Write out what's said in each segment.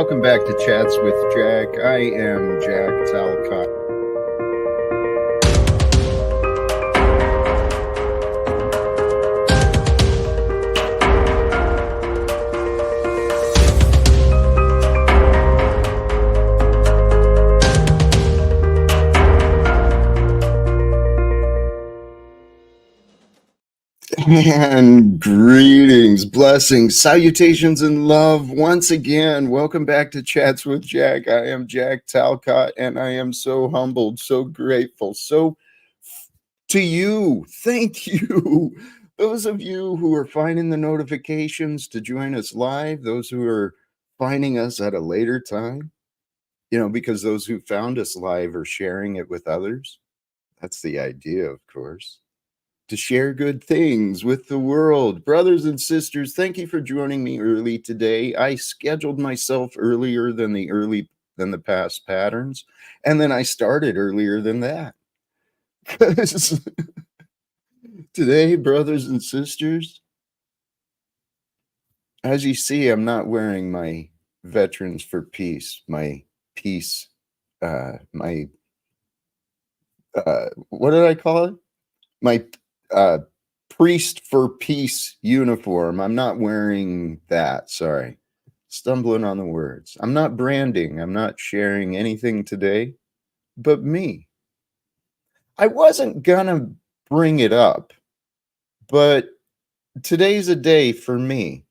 welcome back to Chats with Jack. I am Jack Talcott. And greetings, blessings, salutations, and love once again. Welcome back to Chats with Jack. I am Jack Talcott, and I am so humbled, so grateful, to you. Thank you. Those of you who are finding the notifications to join us live, those who are finding us at a later time, because those who found us live are sharing it with others. That's the idea, of course. To share good things with the world. Brothers and sisters, thank you for joining me early today. I scheduled myself earlier than the past patterns, and then I started earlier than that. Because today, brothers and sisters, as you see, I'm not wearing my Veterans for Peace, my peace, what did I call it? My priest for peace uniform. I'm not wearing that. Sorry. Stumbling on the words. I'm not branding. I'm not sharing anything today but me. I wasn't gonna bring it up, but today's a day for me.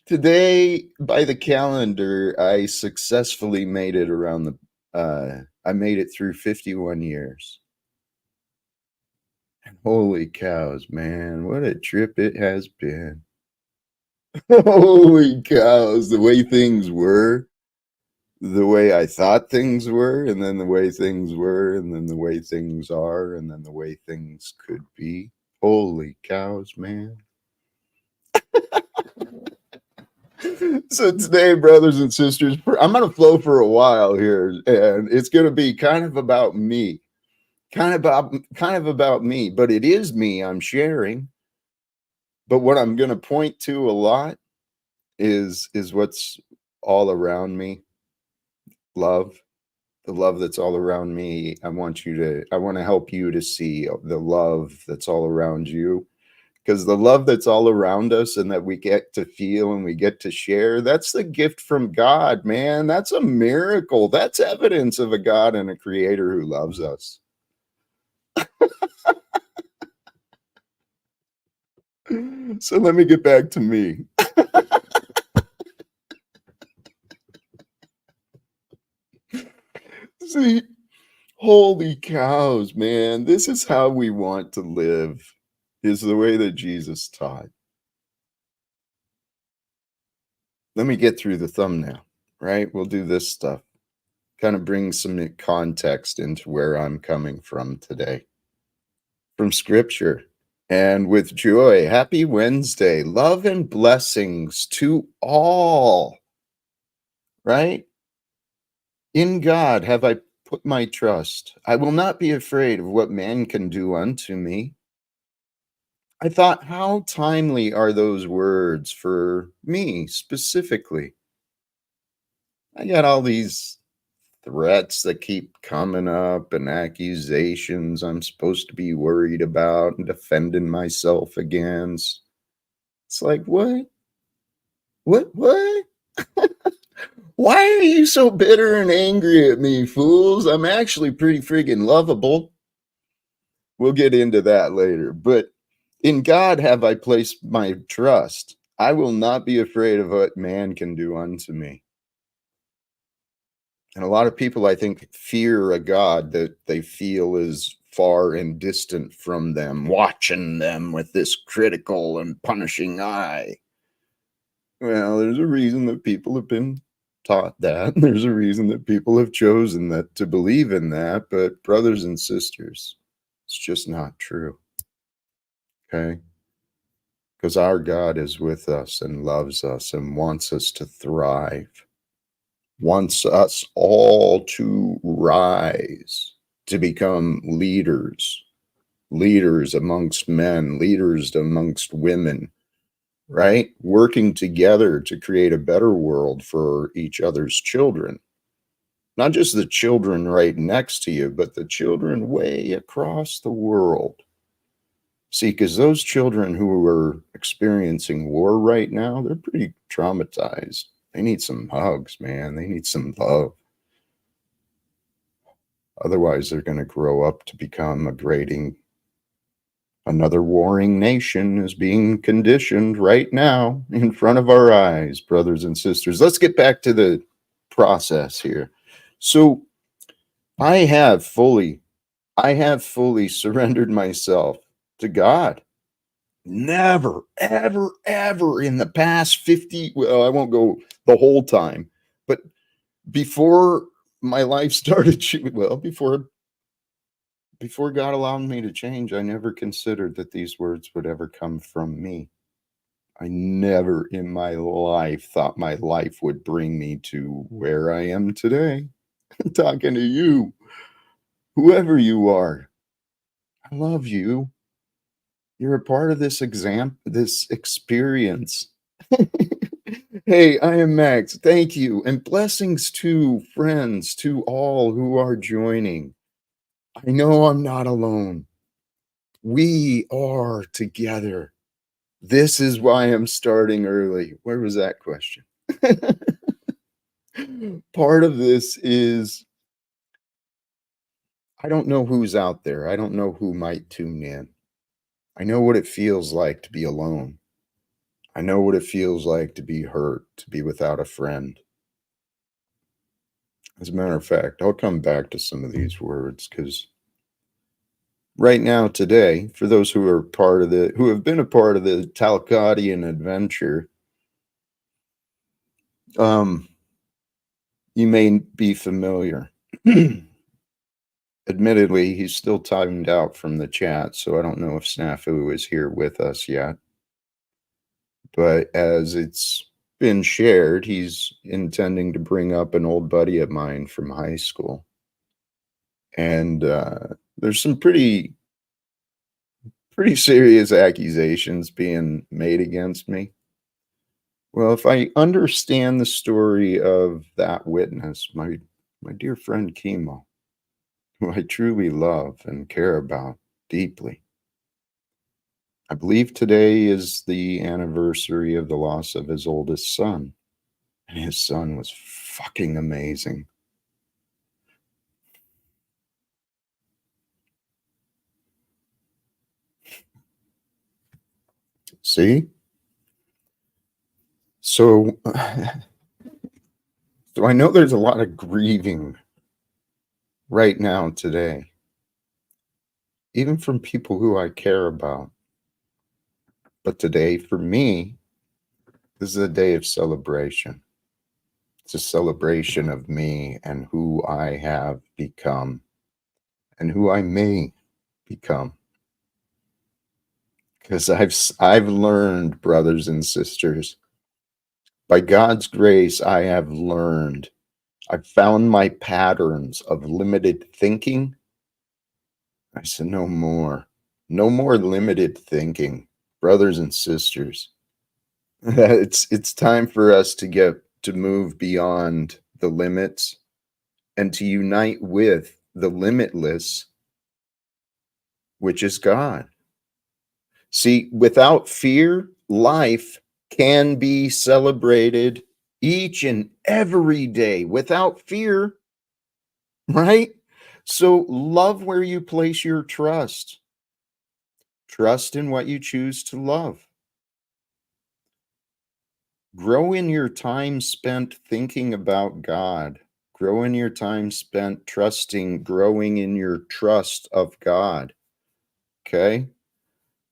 Today, by the calendar, I successfully made it I made it through 51 years. Holy cows, man, what a trip it has been. Holy cows, the way things were, the way I thought things were, and then the way things were, and then the way things are, and then the way things could be. Holy cows, man. So today, brothers and sisters, I'm going to flow for a while here, and it's going to be kind of about me. Kind of about me, but it is me I'm sharing. But what I'm going to point to a lot is what's all around me. Love, the love that's all around me. I want to help you to see the love that's all around you, because the love that's all around us and that we get to feel and we get to share, that's the gift from God, man. That's a miracle. That's evidence of a God and a creator who loves us. So let me get back to me. See, holy cows, man. This is how we want to live, is the way that Jesus taught. Let me get through the thumbnail, right? We'll do this stuff. Kind of bring some context into where I'm coming from today. From scripture. And with joy, happy Wednesday. Love and blessings to all. Right? In God have I put my trust. I will not be afraid of what man can do unto me. I thought, how timely are those words for me specifically? I got all these threats that keep coming up and accusations I'm supposed to be worried about and defending myself against. It's like, what? What? Why are you so bitter and angry at me, fools? I'm actually pretty friggin' lovable. We'll get into that later. But in God have I placed my trust. I will not be afraid of what man can do unto me. And a lot of people, I think, fear a God that they feel is far and distant from them, watching them with this critical and punishing eye. Well, there's a reason that people have been taught that. There's a reason that people have chosen that to believe in that. But brothers and sisters, it's just not true. Okay? Because our God is with us and loves us and wants us to thrive. Wants us all to rise, to become leaders amongst men, leaders amongst women, right? Working together to create a better world for each other's children. Not just the children right next to you, but the children way across the world. See, because those children who are experiencing war right now, they're pretty traumatized. They need some hugs, man. They need some love. Otherwise, they're going to grow up to become a grading. Another warring nation is being conditioned right now in front of our eyes, brothers and sisters. Let's get back to the process here. So I have fully surrendered myself to God. Never, ever, ever in the past 50, well, I won't go the whole time, but before my life started, well, before God allowed me to change, I never considered that these words would ever come from me. I never in my life thought my life would bring me to where I am today. I'm talking to you, whoever you are. I love you. You're a part of this experience. Hey, I am Max. Thank you. And blessings to friends, to all who are joining. I know I'm not alone. We are together. This is why I'm starting early. Where was that question? Part of this is I don't know who's out there. I don't know who might tune in. I know what it feels like to be alone. I know what it feels like to be hurt, to be without a friend. As a matter of fact, I'll come back to some of these words because right now, today, for those who are who have been a part of the Talcottian adventure, um, you may be familiar. Admittedly, he's still timed out from the chat, so I don't know if Snafu is here with us yet. But as it's been shared, he's intending to bring up an old buddy of mine from high school. And there's some pretty serious accusations being made against me. Well, if I understand the story of that witness, my dear friend Chemo, who I truly love and care about deeply, I believe today is the anniversary of the loss of his oldest son. And his son was fucking amazing. See? So, so I know there's a lot of grieving right now today, even from people who I care about. But today, for me, this is a day of celebration. It's a celebration of me and who I have become and who I may become. Because I've learned, brothers and sisters, by God's grace, I have learned. I've found my patterns of limited thinking. I said, no more. No more limited thinking, brothers and sisters. It's time for us to move beyond the limits and to unite with the limitless, which is God. See, without fear, life can be celebrated each and every day without fear, right? So love where you place your trust. Trust in what you choose to love. Grow in your time spent thinking about God. Grow in your time spent trusting, growing in your trust of God. Okay?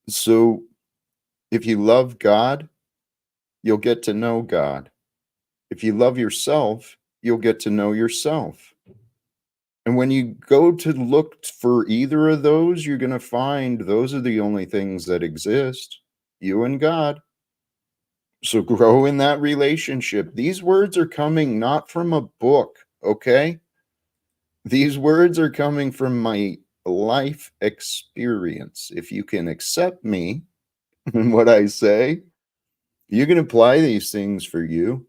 So if you love God, you'll get to know God. If you love yourself, you'll get to know yourself. And when you go to look for either of those, you're going to find those are the only things that exist, you and God. So grow in that relationship. These words are coming not from a book, okay? These words are coming from my life experience. If you can accept me and what I say, You can apply these things for you.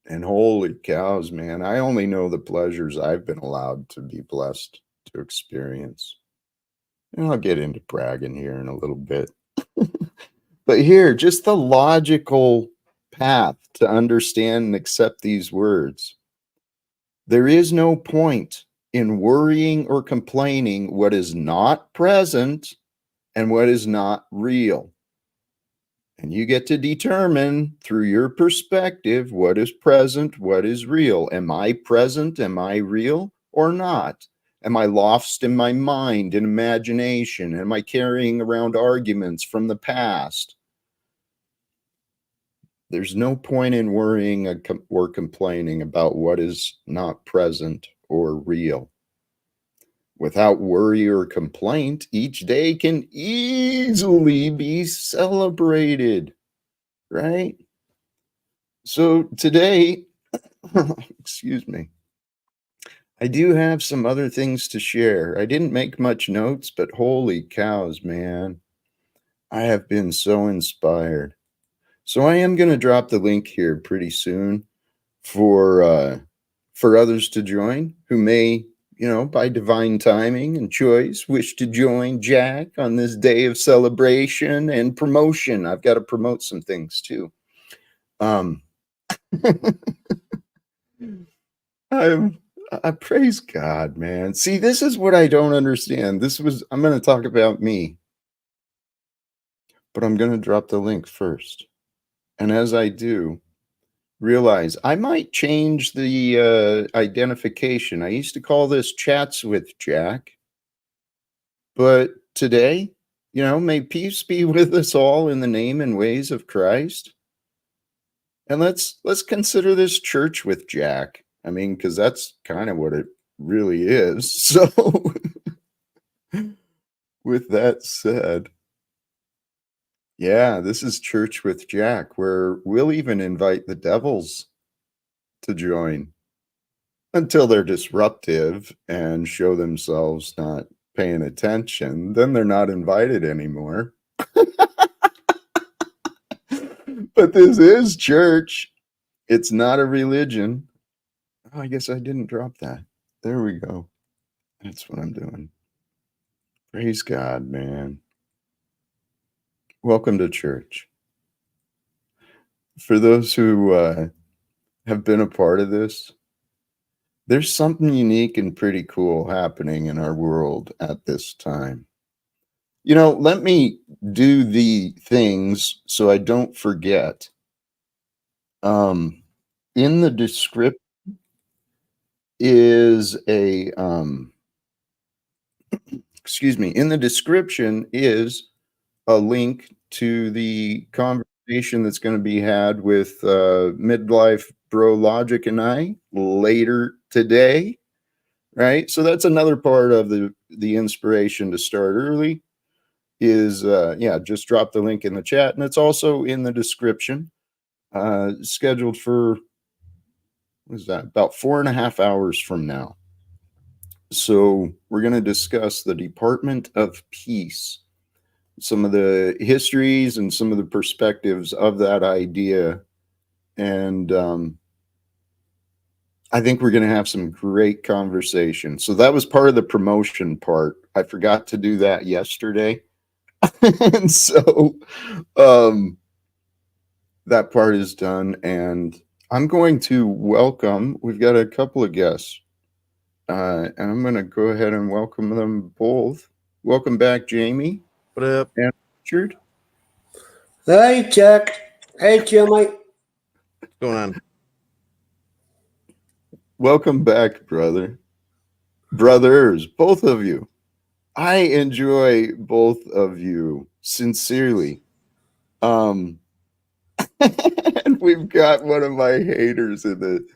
And holy cows, man, I only know the pleasures I've been allowed to be blessed to experience. And I'll get into bragging here in a little bit. But here, just the logical path to understand and accept these words. There is no point in worrying or complaining what is not present and what is not real. And you get to determine through your perspective what is present, what is real. Am I present? Am I real or not? Am I lost in my mind and imagination? Am I carrying around arguments from the past? There's no point in worrying or complaining about what is not present or real. Without worry or complaint, each day can easily be celebrated, right? So today, excuse me, I do have some other things to share. I didn't make much notes, but holy cows, man, I have been so inspired. So I am going to drop the link here pretty soon for others to join who may, by divine timing and choice, wish to join Jack on this day of celebration and promotion. I've got to promote some things too. I praise God, man. See, this is what I don't understand. I'm going to talk about me, but I'm going to drop the link first. And as I do, realize I might change the identification. I used to call this Chats with Jack, but today, may peace be with us all in the name and ways of Christ. And let's consider this Church with Jack. I mean, because that's kind of what it really is. So with that said, yeah, this is Church with Jack, where we'll even invite the devils to join until they're disruptive and show themselves not paying attention. Then they're not invited anymore. But this is church. It's not a religion. Oh, I guess I didn't drop that. There we go. That's what I'm doing. Praise God, man. Welcome to church. For those who have been a part of this, there's something unique and pretty cool happening in our world at this time. Let me do the things so I don't forget. In the description is a in the description is a link to the conversation that's going to be had with midlife bro Logic and I later today, right? So that's another part of the inspiration to start early is just drop the link in the chat, and it's also in the description. Scheduled for, what is that, about 4.5 hours from now. So we're going to discuss the Department of Peace, some of the histories and some of the perspectives of that idea. And I think we're going to have some great conversation. So that was part of the promotion part. I forgot to do that yesterday. And so that part is done. And I'm going to welcome, we've got a couple of guests. And I'm going to go ahead and welcome them both. Welcome back, Jamie. What up? And Richard. Hey, Jack. Hey, Jimmy. What's going on? Welcome back, brothers, both of you. I enjoy both of you sincerely. And we've got one of my haters in the,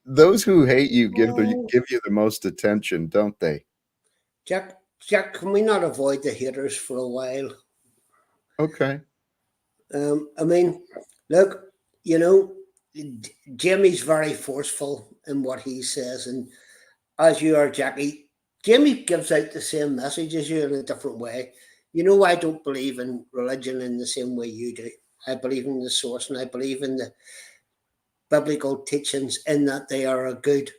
those who hate you give you the most attention, don't they? Jack, can we not avoid the haters for a while? Okay. I mean, look, Jimmy's very forceful in what he says, and as you are, Jackie, Jimmy gives out the same message as you in a different way. I don't believe in religion in the same way you do. I believe in the source, and I believe in the biblical teachings in that they are a good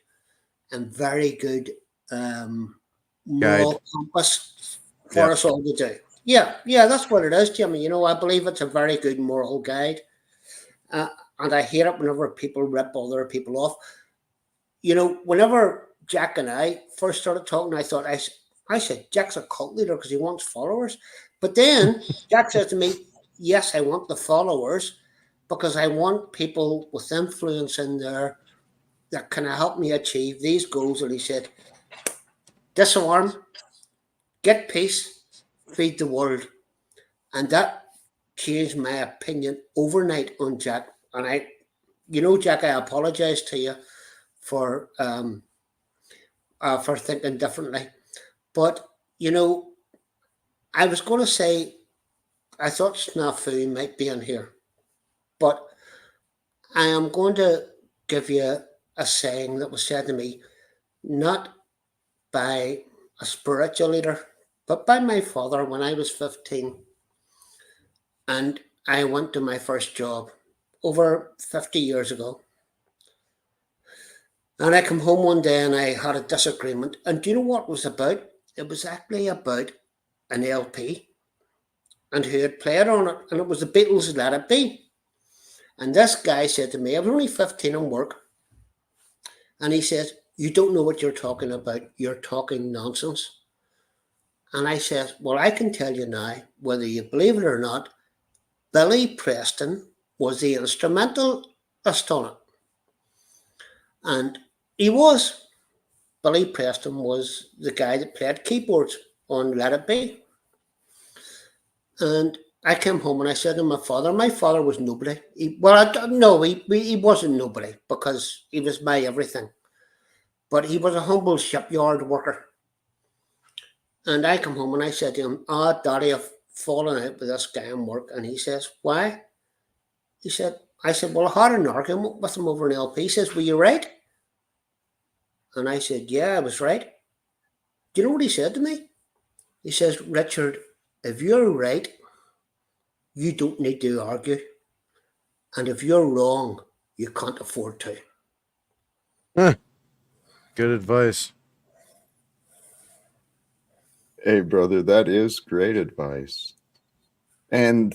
and very good moral Guide. compass for Yep. us all to do. Yeah, that's what it is, Jimmy. I believe it's a very good moral guide. And I hate it whenever people rip other people off. Whenever Jack and I first started talking, I said, Jack's a cult leader because he wants followers. But then Jack says to me, yes, I want the followers because I want people with influence in there that can help me achieve these goals. And he said, disarm, get peace, feed the world. And that changed my opinion overnight on Jack. And Jack, I apologize to you for thinking differently. But I was going to say I thought Snafu might be in here, but I am going to give you a saying that was said to me, not by a spiritual leader, but by my father when I was 15, and I went to my first job over 50 years ago. And I come home one day and I had a disagreement. And do you know what it was about? It was actually about an LP and who had played on it. And it was the Beatles' Let It Be. And this guy said to me, I was only 15 on work. And he says, you don't know what you're talking about. You're talking nonsense. And I said, well, I can tell you now, whether you believe it or not, Billy Preston was the instrumentalist on it. And he was. Billy Preston was the guy that played keyboards on Let It Be. And I came home and I said to my father was nobody. He wasn't nobody because he was my everything. But he was a humble shipyard worker. And I come home and I said to him, Daddy, I've fallen out with this guy in work. And he says, why? I said, well, I had an argument with him over an LP. He says, were you right? And I said, yeah, I was right. Do you know what he said to me? He says, Richard, if you're right, you don't need to argue. And if you're wrong, you can't afford to. Huh. Good advice. Hey, brother, that is great advice. And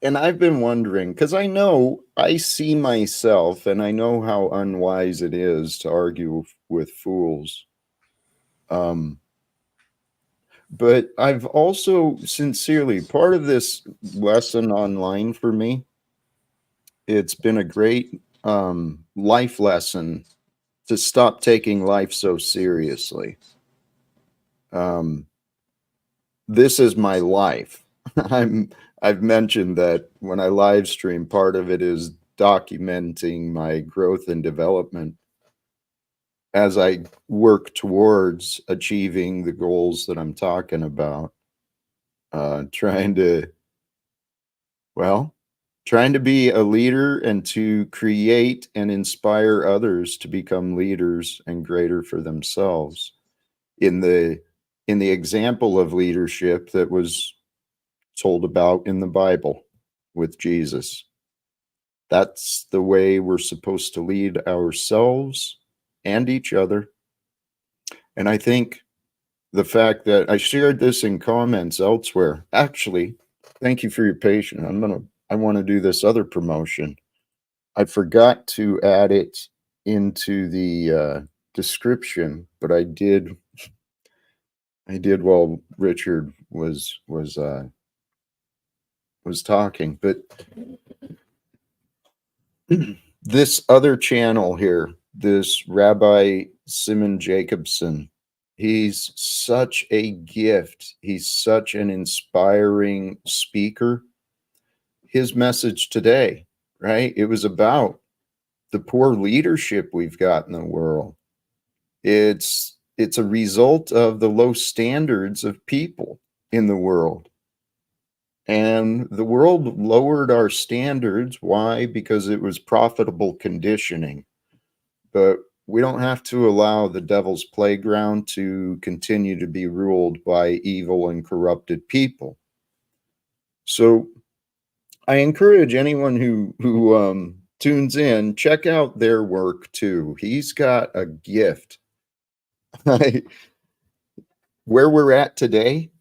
I've been wondering, because I see myself and I know how unwise it is to argue with fools. But I've also sincerely, part of this lesson online for me, it's been a great life lesson to stop taking life so seriously. This is my life. I've mentioned that when I live stream, part of it is documenting my growth and development as I work towards achieving the goals that I'm talking about. Trying to be a leader and to create and inspire others to become leaders and greater for themselves in the example of leadership that was told about in the Bible with Jesus. That's the way we're supposed to lead ourselves and each other. And I think the fact that I shared this in comments elsewhere, actually, thank you for your patience. I want to do this other promotion. I forgot to add it into the description, but I did while Richard was talking. But this other channel here, this Rabbi Simon Jacobson, he's such a gift. He's such an inspiring speaker. His message today, right? It was about the poor leadership we've got in the world. It's a result of the low standards of people in the world. And the world lowered our standards. Why? Because it was profitable conditioning. But we don't have to allow the devil's playground to continue to be ruled by evil and corrupted people. So I encourage anyone who tunes in, check out their work too. He's got a gift. Where we're at today,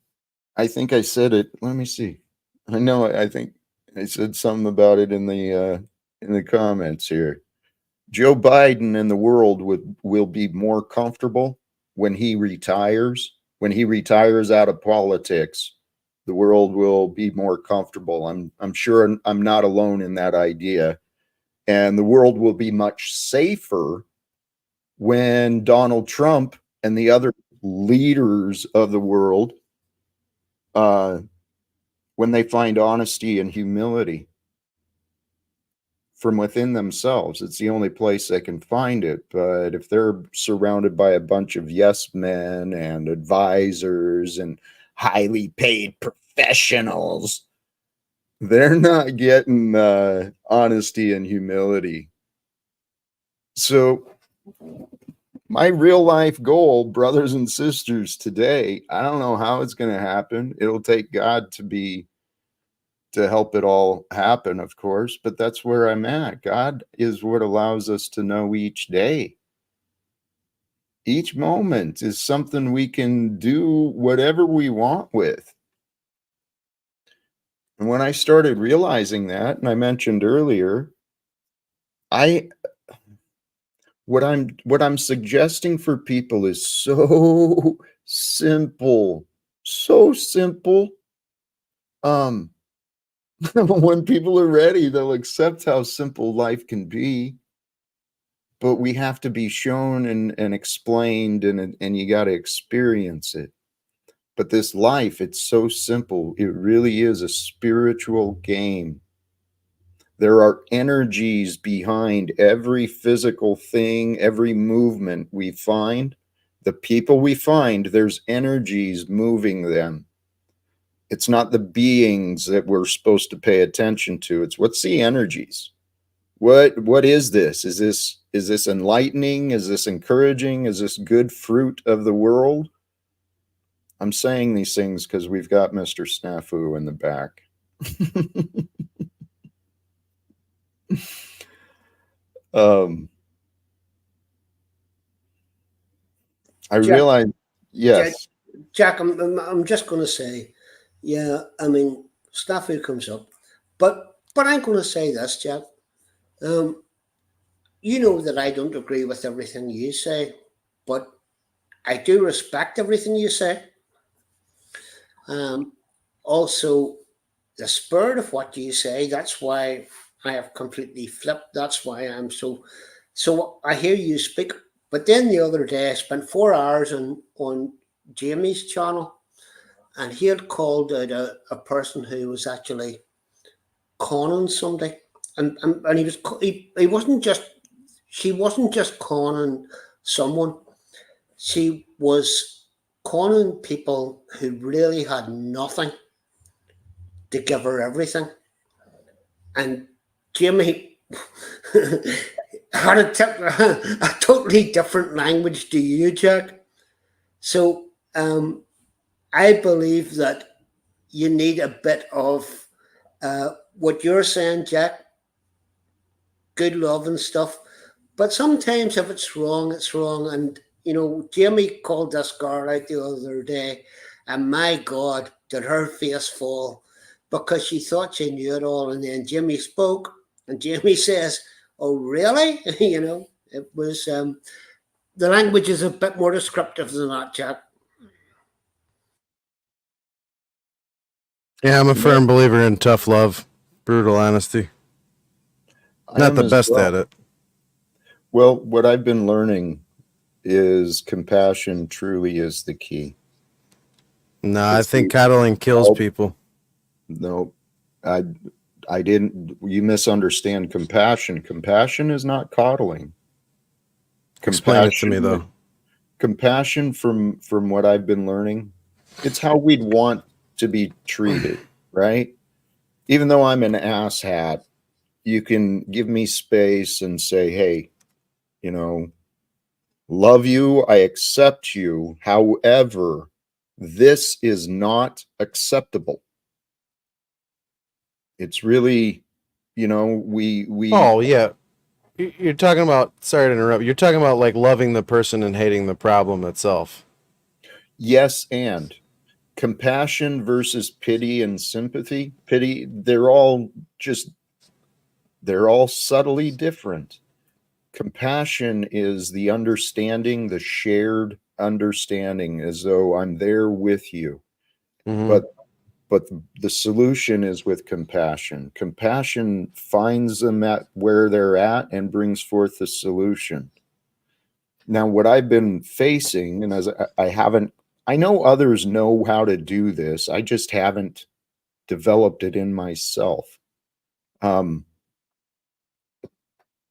I think I said it. Let me see. I know. I think I said something about it in the comments here. Joe Biden and the world will be more comfortable when he retires. When he retires out of politics, the world will be more comfortable. I'm sure I'm not alone in that idea. And the world will be much safer when Donald Trump and the other leaders of the world, when they find honesty and humility from within themselves. It's the only place they can find it. But if they're surrounded by a bunch of yes men and advisors and highly paid professionals, they're not getting honesty and humility. So my real life goal, brothers and sisters, today, I don't know how it's going to happen. It'll take God to help it all happen, of course, but that's where I'm at. God is what allows us to know each day. Each moment is something we can do whatever we want with. And when I started realizing that, and I mentioned earlier, what I'm suggesting for people is so simple. So simple. When people are ready, they'll accept how simple life can be. But we have to be shown and explained, and you got to experience it. But this life, it's so simple. It really is a spiritual game. There are energies behind every physical thing, every movement we find. The people we find, there's energies moving them. It's not the beings that we're supposed to pay attention to. It's what's the energies? What is this? Is this enlightening? Is this encouraging? Is this good fruit of the world? I'm saying these things because we've got Mr. Snafu in the back. I realize, yes. Jack, I'm just going to say, yeah, I mean, stuff who comes up, but I'm going to say this, Jack. You know that I don't agree with everything you say, but I do respect everything you say. Also, the spirit of what you say, that's why I have completely flipped. That's why I'm so I hear you speak. But then the other day I spent 4 hours on Jamie's channel, and he had called out a person who was actually conning somebody. And he wasn't just she wasn't just conning someone, she was conning people who really had nothing to give her everything. And Jimmy had a totally different language to you, Jack. So I believe that you need a bit of what you're saying, Jack, good love and stuff. But sometimes if it's wrong, it's wrong. And, you know, Jamie called this girl out the other day, and my God, did her face fall because she thought she knew it all. And then Jimmy spoke, and Jamie says, "Oh, really?" You know, it was the language is a bit more descriptive than that, Jack. Yeah, I'm a Yeah, firm believer in tough love, brutal honesty. I Not am the as best well. at it. Well, what I've been learning is compassion truly is the key. No, I It's think the coddling kills help. people. No, I didn't. You misunderstand compassion. Compassion is not coddling. Explain it to me, Compassion, though. compassion from what I've been learning, it's how we'd want to be treated, right? Even though I'm an asshat, you can give me space and say, hey, you know, love you, I accept you. However, this is not acceptable. It's really, we Oh yeah, you're talking about. Sorry to interrupt. You're talking about like loving the person and hating the problem itself. yes, and compassion versus pity and sympathy. Pity, they're all subtly different. Compassion is the understanding, the shared understanding, as though I'm there with you. Mm-hmm. But the solution is with compassion. Compassion finds them at where they're at and brings forth the solution. Now, what I've been facing, and as I know others know how to do this, I just haven't developed it in myself.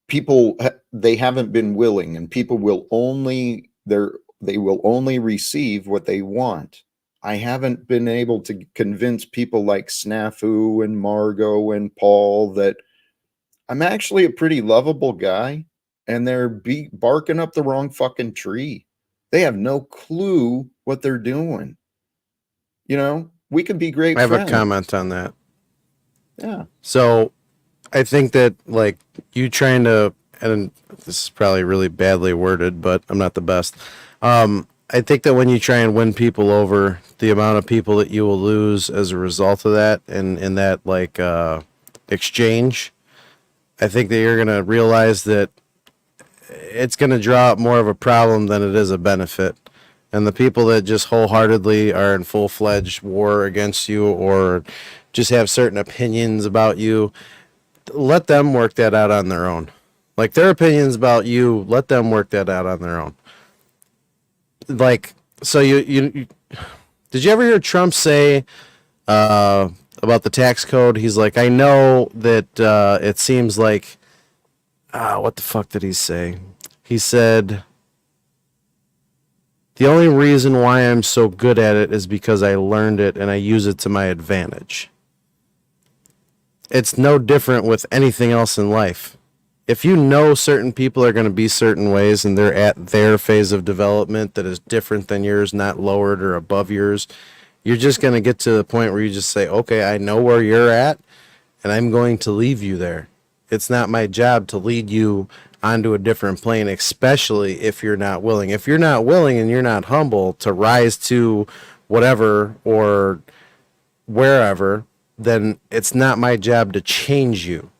People, they haven't been willing, and people will only receive what they want. I haven't been able to convince people like Snafu and Margot and Paul that I'm actually a pretty lovable guy, and they're barking up the wrong fucking tree. They have no clue what they're doing. We could be great I have friends. a comment on that. Yeah. So I think that like you trying to, and this is probably really badly worded, but I'm not the best. I think that when you try and win people over, the amount of people that you will lose as a result of that, and in that like exchange, I think that you're gonna realize that it's gonna draw up more of a problem than it is a benefit. And the people that just wholeheartedly are in full-fledged war against you or just have certain opinions about you, let them work that out on their own. Like their opinions about you, let them work that out on their own. Like, so you did you ever hear Trump say about the tax code? He's like, I know that it seems like, what the fuck did he say? He said, the only reason why I'm so good at it is because I learned it and I use it to my advantage. It's no different with anything else in life. If you know certain people are going to be certain ways and they're at their phase of development that is different than yours, not lowered or above yours, you're just going to get to the point where you just say, okay, I know where you're at and I'm going to leave you there. It's not my job to lead you onto a different plane, especially if you're not willing. If you're not willing and you're not humble to rise to whatever or wherever, then it's not my job to change you.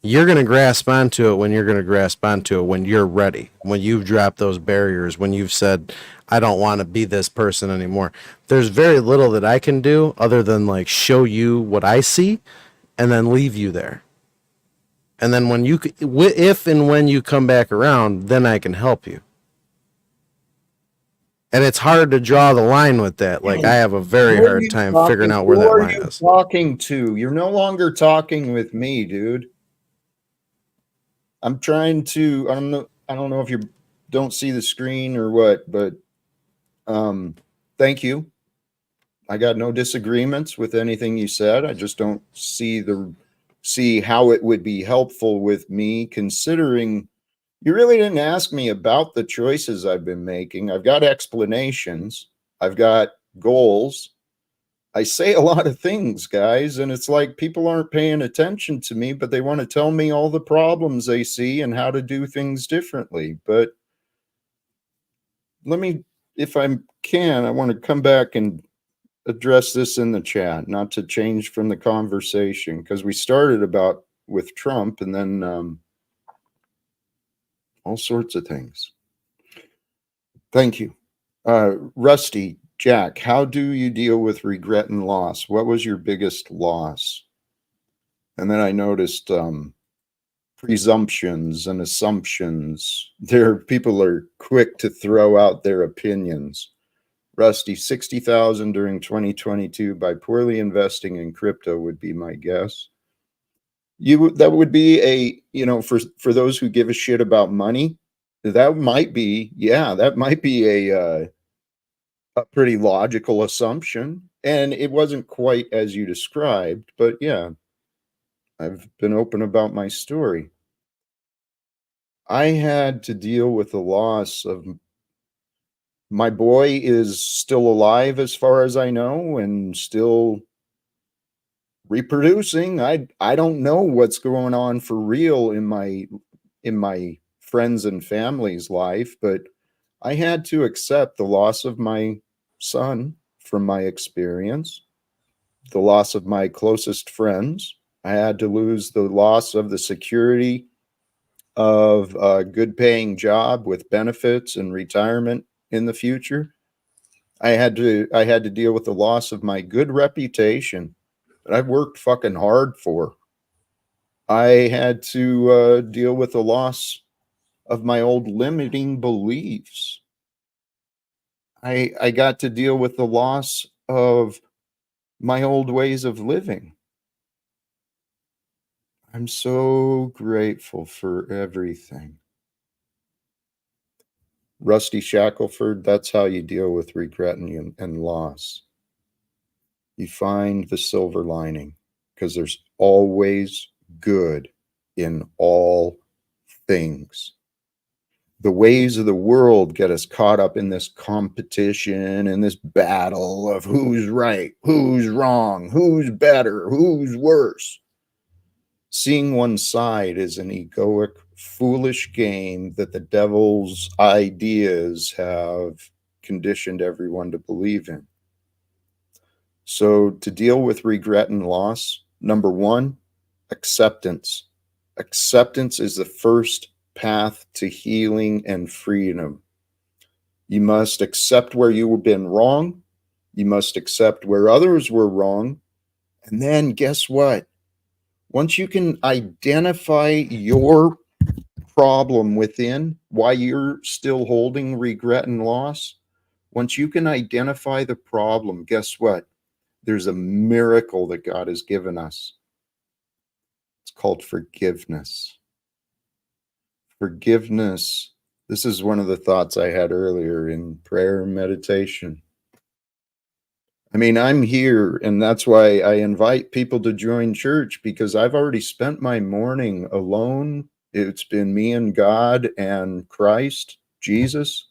You're going to grasp onto it when you're going to grasp onto it, when you're ready, when you've dropped those barriers, when you've said, I don't want to be this person anymore. There's very little that I can do other than like show you what I see and then leave you there. And then when you, if and when you come back around, then I can help you. And it's hard to draw the line with that. Like I have a very hard time figuring out where that line is. Talking to you're no longer talking with me, dude. I'm trying to. I don't know if you don't see the screen or what, but thank you. I got no disagreements with anything you said. I just don't see how it would be helpful with me, considering you really didn't ask me about the choices I've been making. I've got explanations. I've got goals. I say a lot of things, guys, and it's like people aren't paying attention to me, but they want to tell me all the problems they see and how to do things differently. But let me, if I can, I want to come back and address this in the chat, not to change from the conversation, because we started about with Trump and then all sorts of things. Thank you. Rusty, Jack, how do you deal with regret and loss? What was your biggest loss? And then I noticed presumptions and assumptions. People are quick to throw out their opinions. Rusty, 60,000 during 2022 by poorly investing in crypto would be my guess. That would be a, for those who give a shit about money, that might be a pretty logical assumption. And it wasn't quite as you described, but yeah, I've been open about my story. I had to deal with the loss of my boy is still alive as far as I know, and still reproducing. I don't know what's going on for real in my friends and family's life, but I had to accept the loss of my son from my experience, the loss of my closest friends. I had to lose the loss of the security of a good paying job with benefits and retirement in the future. I had to deal with the loss of my good reputation that I've worked fucking hard for. I had to deal with the loss of my old limiting beliefs. I got to deal with the loss of my old ways of living. I'm so grateful for everything. Rusty Shackelford, that's how you deal with regret and loss. You find the silver lining because there's always good in all things. The ways of the world get us caught up in this competition and this battle of who's right, who's wrong, who's better, who's worse. Seeing one side is an egoic, foolish game that the devil's ideas have conditioned everyone to believe in. So, to deal with regret and loss, number one, acceptance. Acceptance is the first path to healing and freedom. You must accept where you have been wrong. You must accept where others were wrong. And then guess what? Once you can identify your problem within, why you're still holding regret and loss, once you can identify the problem, guess what? There's a miracle that God has given us. It's called forgiveness. Forgiveness. This is one of the thoughts I had earlier in prayer and meditation. I mean, I'm here, and that's why I invite people to join church, because I've already spent my morning alone. It's been me and God and Christ, Jesus.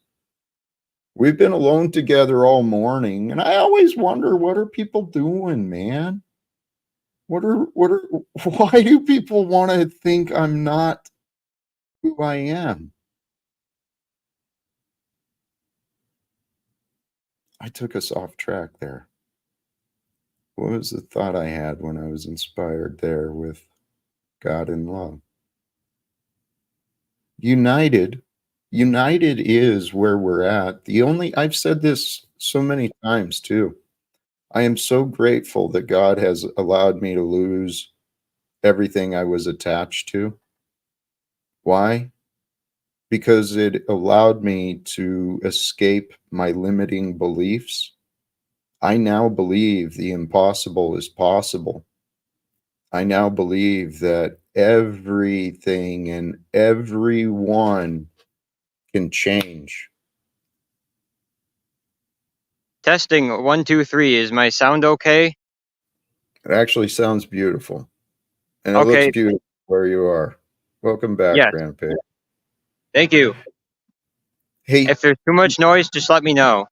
We've been alone together all morning, and I always wonder, what are people doing, man? Why do people want to think I'm not who I am? I took us off track there. What was the thought I had when I was inspired there with God and love? United is where we're at. I've said this so many times too. I am so grateful that God has allowed me to lose everything I was attached to. Why? Because it allowed me to escape my limiting beliefs. I now believe the impossible is possible. I now believe that everything and everyone can change. Testing 1, 2, 3. Is my sound okay? It actually sounds beautiful. And it looks Okay. beautiful where you are. Welcome back, Yes. Grandpa. Thank you. Hey, If there's too much noise, just let me know.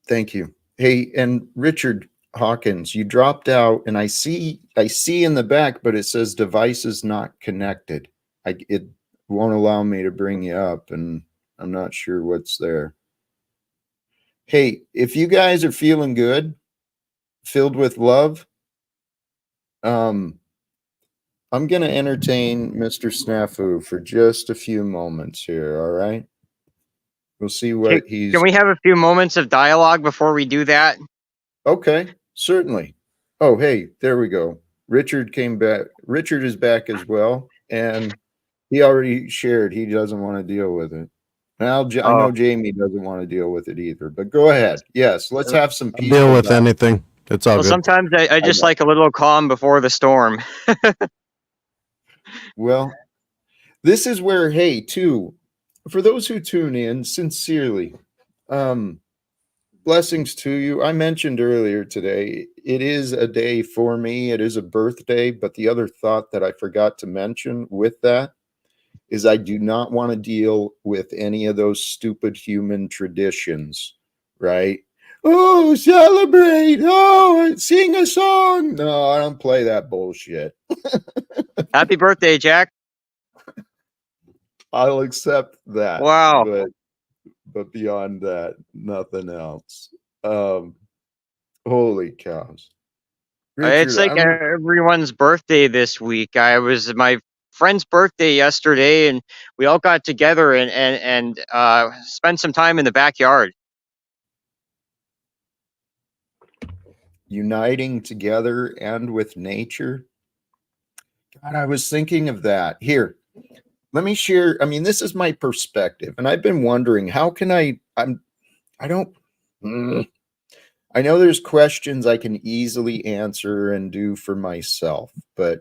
thank you. Hey, and Richard Hawkins, you dropped out, and I see in the back, but it says devices not connected. It won't allow me to bring you up, and I'm not sure what's there. Hey, if you guys are feeling good, filled with love, I'm going to entertain Mr. Snafu for just a few moments here, all right? We'll see what he's... Can we have a few moments of dialogue before we do that? Okay, certainly. Oh, hey, there we go. Richard came back. Richard is back as well, and he already shared he doesn't want to deal with it. And I know Jamie doesn't want to deal with it either, but go ahead. Yes, let's have some peaceful Deal with anything. It's all Well, good. sometimes I just like a little calm before the storm. Well, this is where, hey, too, for those who tune in, sincerely, blessings to you. I mentioned earlier today, it is a day for me. It is a birthday, but the other thought that I forgot to mention with that is I do not want to deal with any of those stupid human traditions, right? Oh, celebrate. Oh, sing a song. No, I don't play that bullshit. Happy birthday, Jack. I'll accept that, Wow. but beyond that, nothing else. Um, holy cows. It's Richard, like everyone's birthday this week. I was my friend's birthday yesterday, and we all got together and spent some time in the backyard. uniting together and with nature. God, I was thinking of that. Here, let me share. I mean, this is my perspective, and I've been wondering how can I don't I know there's questions I can easily answer and do for myself, but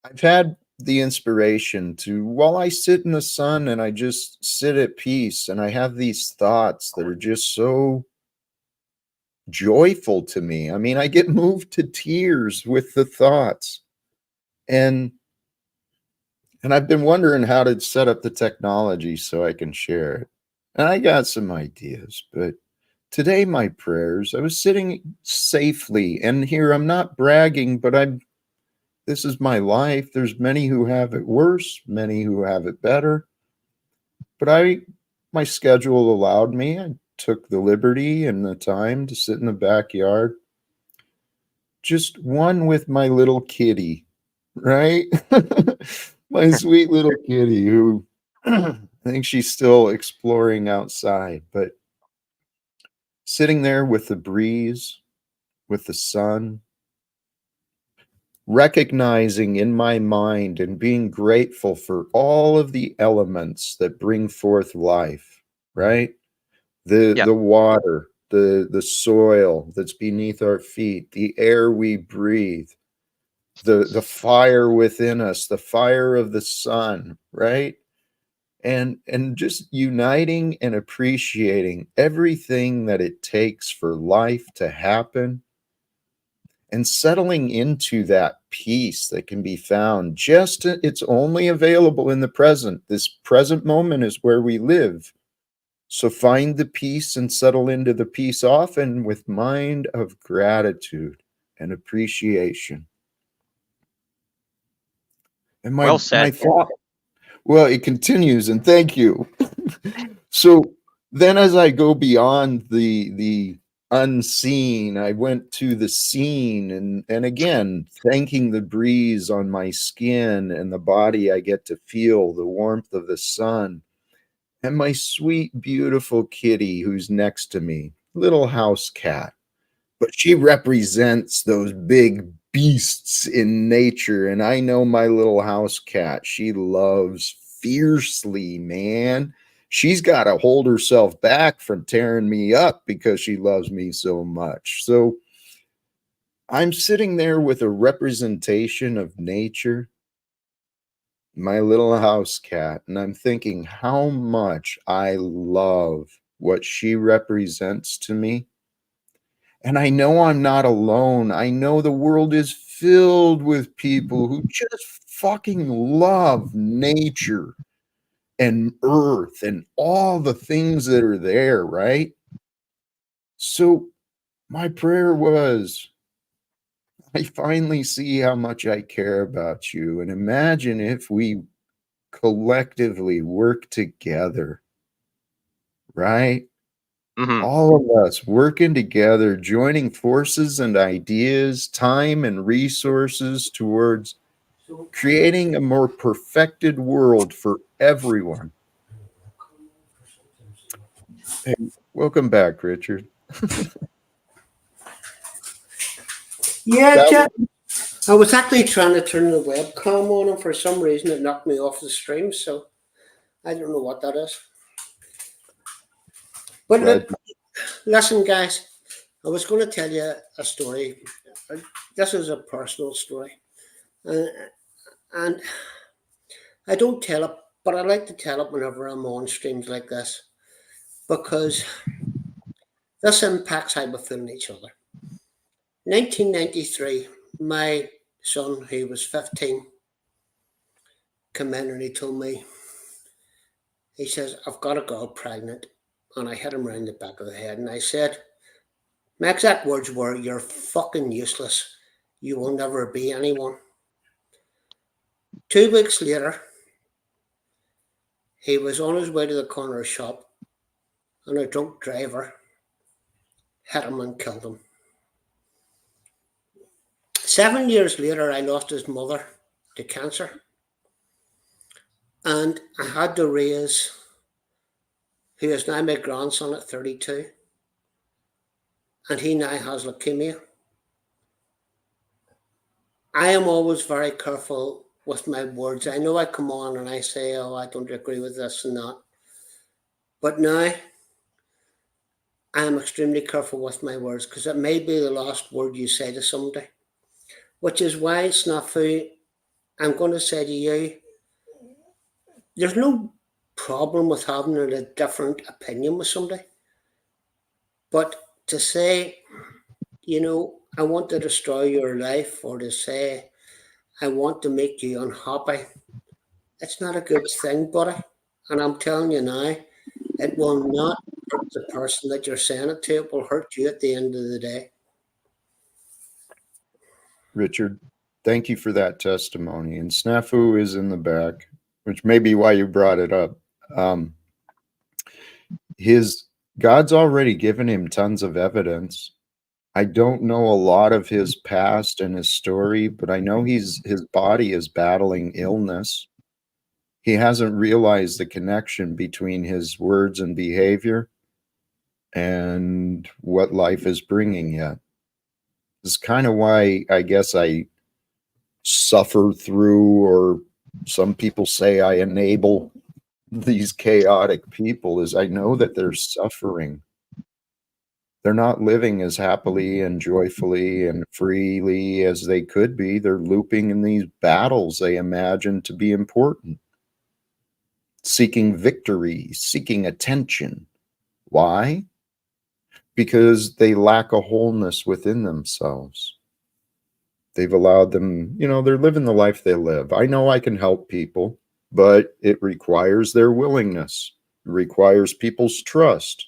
I've had the inspiration to, while I sit in the sun and I just sit at peace and I have these thoughts that are just so joyful to me. I mean, I get moved to tears with the thoughts. And I've been wondering how to set up the technology so I can share it. And I got some ideas, but today my prayers, I was sitting safely, and here I'm not bragging, but this is my life. There's many who have it worse, many who have it better. But my schedule allowed me. I took the liberty and the time to sit in the backyard, just one with my little kitty, right? My sweet little kitty who I think she's still exploring outside, but sitting there with the breeze, with the sun, recognizing in my mind and being grateful for all of the elements that bring forth life, right? Yep. The water, the soil that's beneath our feet, the air we breathe, the fire within us, the fire of the sun, right? And just uniting and appreciating everything that it takes for life to happen and settling into that peace that can be found just it's only available in the present. This present moment is where we live. So find the peace and settle into the peace often with mind of gratitude and appreciation. And Well my said. thought, well, it continues, and thank you. So then as I go beyond the unseen, I went to the scene, and again, thanking the breeze on my skin and the body I get to feel, the warmth of the sun, and my sweet, beautiful kitty who's next to me, little house cat. But she represents those big beasts in nature. And I know my little house cat, she loves fiercely, man. She's got to hold herself back from tearing me up because she loves me so much. So I'm sitting there with a representation of nature, my little house cat, and I'm thinking how much I love what she represents to me. And I know I'm not alone. I know the world is filled with people who just fucking love nature and earth and all the things that are there, right? So my prayer was, I finally see how much I care about you. And imagine if we collectively work together, right? Hmm. All of us working together, joining forces and ideas, time and resources towards creating a more perfected world for everyone. Hey, welcome back, Richard. Yeah, That Jack. I was actually trying to turn the webcam on, and for some reason it knocked me off the stream. So I don't know what that is. But glad. listen, guys, I was going to tell you a story. This is a personal story, and I don't tell it, but I like to tell it whenever I'm on streams like this because this impacts how we feel each other. 1993, my son, who was 15, came in and he told me, he says, I've got a girl pregnant. And I hit him round the back of the head. And I said, My exact words were, "You're fucking useless. You will never be anyone." 2 weeks later, he was on his way to the corner shop and a drunk driver hit him and killed him. 7 years later, I lost his mother to cancer, and I had to raise who is now my grandson at 32, and he now has leukemia. I am always very careful with my words. I know I come on and I say, "Oh, I don't agree with this and that," but now I am extremely careful with my words because it may be the last word you say to somebody, which is why, Snafu, I'm going to say to you, there's no problem with having a different opinion with somebody, but to say, I want to destroy your life, or to say, I want to make you unhappy, it's not a good thing, buddy. And I'm telling you now, it will not hurt the person that you're saying it to. It will hurt you at the end of the day. Richard, thank you for that testimony. And Snafu is in the back, which may be why you brought it up. His God's already given him tons of evidence. I don't know a lot of his past and his story, but I know his body is battling illness. He hasn't realized the connection between his words and behavior and what life is bringing yet. This is kind of why I guess I suffer through, or some people say I enable these chaotic people, is I know that they're suffering. They're not living as happily and joyfully and freely as they could be. They're looping in these battles they imagine to be important, seeking victory, seeking attention. Why? Because they lack a wholeness within themselves. They've allowed them, they're living the life they live. I know I can help people, but it requires their willingness. It requires people's trust.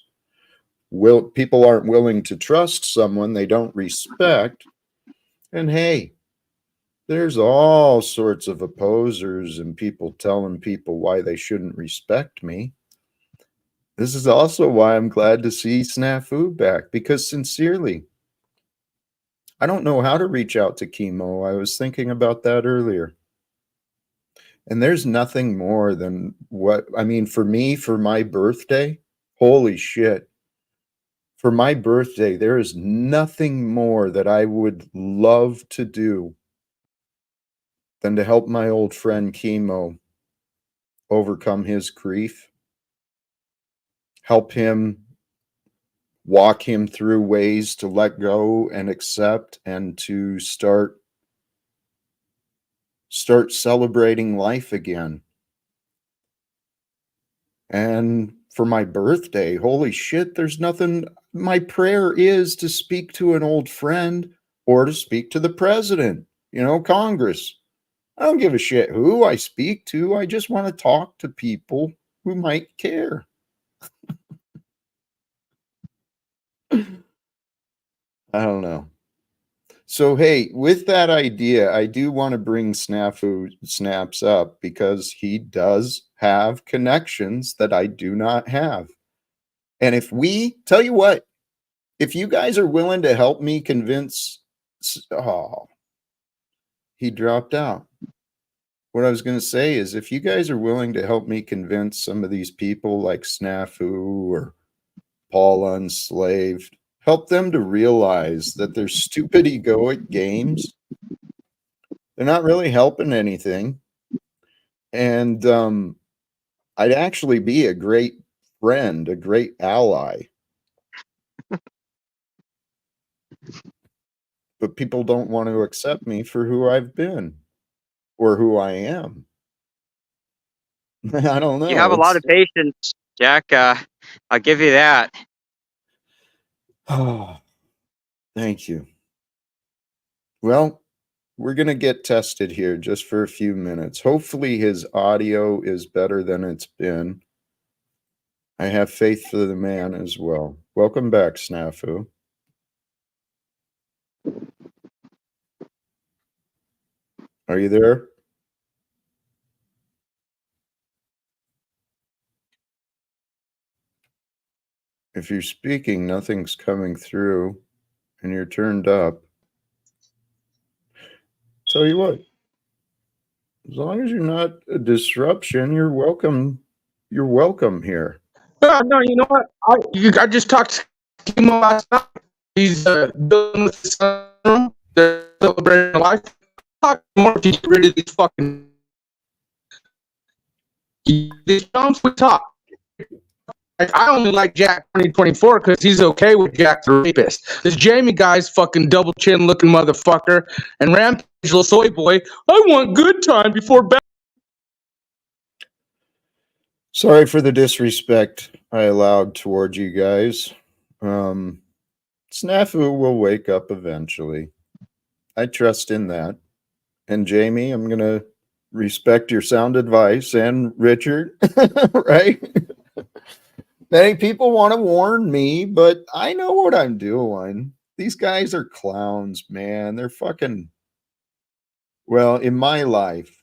People aren't willing to trust someone they don't respect. And hey, there's all sorts of opposers and people telling people why they shouldn't respect me. This is also why I'm glad to see Snafu back, because sincerely, I don't know how to reach out to chemo. I was thinking about that earlier. And there's nothing more than for me, for my birthday, holy shit. For my birthday, there is nothing more that I would love to do than to help my old friend Chemo overcome his grief, help him, walk him through ways to let go and accept, and to start celebrating life again. And for my birthday, holy shit, there's nothing. My prayer is to speak to an old friend or to speak to the president, Congress. I don't give a shit who I speak to. I just want to talk to people who might care. I don't know. So, hey, with that idea, I do want to bring Snaps up because he does have connections that I do not have. And tell you what, if you guys are willing to help me convince, he dropped out. What I was going to say is, if you guys are willing to help me convince some of these people like Snafu or Paul Unslaved, help them to realize that their stupid egoic games, they're not really helping anything. And I'd actually be a great friend, a great ally. But people don't want to accept me for who I've been or who I am. I don't know. You have a lot of patience, Jack. I'll give you that. Oh, thank you. Well, we're going to get tested here just for a few minutes. Hopefully his audio is better than it's been. I have faith for the man as well. Welcome back, Snafu. Are you there? If you're speaking, nothing's coming through and you're turned up. Tell you what, as long as you're not a disruption, you're welcome. You're welcome here. No, you know what? I just talked to him last night. He's dealing with his son. They're celebrating life. Talk more to get rid of these fucking. These chumps we talk. I only like Jack 2024 because he's okay with Jack the rapist. This Jamie guy's fucking double chin looking motherfucker and Rampage little soy boy. I want good time before bed. Sorry for the disrespect I allowed toward you guys. Snafu will wake up eventually. I trust in that. And Jamie, I'm going to respect your sound advice, and Richard, right? Many people want to warn me, but I know what I'm doing. These guys are clowns, man. They're fucking, well, in my life.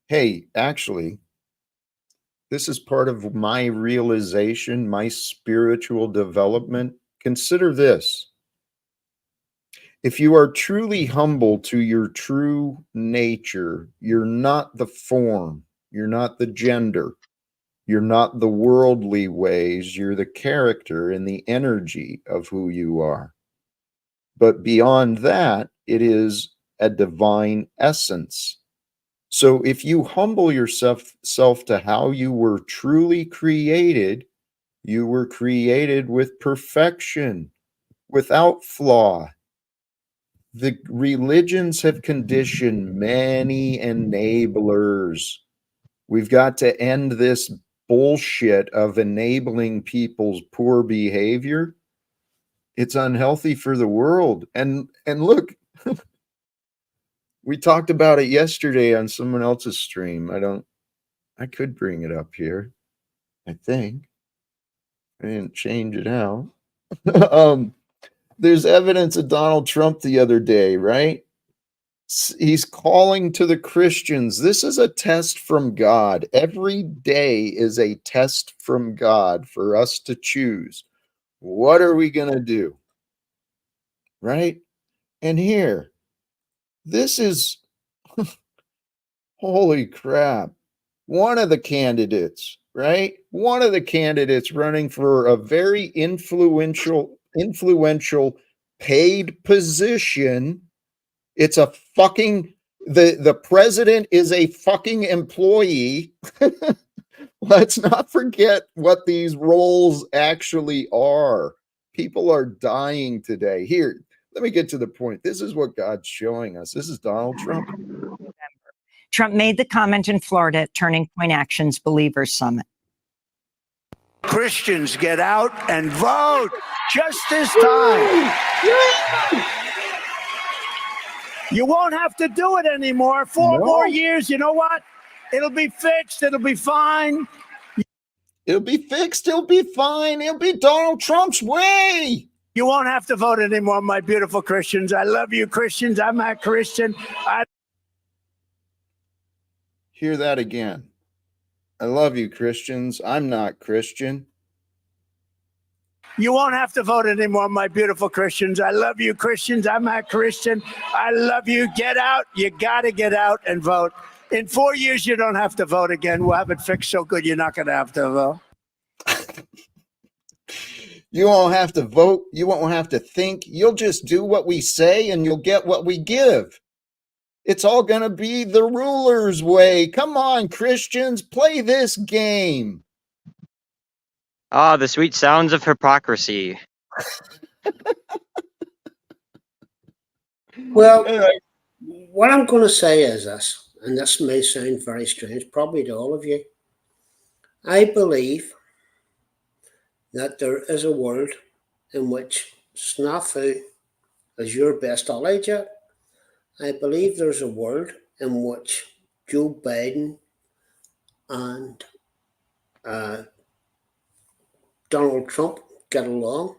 Hey, actually, this is part of my realization, my spiritual development. Consider this. If you are truly humble to your true nature, you're not the form, you're not the gender, you're not the worldly ways, you're the character and the energy of who you are. But beyond that, it is a divine essence. So if you humble yourself to how you were truly created, you were created with perfection, without flaw. The religions have conditioned many enablers. We've got to end this bullshit of enabling people's poor behavior. It's unhealthy for the world. And look, we talked about it yesterday on someone else's stream. I could bring it up here. I think I didn't change it out. There's evidence of Donald Trump the other day, right? He's calling to the Christians. This is a test from God. Every day is a test from God for us to choose. What are we going to do? Right? And here, this is, holy crap. One of the candidates, right? One of the candidates running for a very influential paid position. It's a fucking, the president is a fucking employee. Let's not forget what these roles actually are. People are dying today. Here, let me get to the point. This is what God's showing us. This is Donald Trump. Trump made the comment in Florida at Turning Point Action's Believers Summit. Christians, get out and vote just this time. You won't have to do it anymore. Four more years, you know what? It'll be fixed. It'll be fine. It'll be fixed. It'll be fine. It'll be Donald Trump's way. You won't have to vote anymore, my beautiful Christians. I love you, Christians. I'm a Christian. Hear that again. I love you, Christians. I'm not Christian. You won't have to vote anymore, my beautiful Christians. I love you, Christians. I'm a Christian. I love you. Get out. You got to get out and vote. In 4 years, you don't have to vote again. We'll have it fixed so good you're not going to have to vote. You won't have to vote. You won't have to think. You'll just do what we say and you'll get what we give. It's all going to be the ruler's way. Come on, Christians, play this game. Ah, the sweet sounds of hypocrisy. Well, what I'm going to say is this, and this may sound very strange, probably to all of you. I believe that there is a world in which snafu is your best ally, Jack. I believe there's a world in which Joe Biden and Donald Trump get along.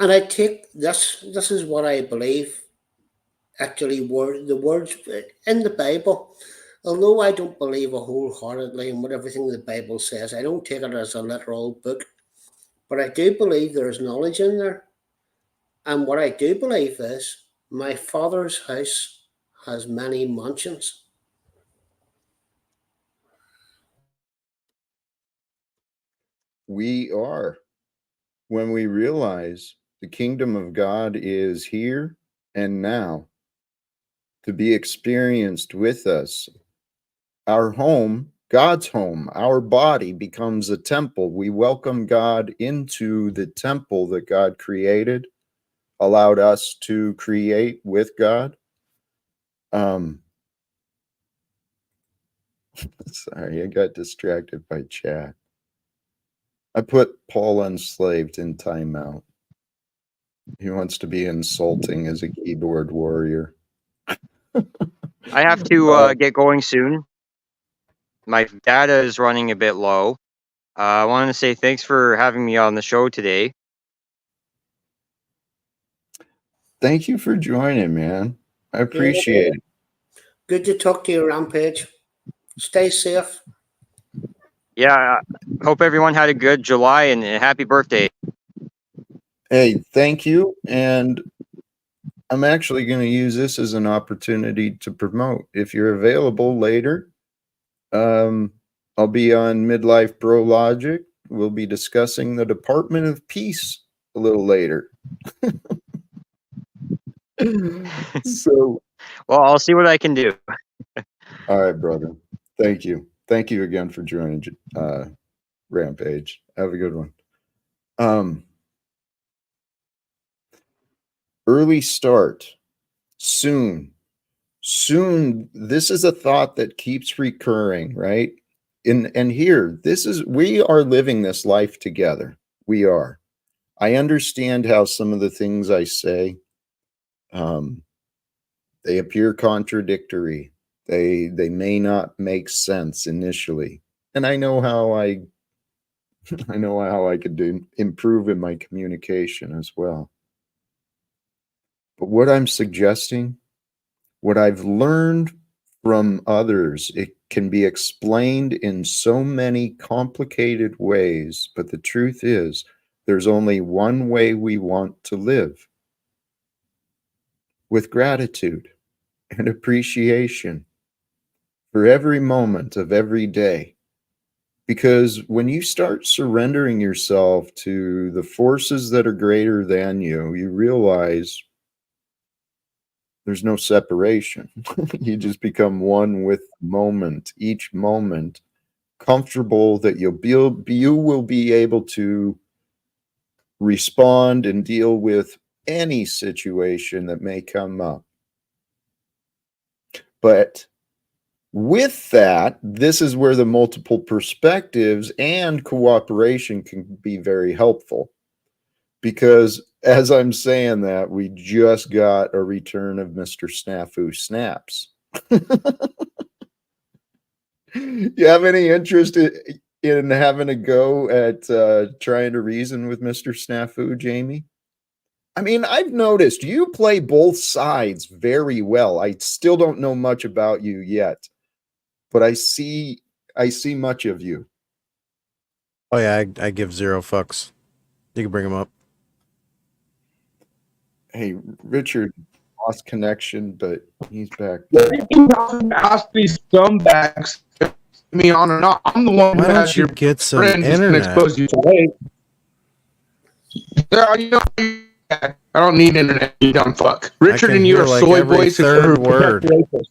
And I take this. This is what I believe. Actually, the words in the Bible. Although I don't believe wholeheartedly in what everything the Bible says, I don't take it as a literal book. But I do believe there is knowledge in there. And what I do believe is my Father's house has many mansions. We are. When we realize the kingdom of God is here and now to be experienced with us, our home, God's home, our body becomes a temple. We welcome God into the temple that God created, allowed us to create with God. Sorry, I got distracted by chat. I put Paul Enslaved in timeout. He wants to be insulting as a keyboard warrior. I have to get going soon. My data is running a bit low. I wanted to say thanks for having me on the show today. Thank you for joining, man. I appreciate it. Good to talk to you, Rampage. Stay safe. Yeah, I hope everyone had a good July and happy birthday. Hey, thank you. And I'm actually going to use this as an opportunity to promote. If you're available later, I'll be on Midlife Bro Logic. We'll be discussing the Department of Peace a little later. So, Well, I'll see what I can do. all right, brother. Thank you. Thank you again for joining Rampage. Have a good one. Early start. Soon. This is a thought that keeps recurring, right? And here, we are living this life together. We are. I understand how some of the things I say, they appear contradictory. They may not make sense initially. And I know how I could improve in my communication as well. But what I'm suggesting, what I've learned from others, it can be explained in so many complicated ways, but the truth is, there's only one way we want to live: with gratitude and appreciation for every moment of every day. Because when you start surrendering yourself to the forces that are greater than you, you realize there's no separation. You just become one with the moment, each moment, comfortable that you will be able to respond and deal with any situation that may come up. But with that, this is where the multiple perspectives and cooperation can be very helpful. Because as I'm saying that, we just got a return of Mr. Snafu Snaps. You have any interest in having a go at trying to reason with Mr. Snafu, Jamie? I mean, I've noticed you play both sides very well. I still don't know much about you yet, but I see much of you. Oh yeah, I give zero fucks. You can bring him up. Hey, Richard lost connection, but he's back. Ask these scumbags to me on or not. I'm the one who Why don't has you your get some friend who's gonna internet? expose you to hate. I don't need internet, you dumb fuck. Richard can and you hear are like soy every boys third who protect word. rapists.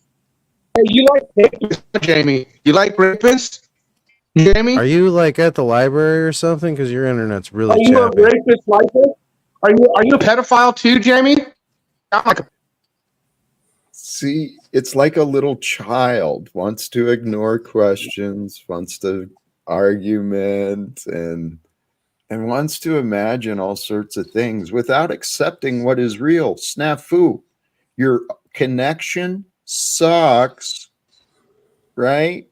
Hey, you like rapists, Jamie? You like rapists, Jamie? Are you like at the library or something? Because your internet's really Are you choppy. a rapist like this? Are you a pedophile too, Jamie? I'm like a See, it's like a little child wants to ignore questions, wants to argument, and wants to imagine all sorts of things without accepting what is real. Snafu, your connection sucks, right?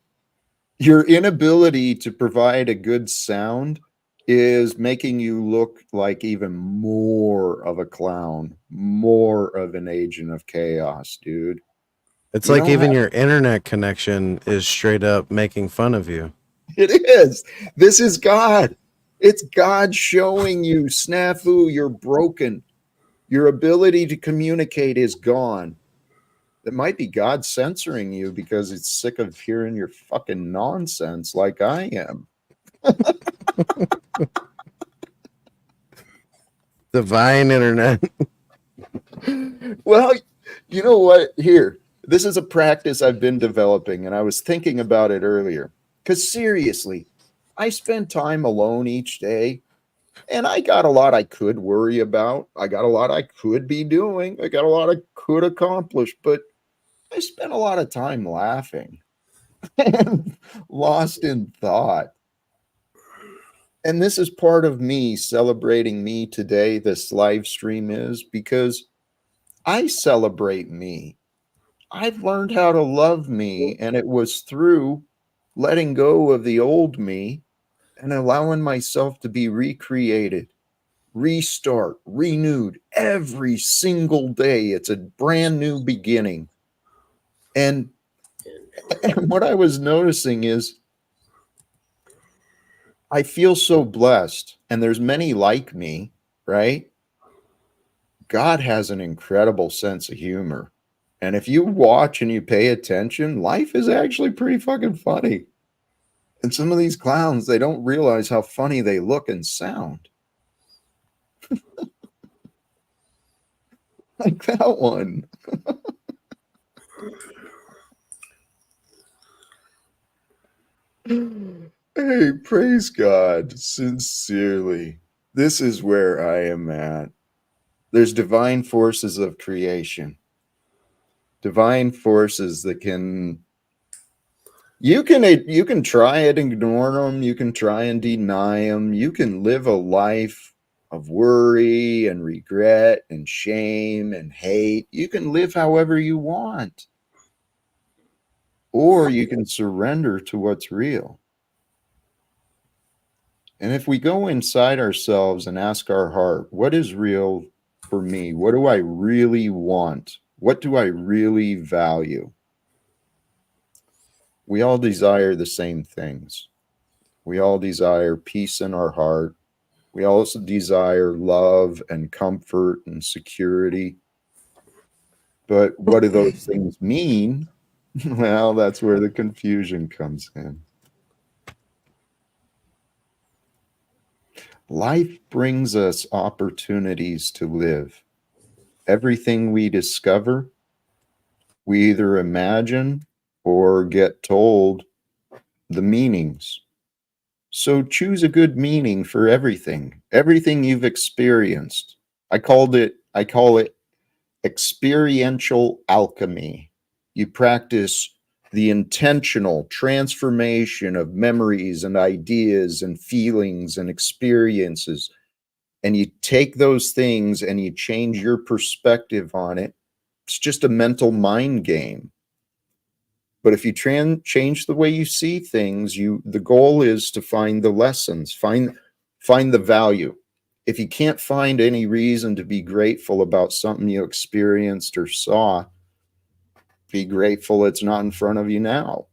Your inability to provide a good sound is making you look like even more of a clown, more of an agent of chaos, dude. It's You like don't even have- your internet connection is straight up making fun of you. It is. This is God. It's God showing you, snafu, you're broken. Your ability to communicate is gone. It might be God censoring you because it's sick of hearing your fucking nonsense like I am. Divine internet. Well, you know what? Here, this is a practice I've been developing, and I was thinking about it earlier. Because seriously, I spend time alone each day, and I got a lot I could worry about. I got a lot I could be doing. I got a lot I could accomplish, but I spent a lot of time laughing and lost in thought. And this is part of me celebrating me today. This live stream is because I celebrate me. I've learned how to love me, and it was through letting go of the old me and allowing myself to be recreated, restart, renewed every single day. It's a brand new beginning. And what I was noticing is I feel so blessed, and there's many like me, right? God has an incredible sense of humor. And if you watch and you pay attention, life is actually pretty fucking funny. And some of these clowns, they don't realize how funny they look and sound. Like that one. Hey, praise God, sincerely. This is where I am at. There's divine forces of creation, divine forces that can you can try and ignore them, you can try and deny them, you can live a life of worry and regret and shame and hate. You can live however you want, or you can surrender to what's real. And if we go inside ourselves and ask our heart, what is real for me? What do I really want? What do I really value? We all desire the same things. We all desire peace in our heart. We also desire love and comfort and security. But what do those things mean? Well, that's where the confusion comes in. Life brings us opportunities to live. Everything we discover, we either imagine or get told the meanings. So choose a good meaning for everything. Everything you've experienced. I call it experiential alchemy. You practice the intentional transformation of memories and ideas and feelings and experiences. And you take those things and you change your perspective on it. It's just a mental mind game. But if you change the way you see things, the goal is to find the lessons, find the value. If you can't find any reason to be grateful about something you experienced or saw, be grateful it's not in front of you now.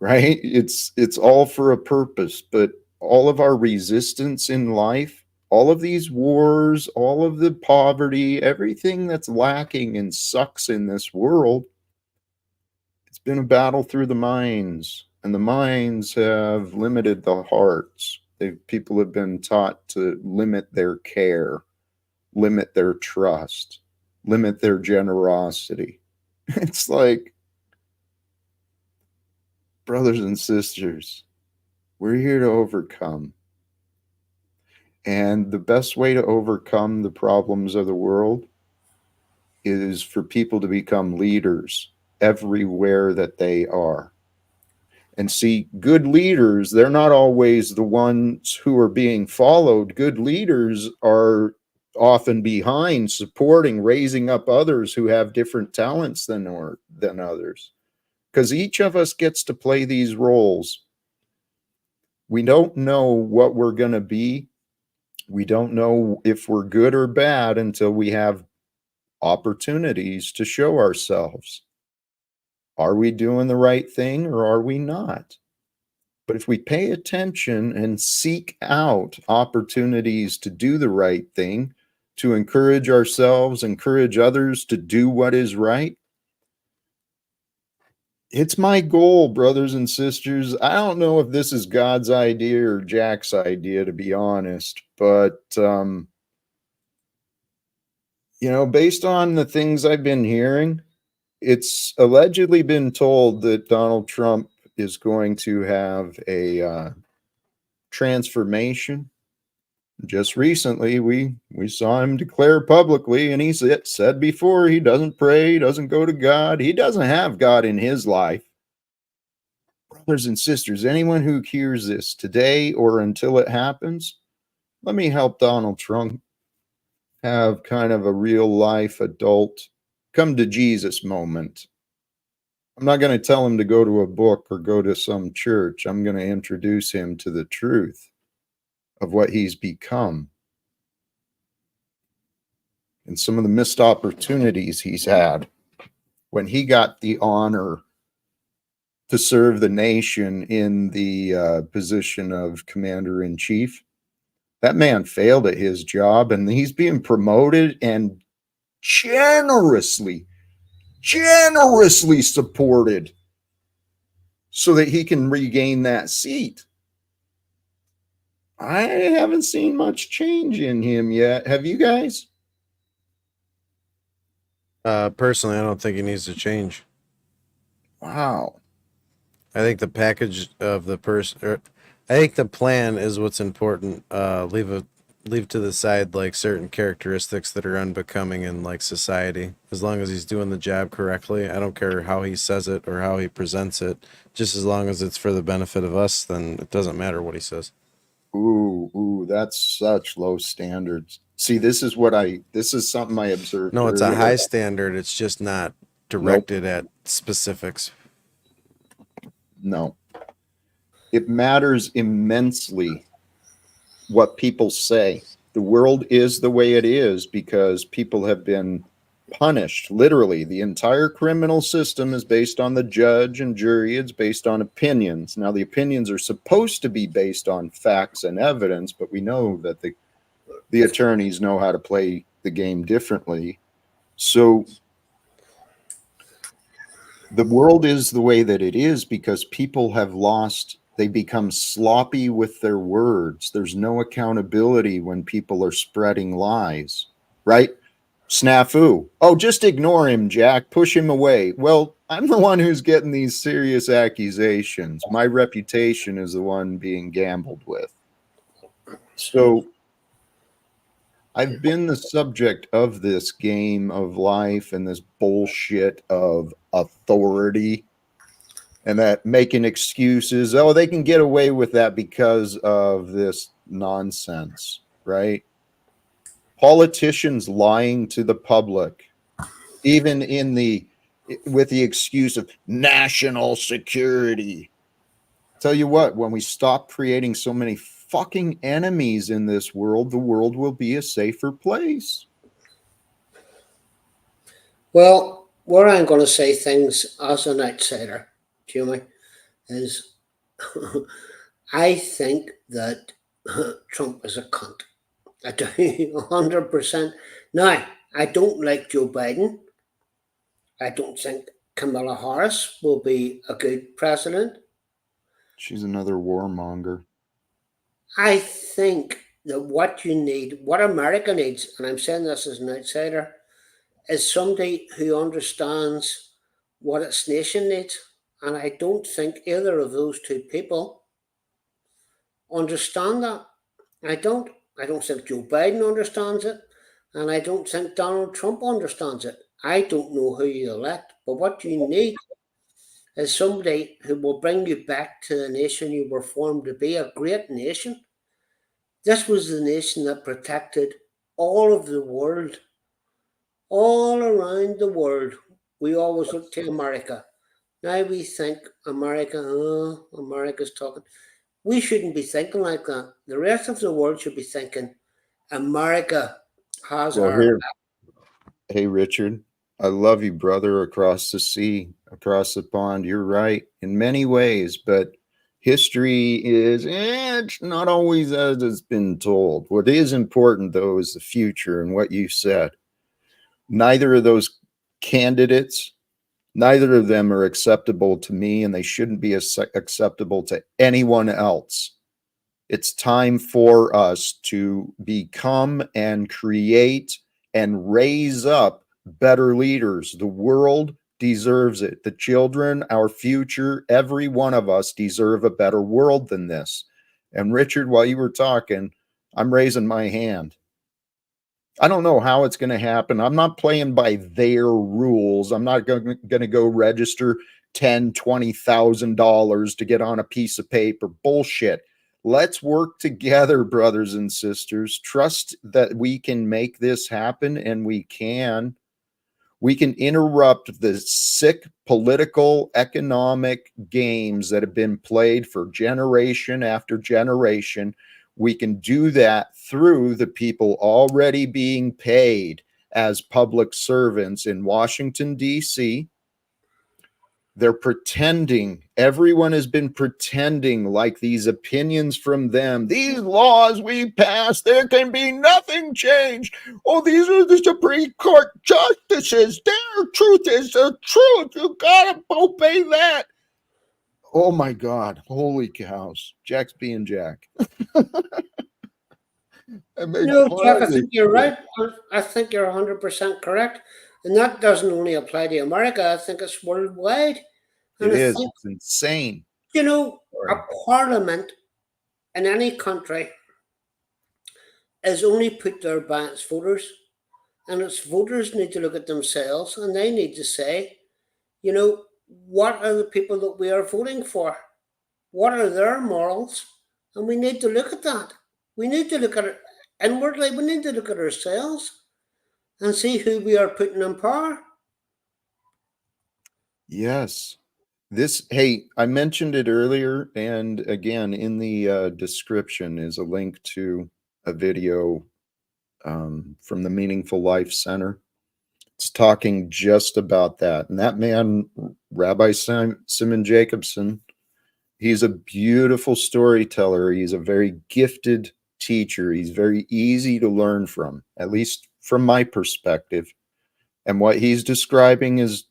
Right? It's all for a purpose, but all of our resistance in life, all of these wars, all of the poverty, everything that's lacking and sucks in this world, it's been a battle through the minds, and the minds have limited the hearts. People have been taught to limit their care, limit their trust, limit their generosity. It's like, brothers and sisters, we're here to overcome. And the best way to overcome the problems of the world is for people to become leaders everywhere that they are. And see, good leaders, they're not always the ones who are being followed. Good leaders are often behind, supporting, raising up others who have different talents than others. Because each of us gets to play these roles. We don't know what we're going to be. We don't know if we're good or bad until we have opportunities to show ourselves. Are we doing the right thing or are we not? But if we pay attention and seek out opportunities to do the right thing, to encourage ourselves, encourage others to do what is right, it's my goal, brothers and sisters. I don't know if this is God's idea or Jack's idea, to be honest, but based on the things I've been hearing, it's allegedly been told that Donald Trump is going to have a transformation. Just recently, we saw him declare publicly, and he said before, he doesn't pray, he doesn't go to God, he doesn't have God in his life. Brothers and sisters, anyone who hears this today or until it happens, let me help Donald Trump have kind of a real life adult come to Jesus moment. I'm not going to tell him to go to a book or go to some church. I'm going to introduce him to the truth of what he's become and some of the missed opportunities he's had when he got the honor to serve the nation in the position of commander-in-chief. That man failed at his job, and he's being promoted and generously supported so that he can regain that seat. I haven't seen much change in him yet. Have you guys? Personally, I don't think he needs to change. Wow. I think the package of the person, I think the plan is what's important. Leave to the side like certain characteristics that are unbecoming in like society. As long as he's doing the job correctly, I don't care how he says it or how he presents it. Just as long as it's for the benefit of us, then it doesn't matter what he says. Ooh, that's such low standards. See, this is something I observed. No, it's a earlier. high standard. It's just not directed at specifics. No. It matters immensely what people say. The world is the way it is because people have been punished. Literally, the entire criminal system is based on the judge and jury. It's based on opinions. Now, the opinions are supposed to be based on facts and evidence, but we know that the attorneys know how to play the game differently. So the world is the way that it is because people have they become sloppy with their words. There's no accountability when people are spreading lies, right? Snafu. Oh, just ignore him, Jack. Push him away. Well, I'm the one who's getting these serious accusations. My reputation is the one being gambled with. So I've been the subject of this game of life and this bullshit of authority and that making excuses. Oh, they can get away with that because of this nonsense, right? Politicians lying to the public, even with the excuse of national security. Tell you what, when we stop creating so many fucking enemies in this world, the world will be a safer place. Well, where I'm going to say things as an outsider, Jimmy, is I think that Trump is a cunt. I do 100%. Now, I don't like Joe Biden. I don't think Kamala Harris will be a good president. She's another warmonger. I think that what you need, what America needs, and I'm saying this as an outsider, is somebody who understands what its nation needs. And I don't think either of those two people understand that. I don't. I don't think Joe Biden understands it. And I don't think Donald Trump understands it. I don't know who you elect. But what you need is somebody who will bring you back to the nation you were formed to be, a great nation. This was the nation that protected all of the world, all around the world. We always look to America. Now we think America's talking. We shouldn't be thinking like that. The rest of the world should be thinking, America has Well, our. here, hey, Richard, I love you, brother, across the sea, across the pond. You're right in many ways, but history is, it's not always as it's been told. What is important, though, is the future and what you said. Neither of those candidates, neither of them are acceptable to me, and they shouldn't be acceptable to anyone else. It's time for us to become and create and raise up better leaders. The world deserves it. The children, our future, every one of us deserve a better world than this. And Richard, while you were talking, I'm raising my hand. I don't know how it's going to happen. I'm not playing by their rules. I'm not going to go register $10,000, $20,000 to get on a piece of paper. Bullshit. Let's work together, brothers and sisters. Trust that we can make this happen, and we can. We can interrupt the sick political, economic games that have been played for generation after generation. We can do that through the people already being paid as public servants in Washington, D.C. They're pretending. Everyone has been pretending like these opinions from them, these laws we passed, there can be nothing changed. Oh, these are the Supreme Court justices. Their truth is the truth. You gotta obey that. Oh my God. Holy cows. Jack's being Jack. No, Jack, I think you're right. I think you're 100% correct. And that doesn't only apply to America, I think it's worldwide. And It I is. think, It's insane. you know, a Sorry. parliament in any country is only put there by its voters. And its voters need to look at themselves and they need to say, you know, what are the people that we are voting for? What are their morals? And we need to look at that. We need to look at it inwardly. We need to look at ourselves and see who we are putting in power. Yes. This, hey, I mentioned it earlier, and again, in the description is a link to a video from the Meaningful Life Center. It's talking just about that. And that man, Rabbi Simon Jacobson, he's a beautiful storyteller. He's a very gifted teacher. He's very easy to learn from, at least from my perspective. And what he's describing is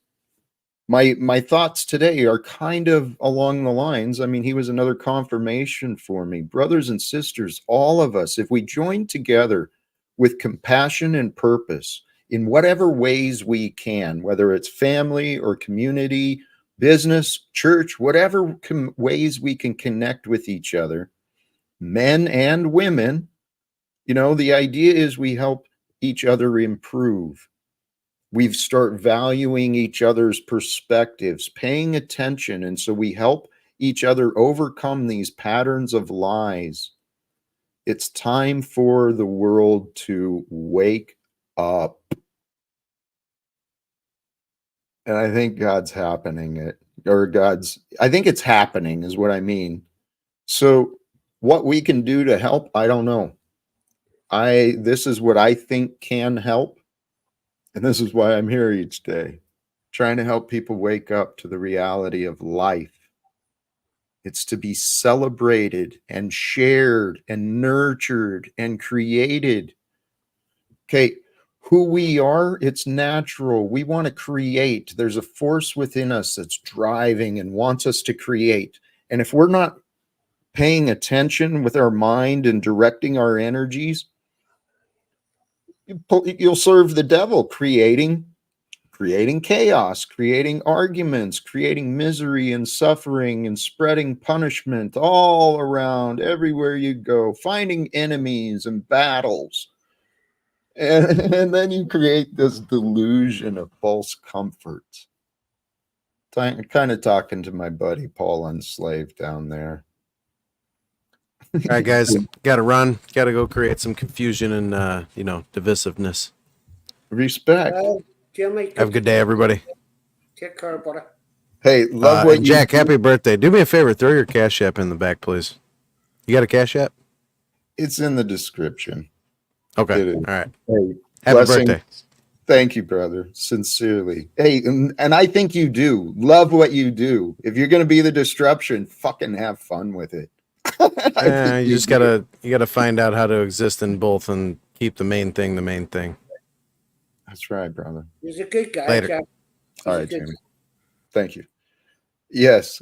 my thoughts today are kind of along the lines. I mean, he was another confirmation for me. Brothers and sisters, all of us, if we join together with compassion and purpose in whatever ways we can, whether it's family or community, business, church, whatever ways we can connect with each other, men and women, you know, the idea is we help each other improve. We start valuing each other's perspectives, paying attention. And so we help each other overcome these patterns of lies. It's time for the world to wake up. And I think God's happening it, or I think it's happening is what I mean. So what we can do to help, I don't know. This is what I think can help. And this is why I'm here each day, trying to help people wake up to the reality of life. It's to be celebrated and shared and nurtured and created. Okay, who we are, it's natural. We want to create. There's a force within us that's driving and wants us to create. And if we're not paying attention with our mind and directing our energies, you'll serve the devil, creating chaos, creating arguments, creating misery and suffering and spreading punishment all around everywhere you go, finding enemies and battles. And then you create this delusion of false comfort. Kind of talking to my buddy Paul Unslave down there. All right, guys, got to run. Got to go create some confusion and, divisiveness. Respect. Jimmy, Have a good day, everybody. take care, buddy. Hey, love what you Jack, do. happy birthday. Do me a favor. Throw your Cash App in the back, please. You got a Cash App? It's in the description. Okay. It is. All right. Hey, Happy blessing. birthday. Thank you, brother. Sincerely. Hey, and I think you do. Love what you do. If you're going to be the disruption, fucking have fun with it. I think You just do. gotta find out how to exist in both and keep the main thing the main thing. That's right, brother. He's a good guy, Later. Jack. All He's a right, good Jamie. Thank you. Yes.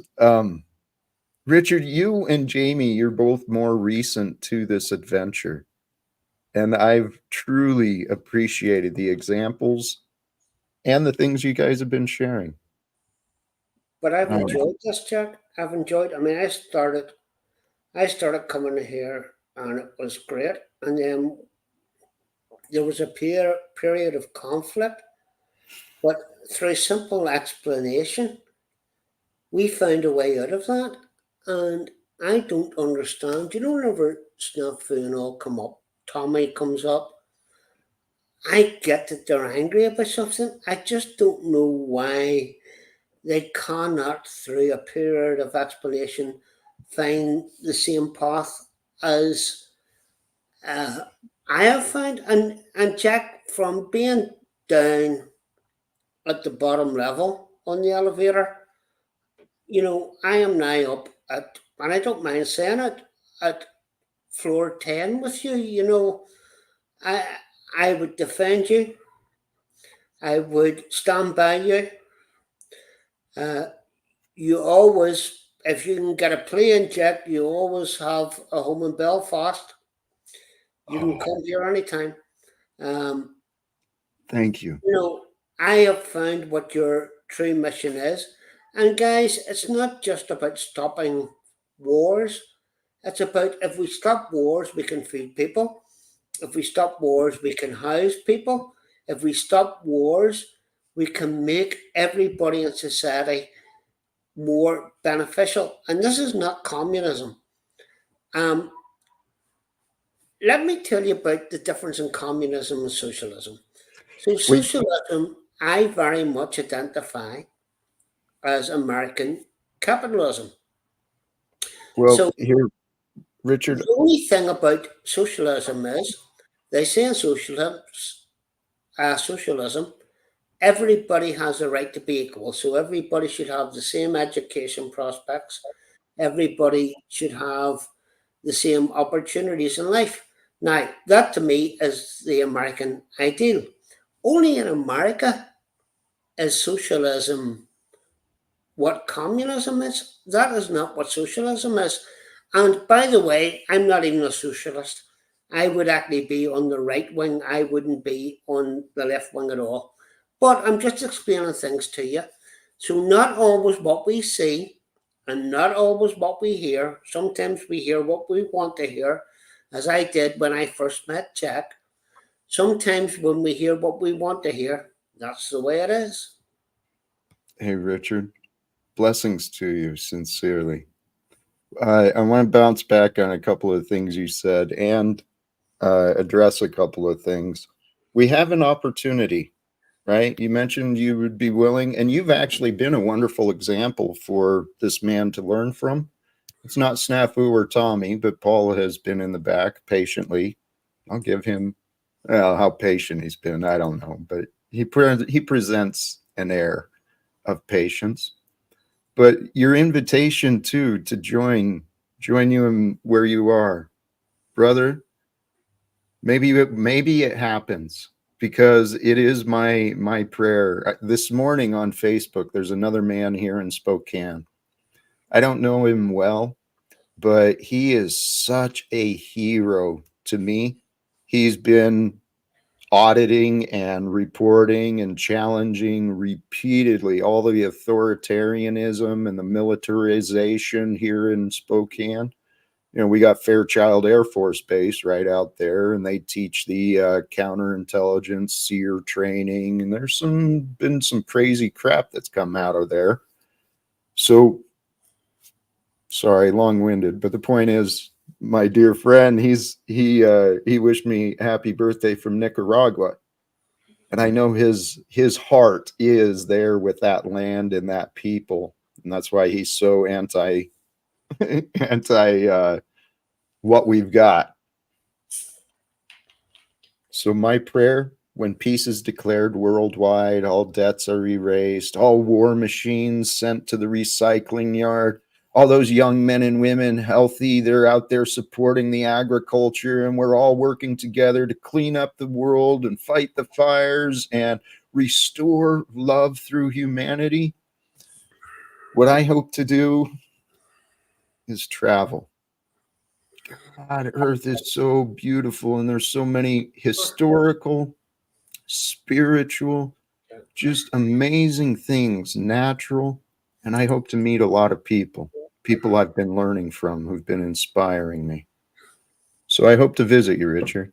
Richard, you and Jamie, you're both more recent to this adventure. And I've truly appreciated the examples and the things you guys have been sharing. But I've enjoyed this, Jack. I've enjoyed. I mean, I started coming here, and it was great. And then there was a period of conflict, but through simple explanation, we found a way out of that. And I don't understand. You know, whenever Snafu and all come up, Tommy comes up, I get that they're angry about something. I just don't know why they cannot, through a period of explanation, find the same path as I have found. And Jack, from being down at the bottom level on the elevator, you know, I am now up at, and I don't mind saying it, at floor 10 with you. You know, I I would defend you. I would stand by you. Uh, you always, if you can get a plane, Jack, you always have a home in Belfast. You can come here anytime. Um, Thank you. you know, I have found what your true mission is. And guys, it's not just about stopping wars. It's about if we stop wars, we can feed people. If we stop wars, we can house people. If we stop wars, we can make everybody in society more beneficial. And this is not communism. Um, let me tell you about the difference in communism and socialism. So, socialism, I very much identify as American capitalism. Well, So, here, Richard, the only thing about socialism is they say in socialism, everybody has a right to be equal. So, everybody should have the same education prospects, everybody should have the same opportunities in life. Now, that to me is the American ideal. Only in America is socialism what communism is. That is not what socialism is. And by the way, I'm not even a socialist. I would actually be on the right wing. I wouldn't be on the left wing at all. But I'm just explaining things to you. So, not always what we see and not always what we hear. Sometimes we hear what we want to hear, as I did when I first met Jack. Sometimes when we hear what we want to hear, that's the way it is. hey, Richard, blessings to you sincerely. I want to bounce back on a couple of things you said and address a couple of things. We have an opportunity, right? You mentioned you would be willing, and you've actually been a wonderful example for this man to learn from. It's not Snafu or Tommy, but Paul has been in the back patiently. I'll give him how patient he's been. I don't know, but he presents an air of patience. But your invitation too to join you in where you are, brother. Maybe it happens because it is my prayer. This morning on Facebook, there's another man here in Spokane. I don't know him well, but he is such a hero to me. He's been auditing and reporting and challenging repeatedly all the authoritarianism and the militarization here in Spokane. You know, we got Fairchild Air Force Base right out there, and they teach the counterintelligence SEER training, and there's been some crazy crap that's come out of there. So, sorry, long-winded, but the point is, my dear friend, he wished me happy birthday from Nicaragua, and I know his heart is there with that land and that people, and that's why he's so anti what we've got. So my prayer, when peace is declared worldwide, all debts are erased, all war machines sent to the recycling yard, all those young men and women healthy, they're out there supporting the agriculture, and we're all working together to clean up the world and fight the fires and restore love through humanity. What I hope to do is travel. God, Earth is so beautiful, and there's so many historical, spiritual, just amazing things, natural. And I hope to meet a lot of people I've been learning from, who've been inspiring me. So I hope to visit you, Richard.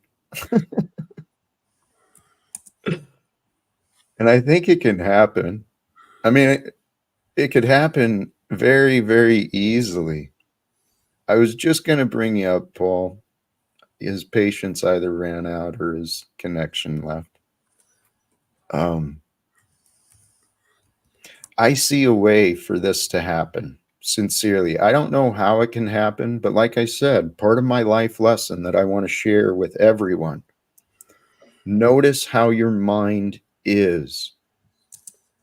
And I think it can happen. I mean, it could happen very, very easily. I was just going to bring you up, Paul. His patience either ran out or his connection left. I see a way for this to happen, sincerely. I don't know how it can happen, but like I said, part of my life lesson that I want to share with everyone, notice how your mind is,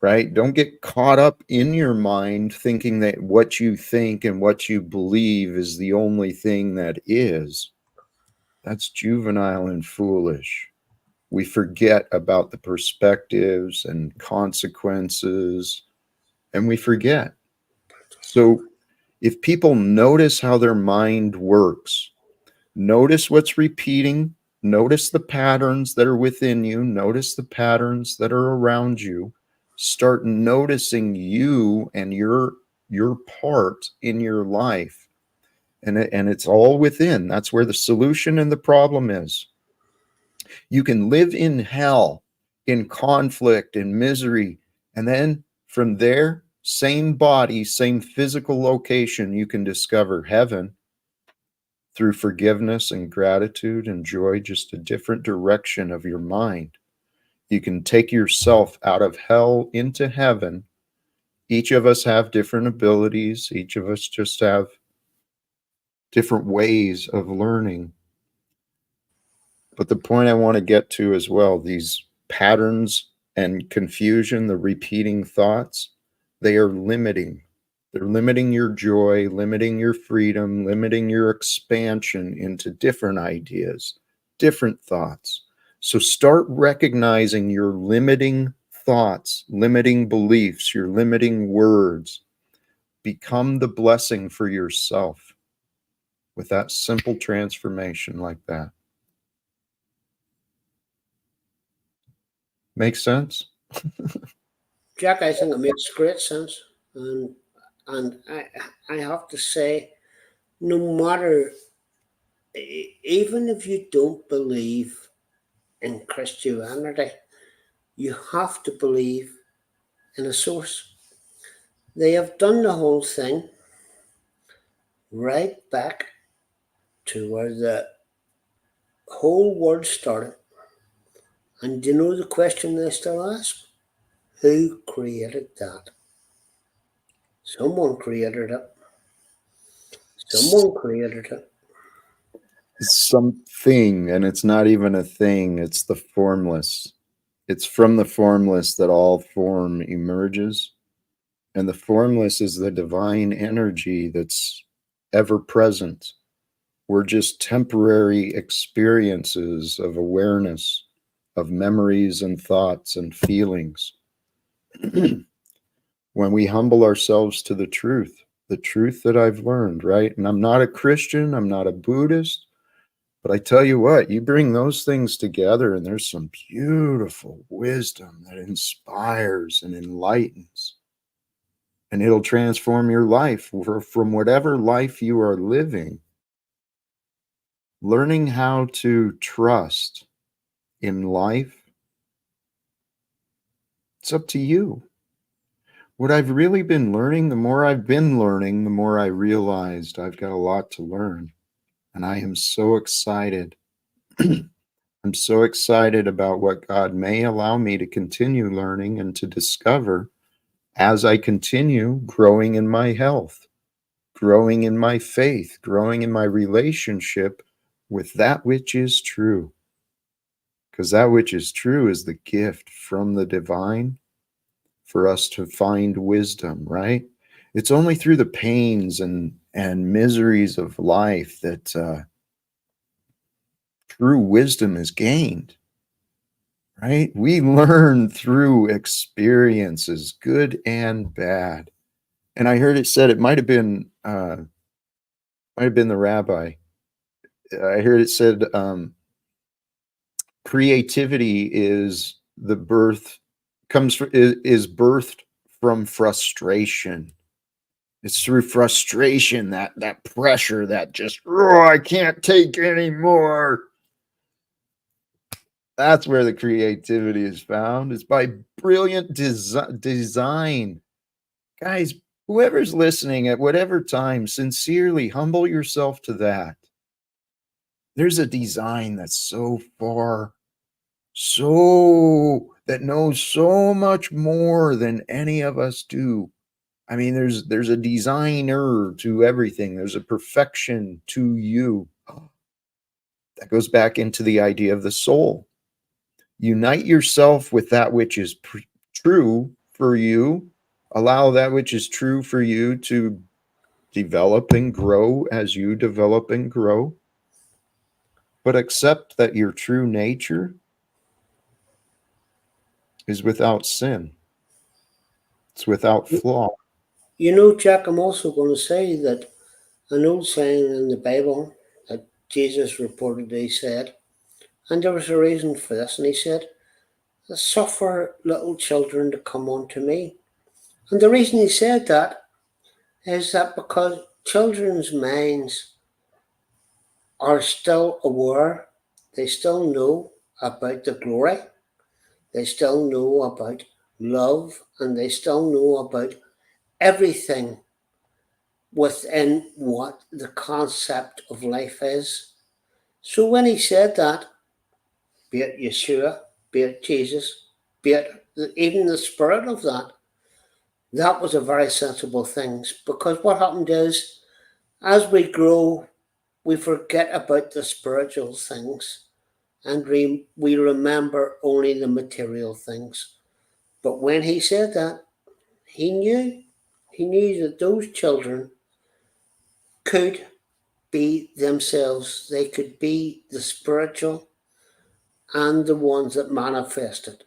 right? Don't get caught up in your mind thinking that what you think and what you believe is the only thing that is. That's juvenile and foolish. We forget about the perspectives and consequences, and we forget. So if people notice how their mind works, notice what's repeating, notice the patterns that are within you, notice the patterns that are around you, start noticing you and your part in your life. And it's all within. That's where the solution and the problem is. You can live in hell, in conflict, in misery, and then from there, same body, same physical location, you can discover heaven through forgiveness and gratitude and joy, just a different direction of your mind. You can take yourself out of hell into heaven. Each of us have different abilities. Each of us just have different ways of learning. But the point I want to get to as well, these patterns and confusion, the repeating thoughts, they are limiting. They're limiting your joy, limiting your freedom, limiting your expansion into different ideas, different thoughts. So start recognizing your limiting thoughts, limiting beliefs, your limiting words. Become the blessing for yourself with that simple transformation like that. Make sense? Jack, I think it makes great sense. And I have to say, no matter, even if you don't believe in Christianity, you have to believe in a source. They have done the whole thing right back to where the whole world started. And do you know the question they still ask? Who created that? Someone created it. Someone created it. Something, and it's not even a thing, it's the formless. It's from the formless that all form emerges. And the formless is the divine energy that's ever present. We're just temporary experiences of awareness, of memories and thoughts and feelings. When we humble ourselves to the truth that I've learned, right? And I'm not a Christian, I'm not a Buddhist, but I tell you what, you bring those things together and there's some beautiful wisdom that inspires and enlightens. And it'll transform your life from whatever life you are living. Learning how to trust in life, it's up to you. What I've really been learning, the more I've been learning, the more I realized I've got a lot to learn. And I am so excited. I'm so excited about what God may allow me to continue learning and to discover as I continue growing in my health, growing in my faith, growing in my relationship with that which is true. Because that which is true is the gift from the divine for us to find wisdom, right? It's only through the pains and miseries of life that true wisdom is gained, right? We learn through experiences, good and bad. And I heard it said, it might have been the rabbi. I heard it said, creativity is birthed from frustration. It's through frustration, that pressure, that just, I can't take anymore. That's where the creativity is found. It's by brilliant design. Guys, whoever's listening at whatever time, sincerely humble yourself to that. There's a design that's so far, that knows so much more than any of us do. I mean, there's a designer to everything. There's a perfection to you. That goes back into the idea of the soul. Unite yourself with that which is true for you. Allow that which is true for you to develop and grow as you develop and grow. But accept that your true nature is without sin. It's without flaw. You know, Jack, I'm also going to say that an old saying in the Bible that Jesus reportedly said, and there was a reason for this, and he said, suffer little children to come unto me. And the reason he said that is that because children's minds are still aware, they still know about the glory, they still know about love, and they still know about everything within what the concept of life is. So when he said that, be it Yeshua, be it Jesus, be it even the spirit of that, that was a very sensible thing. Because what happened is, as we grow, we forget about the spiritual things and we remember only the material things. But when he said that, he knew that those children could be themselves. They could be the spiritual and the ones that manifested.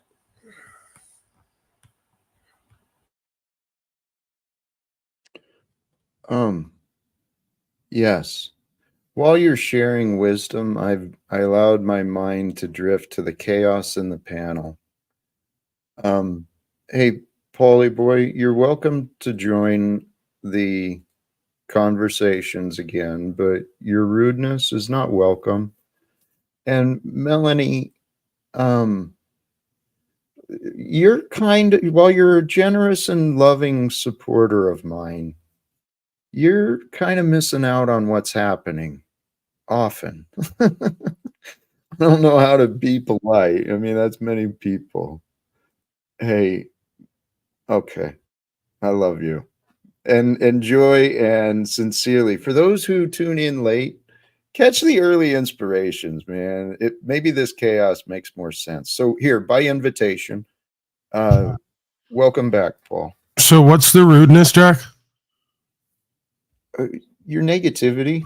Yes. While you're sharing wisdom, I allowed my mind to drift to the chaos in the panel. Hey, Paulie boy, you're welcome to join the conversations again, but your rudeness is not welcome. And Melanie, you're while you're a generous and loving supporter of mine, you're kind of missing out on what's happening often. I don't know how to be polite. I mean, that's many people. Hey, okay. I love you. And enjoy, and sincerely, for those who tune in late, catch the early inspirations, man. Maybe this chaos makes more sense. So here, by invitation, welcome back, Paul. So what's the rudeness, Jack? Your negativity.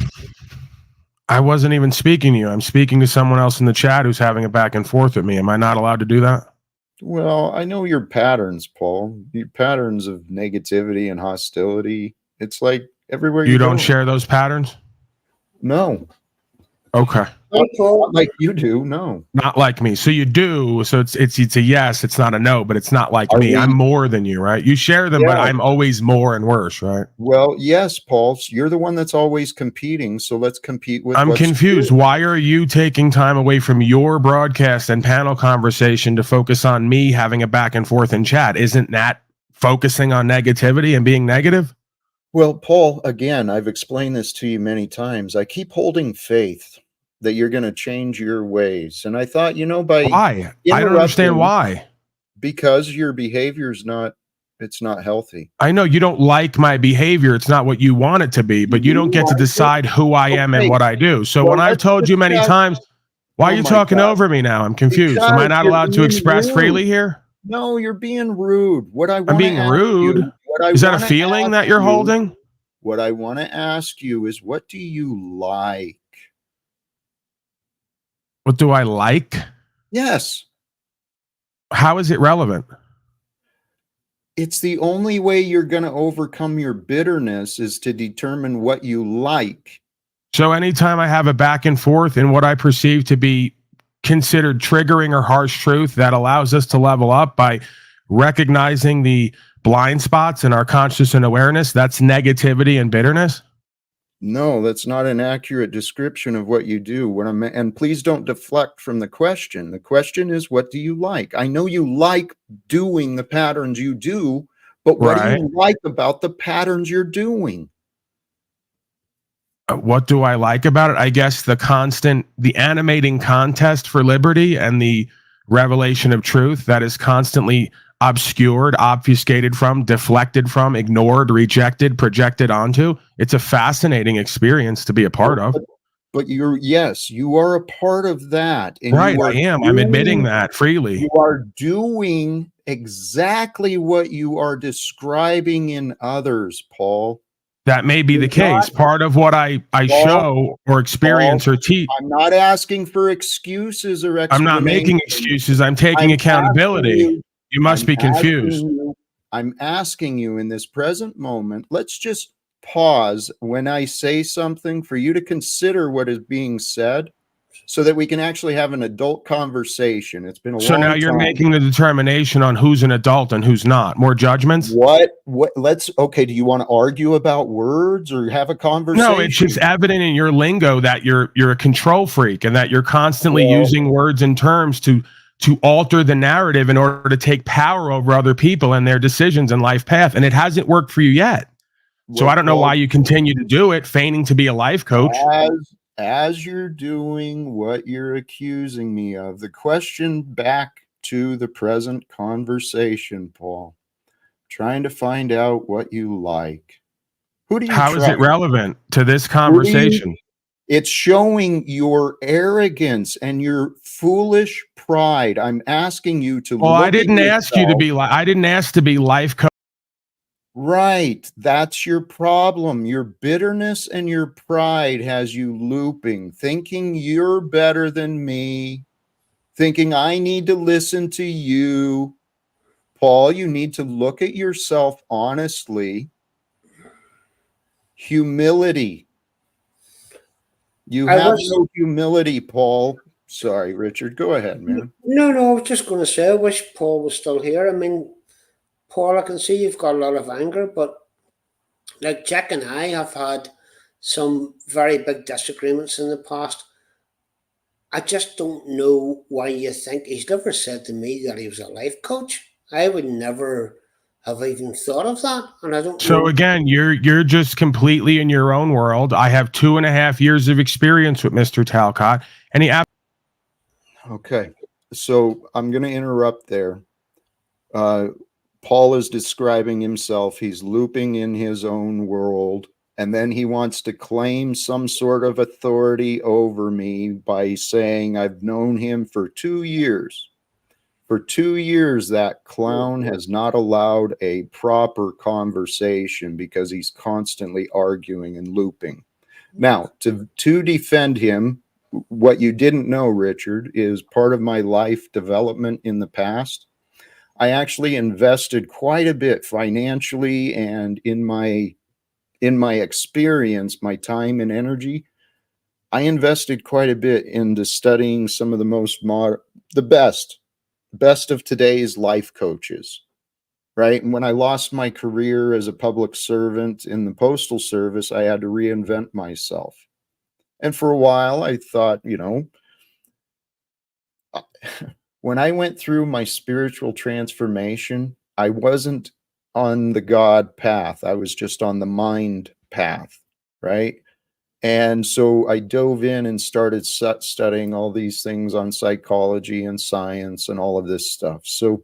I wasn't even speaking to you. I'm speaking to someone else in the chat who's having a back and forth with me. Am I not allowed to do that? Well, I know your patterns, Paul. Your patterns of negativity and hostility. It's like everywhere you don't go. share those patterns? No. Okay. Not like you do. No. Not like me. So you do. So it's a yes. It's not a no, but it's not like me. I'm more than you, right? You share them, but I'm always more and worse, right? Well, yes, Paul. You're the one that's always competing. So let's compete with. I'm confused. Why are you taking time away from your broadcast and panel conversation to focus on me having a back and forth in chat? Isn't that focusing on negativity and being negative? Well, Paul, again, I've explained this to you many times. I keep holding faith that you're going to change your ways. And I thought, by why? I don't understand why. Because your behavior is not It's not healthy. I know you don't like my behavior. It's not what you want it to be, but you don't get to decide who I am and what I do. So Well, when I've let's told you many discuss- times, why Oh are you my talking God. over me now? I'm confused. Am I Because not you're allowed to being express rude. freely here? No, you're being rude. What I I'm want to being ask rude. you, what I Is that a wanna feeling ask that you're you- holding? What I want to ask you is, what do you like? What do I like? Yes, How is it relevant? it's the only way you're going to overcome your bitterness is to determine what you like. So anytime I have a back and forth in what I perceive to be considered triggering or harsh truth, that allows us to level up by recognizing the blind spots in our conscious and awareness, that's negativity and bitterness. No, that's not an accurate description of what you do. And please don't deflect from the question. The question is, what do you like? I know you like doing the patterns you do, but what do Right. you like about the patterns you're doing? What do I like about it? I guess the animating contest for liberty and the revelation of truth that is constantly obscured, obfuscated from, deflected from, ignored, rejected, projected onto. It's a fascinating experience to be a part of. But yes, you are a part of that. And Right, you are I am. I'm admitting that freely. You are doing exactly what you are describing in others, Paul. That may be You're the case. not- Part of what I show or experience or teach. I'm not asking for excuses or I'm not making explanations. excuses. I'm taking I'm accountability. asking You must be confused. I'm asking you in this present moment, let's just pause when I say something for you to consider what is being said so that we can actually have an adult conversation. It's been a So long now you're time. making the determination on who's an adult and who's not. More judgments? Okay, do you want to argue about words or have a conversation? No, it's just evident in your lingo that you're a control freak and that you're constantly using words and terms to alter the narrative in order to take power over other people and their decisions and life path. And it hasn't worked for you yet. So I don't know why you continue to do it, feigning to be a life coach. As you're doing what you're accusing me of, the question back to the present conversation, Paul, trying to find out what you like. Who do you How is trust? it relevant to this conversation? It's showing your arrogance and your foolish pride. I'm asking you to Well, look I didn't at ask you to yourself. be like, I didn't ask to be life coach. Right. That's your problem. Your bitterness and your pride has you looping, thinking you're better than me, thinking I need to listen to you. Paul, you need to look at yourself honestly. Humility. You have no humility, Paul. Sorry, Richard. Go ahead, man. No, I was just going to say, I wish Paul was still here. I mean, Paul, I can see you've got a lot of anger, but like Jack and I have had some very big disagreements in the past. I just don't know why you think he's never said to me that he was a life coach. I would never have even thought of that, and I don't. So know. again, you're just completely in your own world. I have 2.5 years of experience with Mr. Talcott, and he. Okay, so I'm going to interrupt there. Paul is describing himself. He's looping in his own world, and then he wants to claim some sort of authority over me by saying I've known him for 2 years. For 2 years, that clown has not allowed a proper conversation because he's constantly arguing and looping. Now, to defend him, what you didn't know, Richard, is part of my life development in the past. I actually invested quite a bit financially and in my experience, my time and energy. I invested quite a bit into studying some of the best of today's life coaches, right? And when I lost my career as a public servant in the postal service, I had to reinvent myself. And for a while, I thought, when I went through my spiritual transformation, I wasn't on the God path. I was just on the mind path, right? And so I dove in and started studying all these things on psychology and science and all of this stuff. So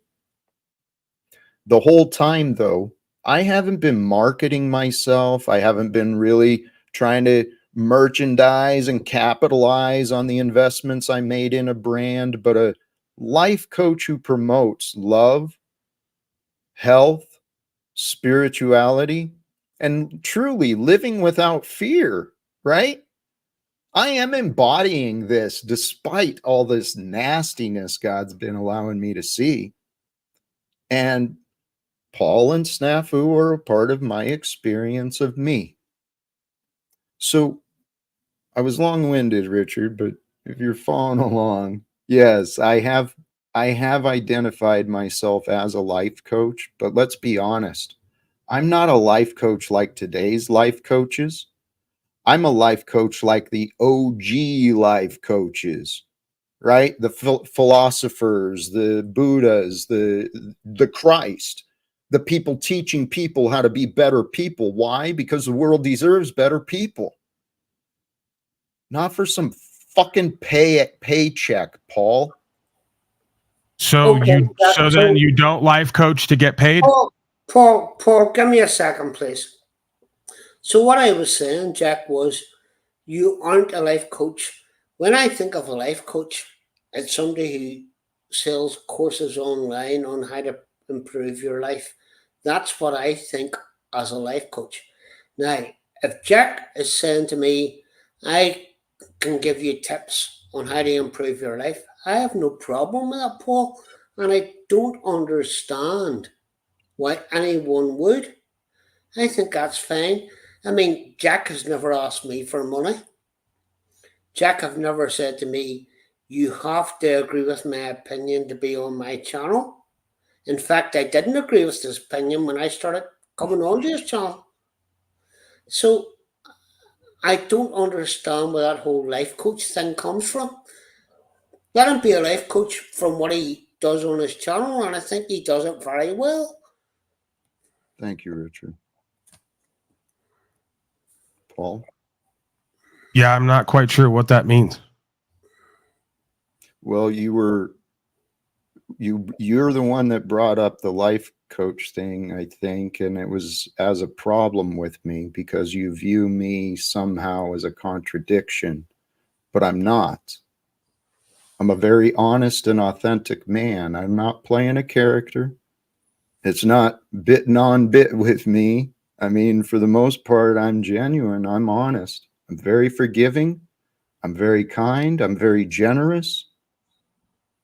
The whole time, though, I haven't been marketing myself. I haven't been really trying to merchandise and capitalize on the investments I made in a brand, but a life coach who promotes love, health, spirituality, and truly living without fear, right? I am embodying this despite all this nastiness God's been allowing me to see. And Paul and Snafu are a part of my experience of me. So I was long-winded, Richard, but if you're following along, yes, I have identified myself as a life coach, but let's be honest. I'm not a life coach like today's life coaches. I'm a life coach like the OG life coaches, right? The philosophers, the Buddhas, the Christ, the people teaching people how to be better people. Why? Because the world deserves better people. Not for some fucking paycheck, Paul. So Okay, then you don't life coach to get paid? Paul, give me a second, please. So what I was saying, Jack, was you aren't a life coach. When I think of a life coach, it's somebody who sells courses online on how to improve your life. That's what I think as a life coach. Now, if Jack is saying to me, I can give you tips on how to improve your life, I have no problem with that, Paul. And I don't understand why anyone would. I think that's fine. I mean, Jack has never asked me for money. Jack have never said to me, you have to agree with my opinion to be on my channel. In fact, I didn't agree with his opinion when I started coming onto his channel. So I don't understand where that whole life coach thing comes from. Let him be a life coach from what he does on his channel, and I think he does it very well. Thank you, Richard. Paul? Yeah, I'm not quite sure what that means. Well, you're the one that brought up the life coach thing, I think, and it was as a problem with me because you view me somehow as a contradiction, but I'm not. I'm a very honest and authentic man. I'm not playing a character. It's not bit non-bit with me. I mean, for the most part, I'm genuine. I'm honest. I'm very forgiving. I'm very kind. I'm very generous.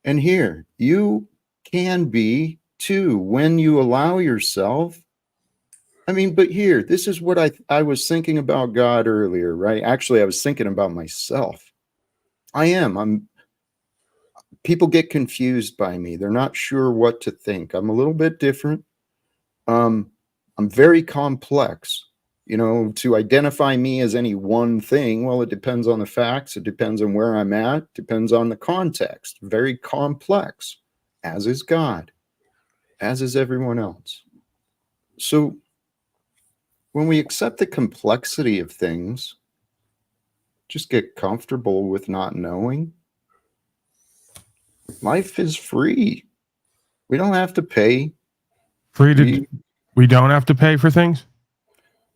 And here, you can be too when you allow yourself. I mean, but here, this is what I was thinking about God earlier, right? Actually, I was thinking about myself. People get confused by me. They're not sure what to think. I'm a little bit different. I'm very complex. You know, to identify me as any one thing, well, it depends on the facts. It depends on where I'm at. Depends on the context. Very complex, as is God, as is everyone else. So when we accept the complexity of things, just get comfortable with not knowing. Life is free. We don't have to pay. We don't have to pay for things?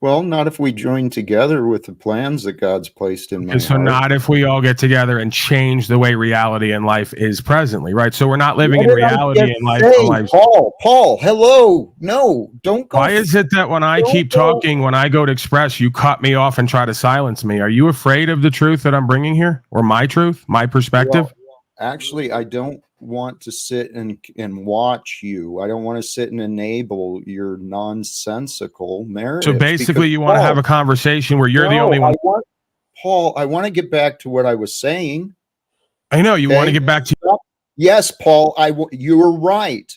Well, not if we join together with the plans that God's placed in my heart. So not if we all get together and change the way reality in life is presently, right? So we're not living in reality in life. Paul, hello. No, don't go. Why is it that when I keep talking, when I go to express, you cut me off and try to silence me? Are you afraid of the truth that I'm bringing here? Or my truth, my perspective? Well, actually, I don't want to sit and watch you. I don't want to sit and enable your nonsensical narrative. So basically, you want to have a conversation where you're the only one. Paul, I want to get back to what I was saying. I know you want to get back to. Yes, Paul. You're right.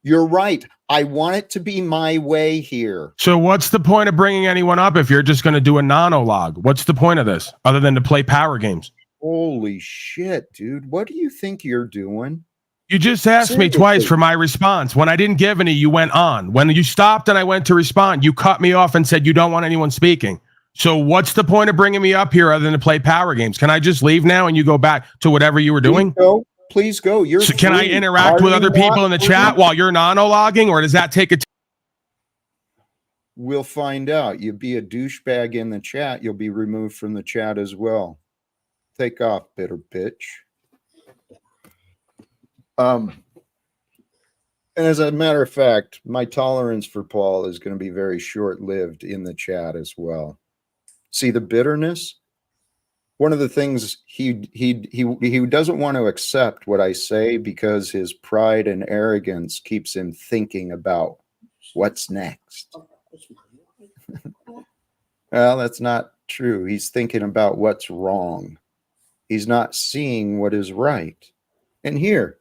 You're right. I want it to be my way here. So what's the point of bringing anyone up if you're just going to do a monologue? What's the point of this other than to play power games? Holy shit, dude. What do you think you're doing? You just asked me twice for my response. When I didn't give any, you went on. When you stopped and I went to respond, you cut me off and said you don't want anyone speaking. So what's the point of bringing me up here other than to play power games? Can I just leave now and you go back to whatever you were doing? Please go. You're So can I free. interact Are with you other people not in the free? chat while you're monologuing, or does that take a We'll find out. You be a douchebag in the chat, you'll be removed from the chat as well. Take off, bitter bitch. And as a matter of fact, my tolerance for Paul is going to be very short-lived in the chat as well. See the bitterness? One of the things he doesn't want to accept what I say because his pride and arrogance keeps him thinking about what's next. Well, that's not true. He's thinking about what's wrong. He's not seeing what is right. And here,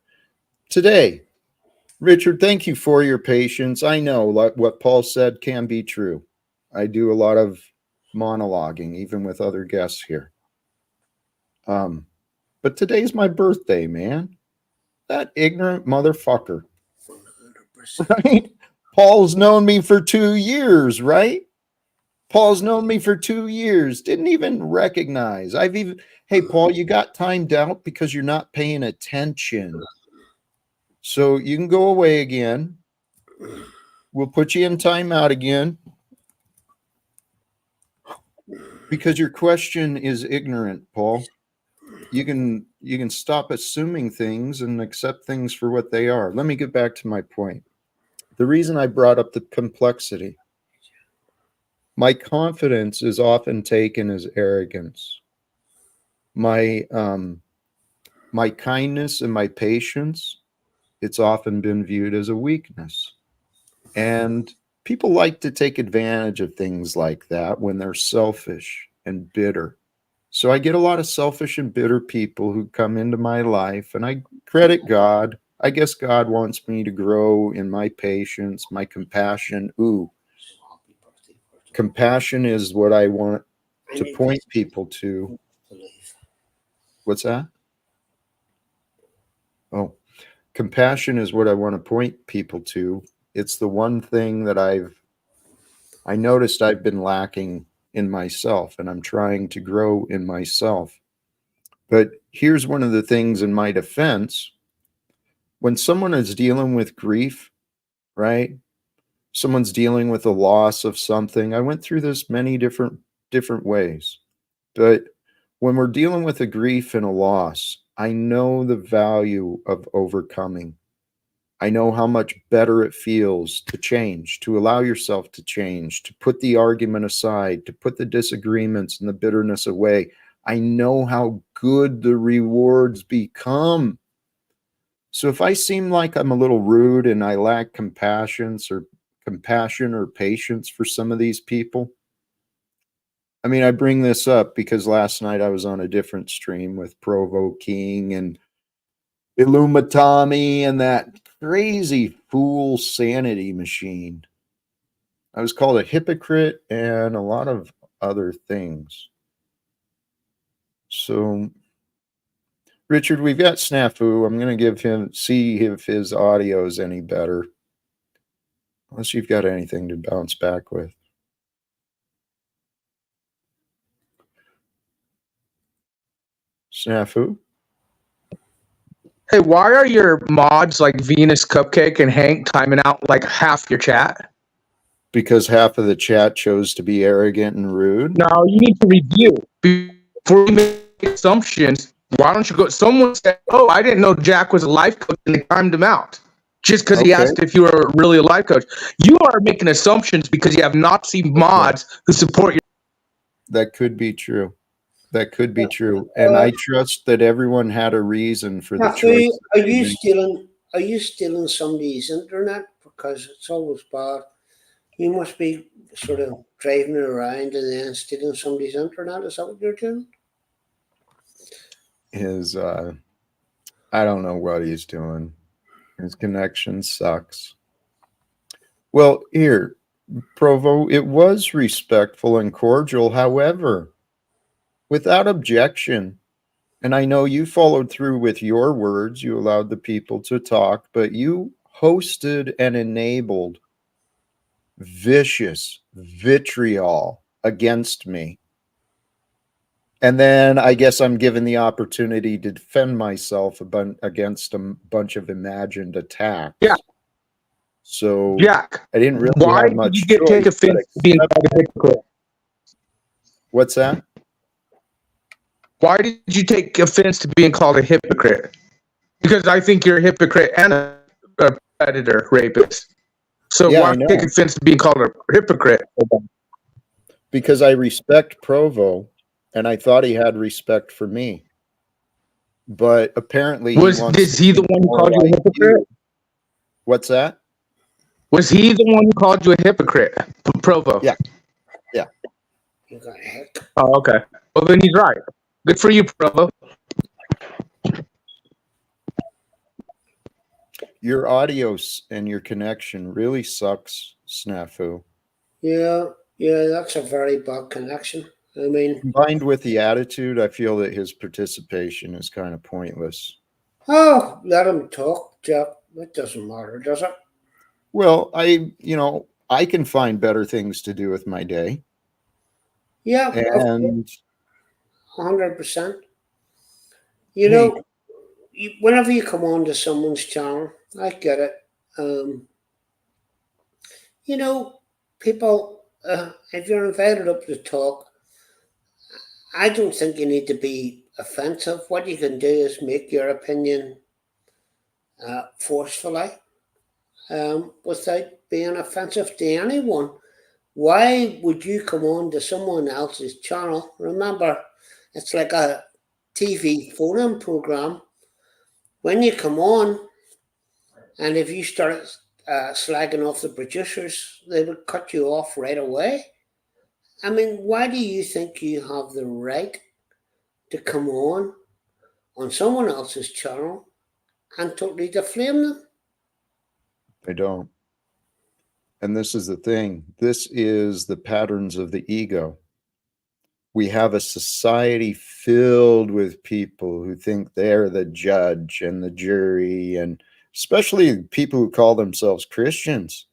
today, Richard, thank you for your patience. I know what Paul said can be true. I do a lot of monologuing, even with other guests here. But today's my birthday, man. That ignorant motherfucker. 100%. Right? Paul's known me for 2 years, right? Paul's known me for 2 years. Didn't even recognize. Hey, Paul, you got timed out because you're not paying attention. So you can go away again. We'll put you in timeout again. Because your question is ignorant, Paul. You can stop assuming things and accept things for what they are. Let me get back to my point. The reason I brought up the complexity, my confidence is often taken as arrogance. My kindness and my patience, it's often been viewed as a weakness. And people like to take advantage of things like that when they're selfish and bitter. So I get a lot of selfish and bitter people who come into my life, and I credit God. I guess God wants me to grow in my patience, my compassion. Ooh, compassion is what I want to point people to. What's that? Oh, compassion is what I want to point people to. It's the one thing that I noticed I've been lacking in myself, and I'm trying to grow in myself. But here's one of the things in my defense. When someone is dealing with grief, right? Someone's dealing with the loss of something. I went through this many different ways. But when we're dealing with a grief and a loss, I know the value of overcoming. I know how much better it feels to change, to allow yourself to change, to put the argument aside, to put the disagreements and the bitterness away. I know how good the rewards become. So if I seem like I'm a little rude and I lack compassion or patience for some of these people, I mean, I bring this up because last night I was on a different stream with Provo King and Illumitami and that crazy fool sanity machine. I was called a hypocrite and a lot of other things. So, Richard, we've got Snafu. I'm going to see if his audio is any better. Unless you've got anything to bounce back with. Snafu? Hey, why are your mods like Venus Cupcake and Hank timing out like half your chat? Because half of the chat chose to be arrogant and rude. No, you need to review before you make assumptions. Why don't you go? Someone said, "Oh, I didn't know Jack was a life coach," and they timed him out just because he asked if you were really a life coach. You are making assumptions because you have Nazi mods who support you. That could be true. That could be true. And I trust that everyone had a reason for the choice. Are you stealing somebody's internet? Because it's always bad. You must be sort of driving around and then stealing somebody's internet. Is that what you're doing? I don't know what he's doing. His connection sucks. Well, here, Provo, it was respectful and cordial. However, without objection, and I know you followed through with your words, you allowed the people to talk, but you hosted and enabled vicious vitriol against me. And then I guess I'm given the opportunity to defend myself against a bunch of imagined attacks. Yeah. So Jack, I didn't really why have did much you take choice. offense to being called a hypocrite? What's that? Why did you take offense to being called a hypocrite? Because I think you're a hypocrite and a predator, rapist. So Yeah, why I know. take offense to being called a hypocrite? Because I respect Provo, and I thought he had respect for me. But apparently Is he the one who called you a hypocrite? What's that? Was he the one who called you a hypocrite, Provo? Yeah. Yeah. You got a heck. Oh, okay. Well, then he's right. Good for you, Provo. Your audio and your connection really sucks, Snafu. Yeah, that's a very bad connection. I mean, Combined with the attitude, I feel that his participation is kind of pointless. oh, let him talk, Jack. It doesn't matter, does it? Well, I can find better things to do with my day. Yeah, And 100%. You know, whenever you come on to someone's channel, I get it. You know, people, if you're invited up to talk, I don't think you need to be offensive. What you can do is make your opinion forcefully, without being offensive to anyone. Why would you come on to someone else's channel? Remember, it's like a TV phone-in program. When you come on, and if you start slagging off the producers, they would cut you off right away. I mean, why do you think you have the right to come on someone else's channel and totally deflame them? I don't. And this is the thing. This is the patterns of the ego. We have a society filled with people who think they're the judge and the jury, and especially people who call themselves Christians.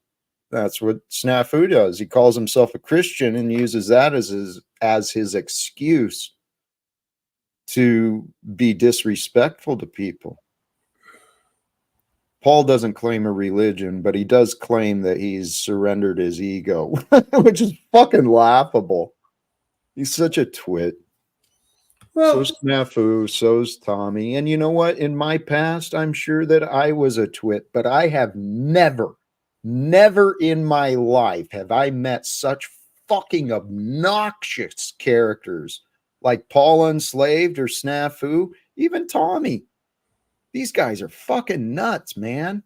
That's what Snafu does. He calls himself a Christian and uses that as his excuse to be disrespectful to people. Paul doesn't claim a religion, but he does claim that he's surrendered his ego, which is fucking laughable. He's such a twit. Well, So's Snafu, so's Tommy. And you know what? In my past, I'm sure that I was a twit, but I have never in my life have I met such fucking obnoxious characters like Paul Unslaved or Snafu, even Tommy. These guys are fucking nuts, man.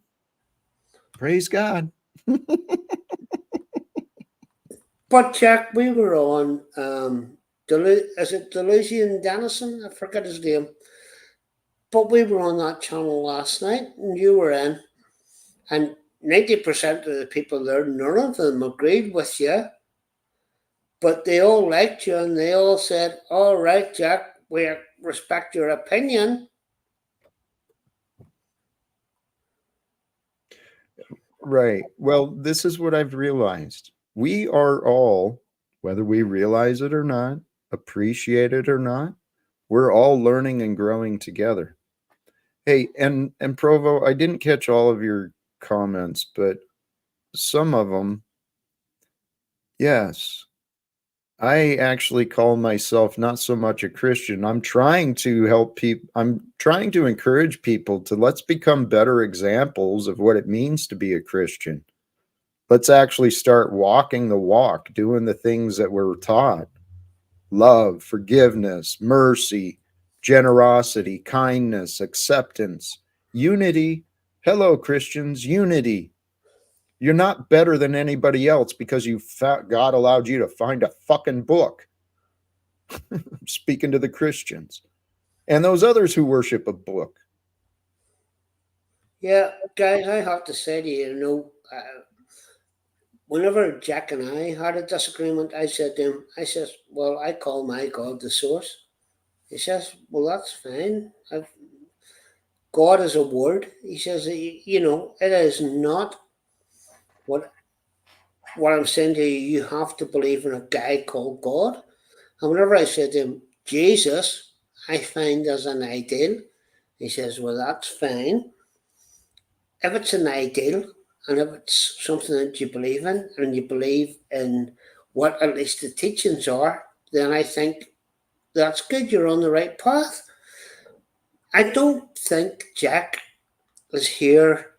Praise God. but Jack, we were on, is it Delusion Dennison? I forget his name. But we were on that channel last night, and you were in, and 90% of the people there, none of them agreed with you, but they all liked you, and they all said, all right, Jack, we respect your opinion. Right. Well, this is what I've realized. We are all, whether we realize it or not, appreciate it or not, we're all learning and growing together. Hey, and Provo, I didn't catch all of your comments, but some of them, yes. I actually call myself not so much a Christian. I'm trying to help people. I'm trying to encourage people to let's become better examples of what it means to be a Christian. Let's actually start walking the walk, doing the things that we're taught. Love, forgiveness, mercy, generosity, kindness, acceptance, unity. Hello, Christians, unity. You're not better than anybody else because God allowed you to find a fucking book. Speaking to the Christians and those others who worship a book. Yeah, guys, I have to say to you, whenever Jack and I had a disagreement, I said to him, I says, well, I call my God the source. He says, well, that's fine. God is a word. He says, it is not what I'm saying to you. You have to believe in a guy called God. And whenever I said to him, Jesus, I find as an ideal. He says, well, that's fine. If it's an ideal and if it's something that you believe in and you believe in what at least the teachings are, then I think that's good. You're on the right path. I don't think Jack is here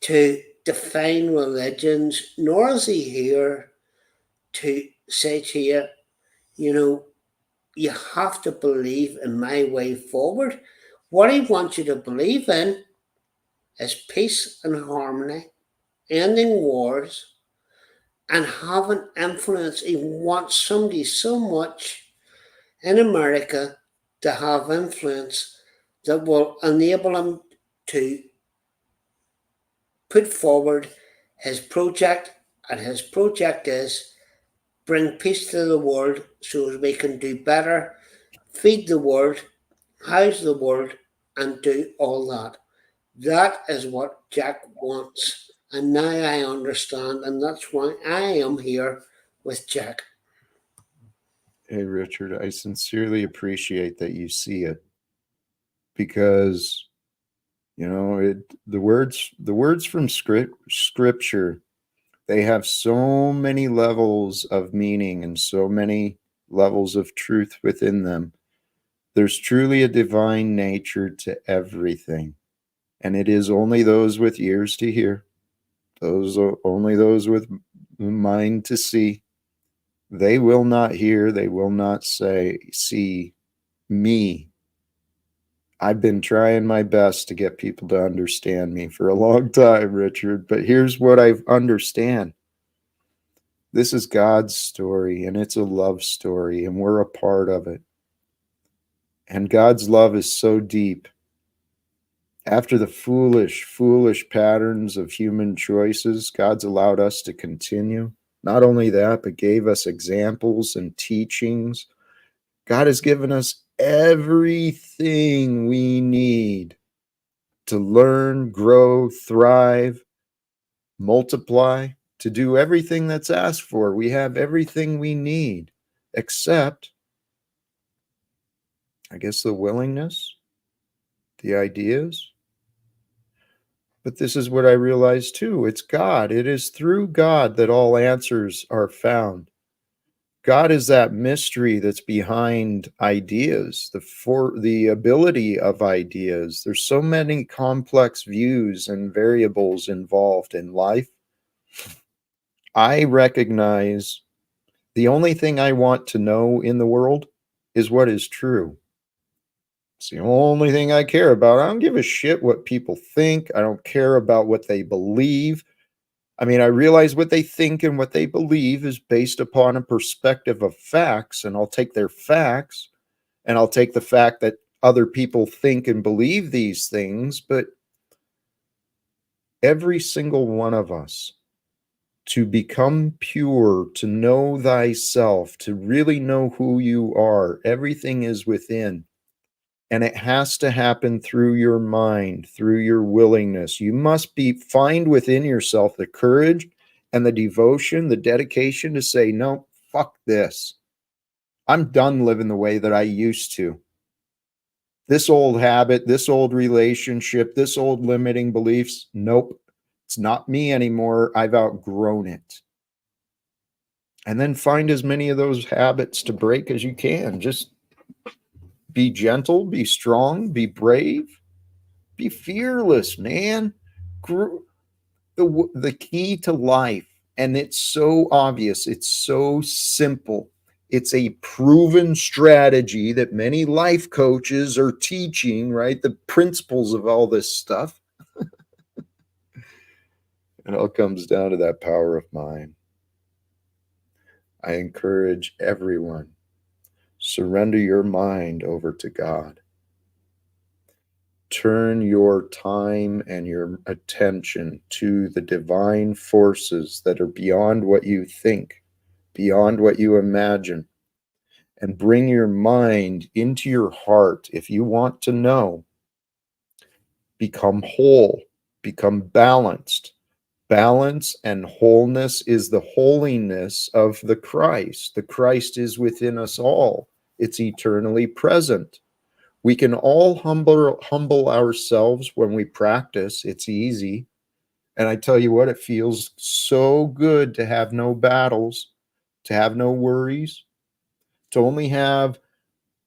to define religions, nor is he here to say to you, you know, you have to believe in my way forward. What he wants you to believe in is peace and harmony, ending wars, and having influence. He wants somebody so much in America to have influence that will enable him to put forward his project, and his project is bring peace to the world so as we can do better, feed the world, house the world, and do all that. That is what Jack wants. And now I understand, and that's why I am here with Jack. Hey, Richard, I sincerely appreciate that you see it, because the words from scripture, they have so many levels of meaning and so many levels of truth within them. There's truly a divine nature to everything, and it is only those with ears to hear, only those with mind to see. They will not hear, they will not see me. I've been trying my best to get people to understand me for a long time, Richard, but here's what I understand. This is God's story, and it's a love story, and we're a part of it. And God's love is so deep. After the foolish patterns of human choices, God's allowed us to continue. Not only that, but gave us examples and teachings. God has given us everything we need to learn, grow, thrive, multiply, to do everything that's asked for. We have everything we need, except, I guess, the willingness, the ideas. But this is what I realize too. It's God. It is through God that all answers are found. God is that mystery that's behind ideas, the ability of ideas. There's so many complex views and variables involved in life. I recognize the only thing I want to know in the world is what is true. It's the only thing I care about. I don't give a shit what people think. I don't care about what they believe. I mean, I realize what they think and what they believe is based upon a perspective of facts, and I'll take their facts, and I'll take the fact that other people think and believe these things, but every single one of us, to become pure, to know thyself, to really know who you are, everything is within. And it has to happen through your mind, through your willingness. You must find within yourself the courage and the devotion, the dedication to say, no, fuck this. I'm done living the way that I used to. This old habit, this old relationship, this old limiting beliefs, nope, it's not me anymore. I've outgrown it. And then find as many of those habits to break as you can. Just be gentle, be strong, be brave, be fearless, man. The key to life, and it's so obvious, it's so simple. It's a proven strategy that many life coaches are teaching, right? The principles of all this stuff. It all comes down to that power of mind. I encourage everyone, surrender your mind over to God. Turn your time and your attention to the divine forces that are beyond what you think, beyond what you imagine, and bring your mind into your heart. If you want to know, become whole, become balanced. Balance and wholeness is the holiness of the Christ. The Christ is within us all. It's eternally present. We can all humble ourselves when we practice. It's easy. And I tell you what, it feels so good to have no battles, to have no worries, to only have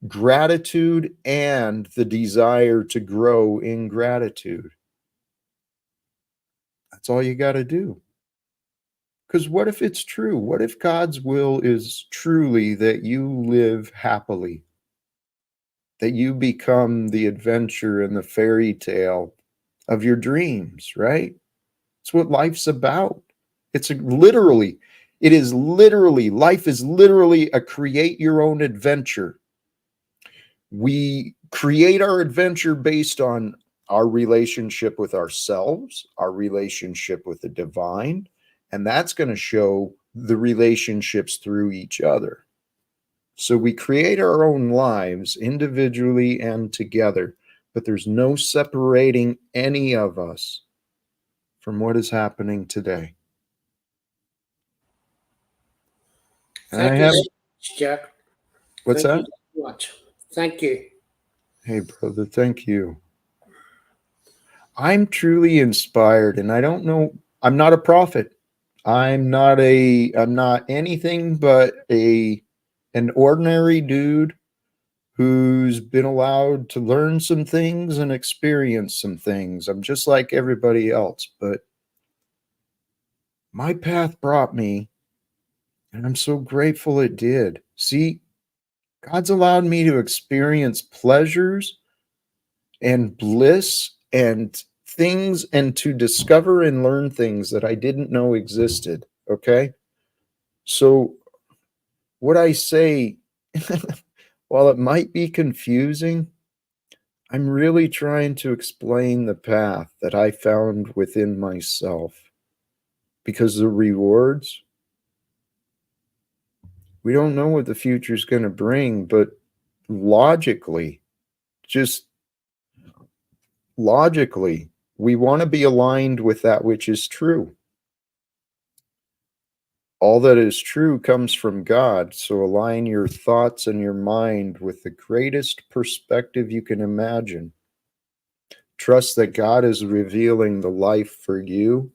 gratitude and the desire to grow in gratitude. That's all you got to do. Because what if it's true? What if God's will is truly that you live happily? That you become the adventure and the fairy tale of your dreams, right? It's what life's about. It is literally, life is literally a create your own adventure. We create our adventure based on our relationship with ourselves, our relationship with the divine, and that's going to show the relationships through each other. So we create our own lives individually and together, but there's no separating any of us from what is happening today. And Thank I you have, so much, Jack. what's Thank that? you so much. Thank you. Hey, brother, thank you. I'm truly inspired, and I don't know, I'm not a prophet. I'm not anything but an ordinary dude who's been allowed to learn some things and experience some things. I'm just like everybody else, but my path brought me, and I'm so grateful it did. See, God's allowed me to experience pleasures and bliss and things and to discover and learn things that I didn't know existed. Okay. So, what I say, while it might be confusing, I'm really trying to explain the path that I found within myself because the rewards, we don't know what the future is going to bring, but logically, just logically, we want to be aligned with that which is true. All that is true comes from God, so align your thoughts and your mind with the greatest perspective you can imagine. Trust that God is revealing the life for you,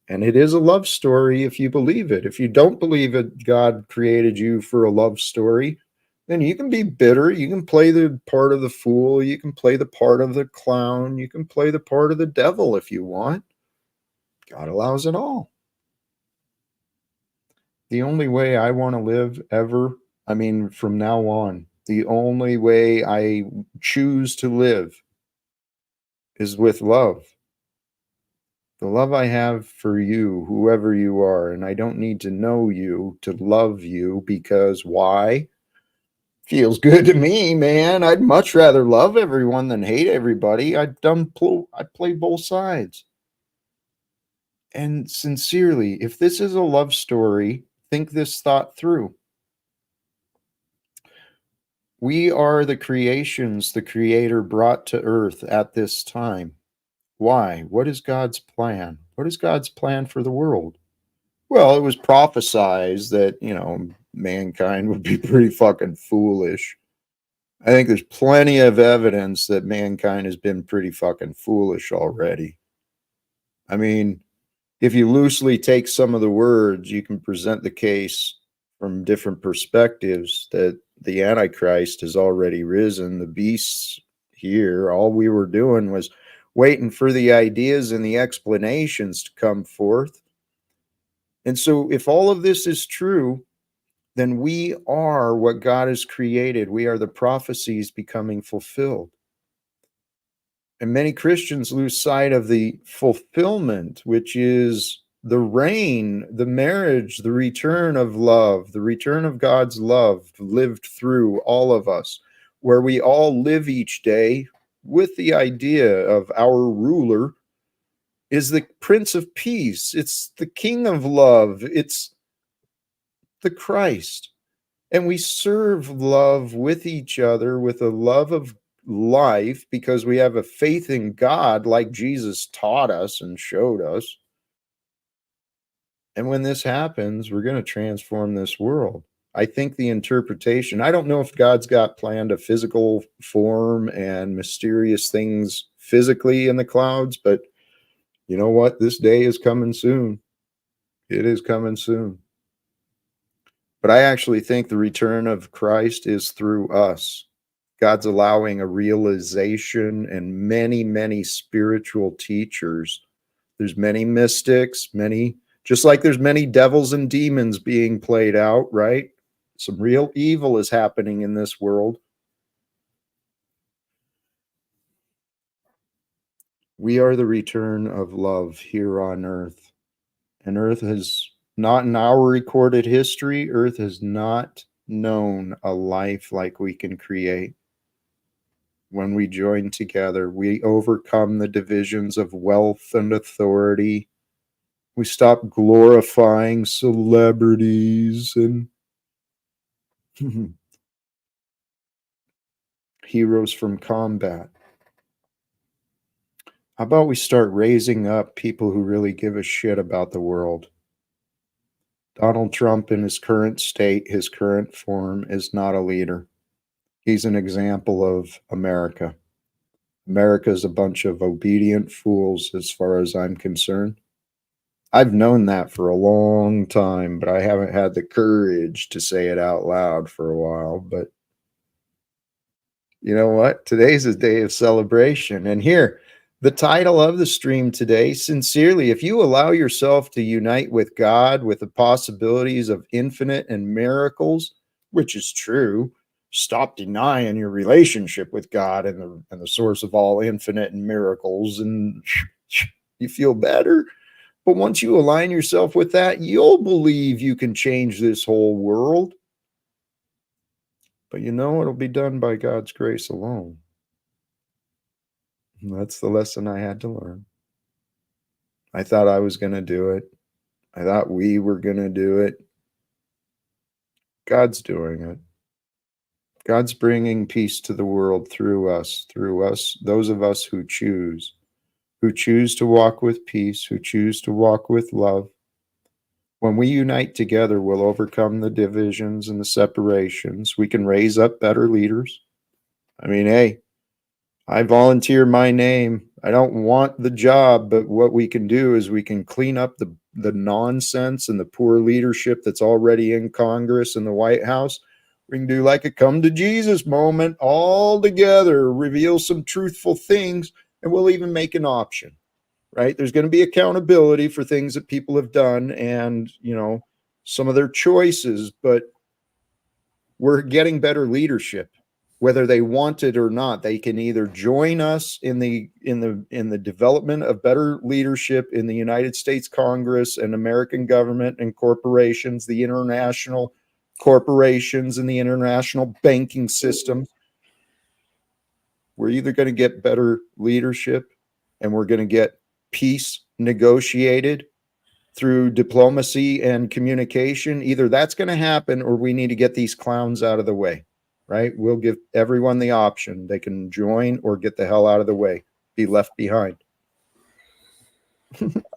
and it is a love story if you believe it. If you don't believe it, God created you for a love story, then you can be bitter. You can play the part of the fool. You can play the part of the clown. You can play the part of the devil if you want. God allows it all. The only way I want to live ever, I mean, from now on, the only way I choose to live is with love. The love I have for you, whoever you are, and I don't need to know you to love you because why? Feels good to me, man. I'd much rather love everyone than hate everybody. I play both sides. And sincerely, if this is a love story, think this thought through. We are the creations the Creator brought to earth at this time. Why? What is God's plan? What is God's plan for the world? Well, it was prophesized that, mankind would be pretty fucking foolish. I think there's plenty of evidence that mankind has been pretty fucking foolish already. I mean, if you loosely take some of the words, you can present the case from different perspectives that the Antichrist has already risen. The beast's here. All we were doing was waiting for the ideas and the explanations to come forth. And so, if all of this is true, then we are what God has created. We are the prophecies becoming fulfilled. And many Christians lose sight of the fulfillment, which is the reign, the marriage, the return of love, the return of God's love lived through all of us, where we all live each day with the idea of our ruler is the Prince of Peace. It's the King of Love. It's the Christ. And we serve love with each other with a love of life because we have a faith in God like Jesus taught us and showed us. And when this happens, we're going to transform this world. I think the interpretation, I don't know if God's got planned a physical form and mysterious things physically in the clouds, but you know what? This day is coming soon. It is coming soon. But I actually think the return of Christ is through us. God's allowing a realization and many, many spiritual teachers. There's many mystics, many, just like there's many devils and demons being played out, right? Some real evil is happening in this world. We are the return of love here on earth. And earth has not, in our recorded history, earth has not known a life like we can create. When we join together, we overcome the divisions of wealth and authority. We stop glorifying celebrities and heroes from combat. How about we start raising up people who really give a shit about the world? Donald Trump in his current state, his current form, is not a leader. He's an example of America. America is a bunch of obedient fools as far as I'm concerned. I've known that for a long time, but I haven't had the courage to say it out loud for a while. But you know what? Today's a day of celebration. And here, the title of the stream today, sincerely, if you allow yourself to unite with God, with the possibilities of infinite and miracles, which is true, stop denying your relationship with God and the source of all infinite and miracles, and you feel better. But once you align yourself with that, you'll believe you can change this whole world. But you know, it'll be done by God's grace alone. And that's the lesson I had to learn. I thought I was going to do it. I thought we were going to do it. God's doing it. God's bringing peace to the world through us, those of us who choose to walk with peace, who choose to walk with love. When we unite together, we'll overcome the divisions and the separations. We can raise up better leaders. I mean, hey, I volunteer my name. I don't want the job, but what we can do is we can clean up the nonsense and the poor leadership that's already in Congress and the White House. We can do like a come to Jesus moment all together, reveal some truthful things, and we'll even make an option, right? There's going to be accountability for things that people have done and, you know, some of their choices, but we're getting better leadership. Whether they want it or not, they can either join us in the development of better leadership in the United States Congress and American government and corporations, the international corporations and the international banking system. We're either going to get better leadership and we're going to get peace negotiated through diplomacy and communication. Either that's going to happen or we need to get these clowns out of the way, right? We'll give everyone the option. They can join or get the hell out of the way, be left behind.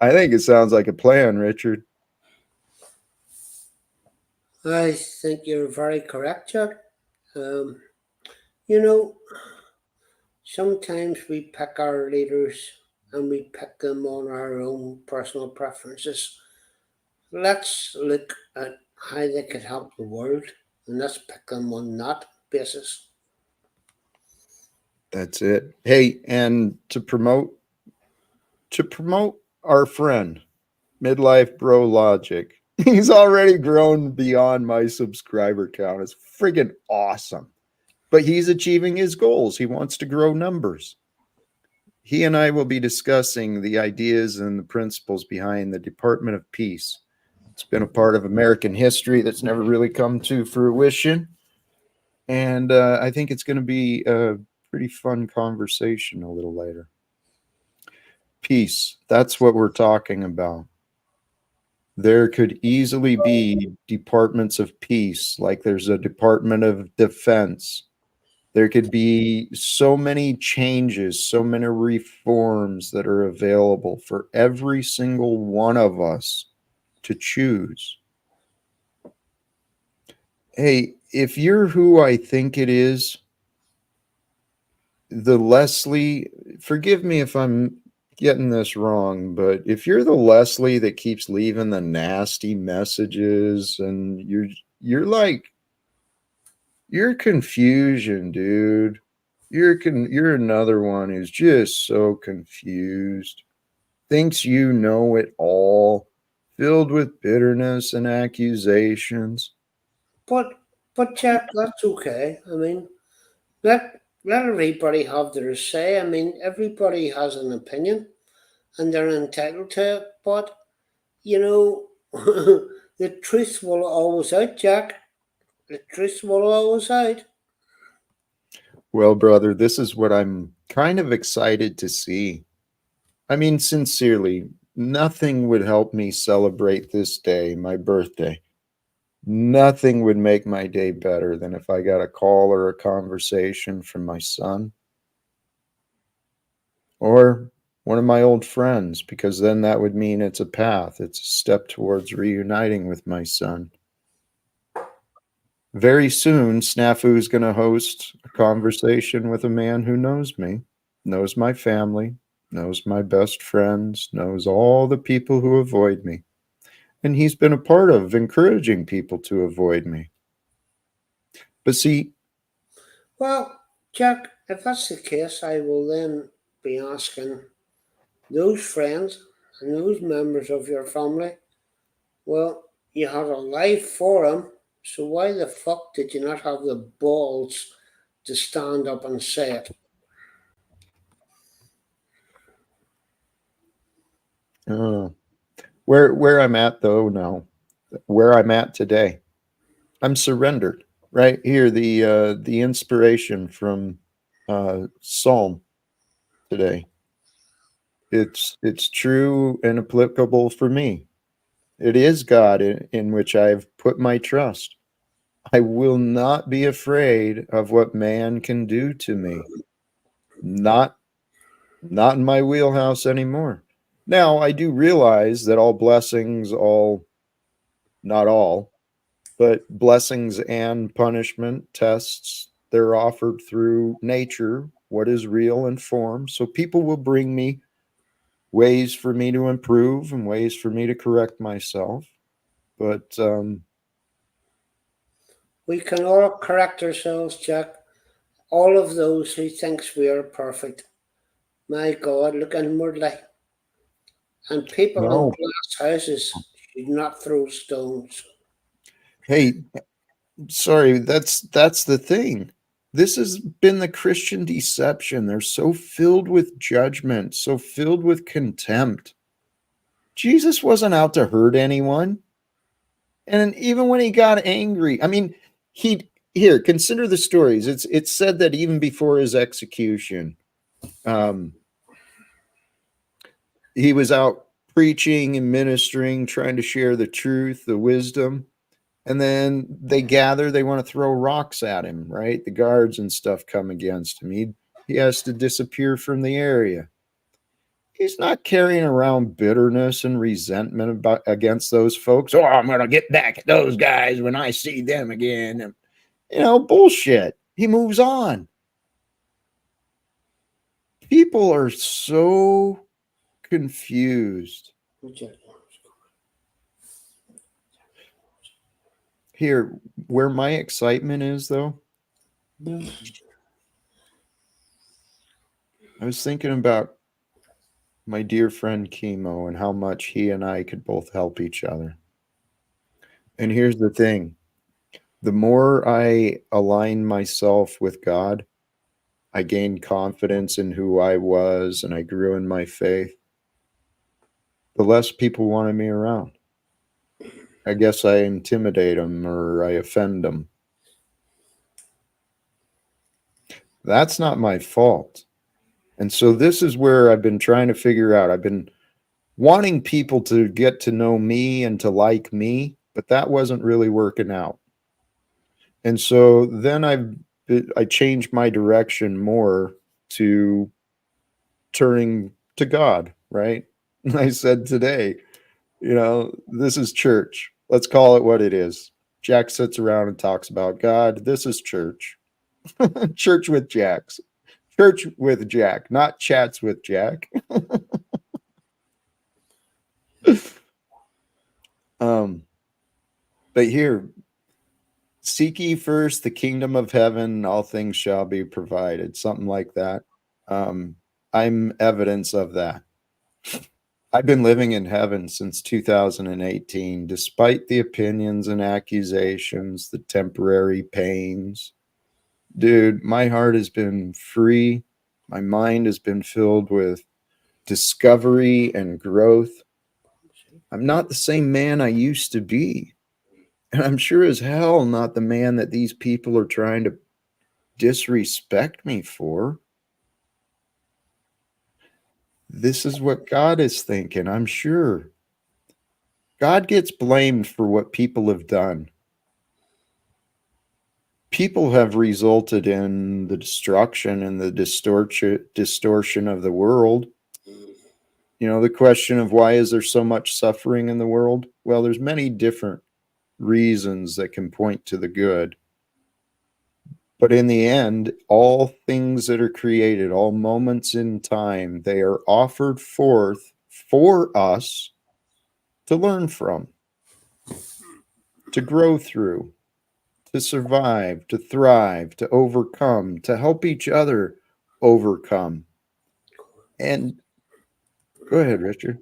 I think it sounds like a plan, Richard. I think you're very correct, Chuck. You know, sometimes we pick our leaders and we pick them on our own personal preferences. Let's look at how they could help the world, and let's pick them on that basis. That's it. Hey, and to promote our friend, Midlife Bro Logic, he's already grown beyond my subscriber count. It's friggin' awesome. But he's achieving his goals. He wants to grow numbers. He and I will be discussing the ideas and the principles behind the Department of Peace. It's been a part of American history that's never really come to fruition. And I think it's going to be a pretty fun conversation a little later. Peace. That's what we're talking about. There could easily be departments of peace, like there's a Department of Defense. There could be so many changes, so many reforms that are available for every single one of us to choose. Hey, if you're who I think it is, the Leslie, forgive me if I'm getting this wrong, but if you're the Leslie that keeps leaving the nasty messages and you're like you're confusion, dude. You're another one who's just so confused. Thinks you know it all, filled with bitterness and accusations. But Jack, that's okay. I mean, let everybody have their say. I mean, everybody has an opinion, and they're entitled to it. But you know, the truth will always out, Jack. The truth will always out. Well, brother, this is what I'm kind of excited to see. I mean, sincerely, nothing would help me celebrate this day, my birthday. Nothing would make my day better than if I got a call or a conversation from my son or one of my old friends, because then that would mean it's a path, it's a step towards reuniting with my son. Very soon, Snafu is going to host a conversation with a man who knows me, knows my family, knows my best friends, knows all the people who avoid me. And he's been a part of encouraging people to avoid me. But see, Well, Jack, if that's the case, I will then be asking those friends and those members of your family. Well, you had a life forum, so why the fuck did you not have the balls to stand up and say it? uh, where I'm at though now, where I'm at today, I'm surrendered. Right here, the inspiration from Psalm today. It's true and applicable for me. It is God in which I've put my trust. I will not be afraid of what man can do to me. Not not in my wheelhouse anymore. Now I do realize that all blessings, all not all, but blessings and punishment tests, they're offered through nature, what is real and form. So people will bring me ways for me to improve and ways for me to correct myself. But We can all correct ourselves, Jack. All of those who thinks we are perfect. My God, look inwardly. And people in no, glass houses should not throw stones. hey, sorry, that's the thing. This has been the Christian deception. They're so filled with judgment, so filled with contempt. Jesus wasn't out to hurt anyone. And even when he got angry, I mean, he here, consider the stories. It's said that even before his execution, um, he was out preaching and ministering, trying to share the truth, the wisdom. And then they gather, they want to throw rocks at him, right? The guards and stuff come against him. He has to disappear from the area. He's not carrying around bitterness and resentment against those folks. Oh, I'm going to get back at those guys when I see them again. And, bullshit. He moves on. People are so confused. Here, where my excitement is, though, I was thinking about my dear friend Chemo and how much he and I could both help each other. And here's the thing, the more I align myself with God, I gained confidence in who I was and I grew in my faith, the less people wanted me around. I guess I intimidate them or I offend them. That's not my fault. And so this is where I've been trying to figure out. I've been wanting people to get to know me and to like me, but that wasn't really working out. And so then I changed my direction more to turning to God, right? I said today, this is church. Let's call it what it is. Jack sits around and talks about God. This is church. Church with Jacks. Church with Jack, not chats with Jack. But here, seek ye first the kingdom of heaven, all things shall be provided. Something like that. I'm evidence of that. I've been living in heaven since 2018, despite the opinions and accusations, the temporary pains. Dude, my heart has been free. My mind has been filled with discovery and growth. I'm not the same man I used to be. And I'm sure as hell not the man that these people are trying to disrespect me for. This is what God is thinking, I'm sure. God gets blamed for what people have done. People have resulted in the destruction and the distortion of the world. You know, the question of why is there so much suffering in the world? Well, there's many different reasons that can point to the good. But in the end, all things that are created, all moments in time, they are offered forth for us to learn from, to grow through, to survive, to thrive, to overcome, to help each other overcome. And go ahead, Richard.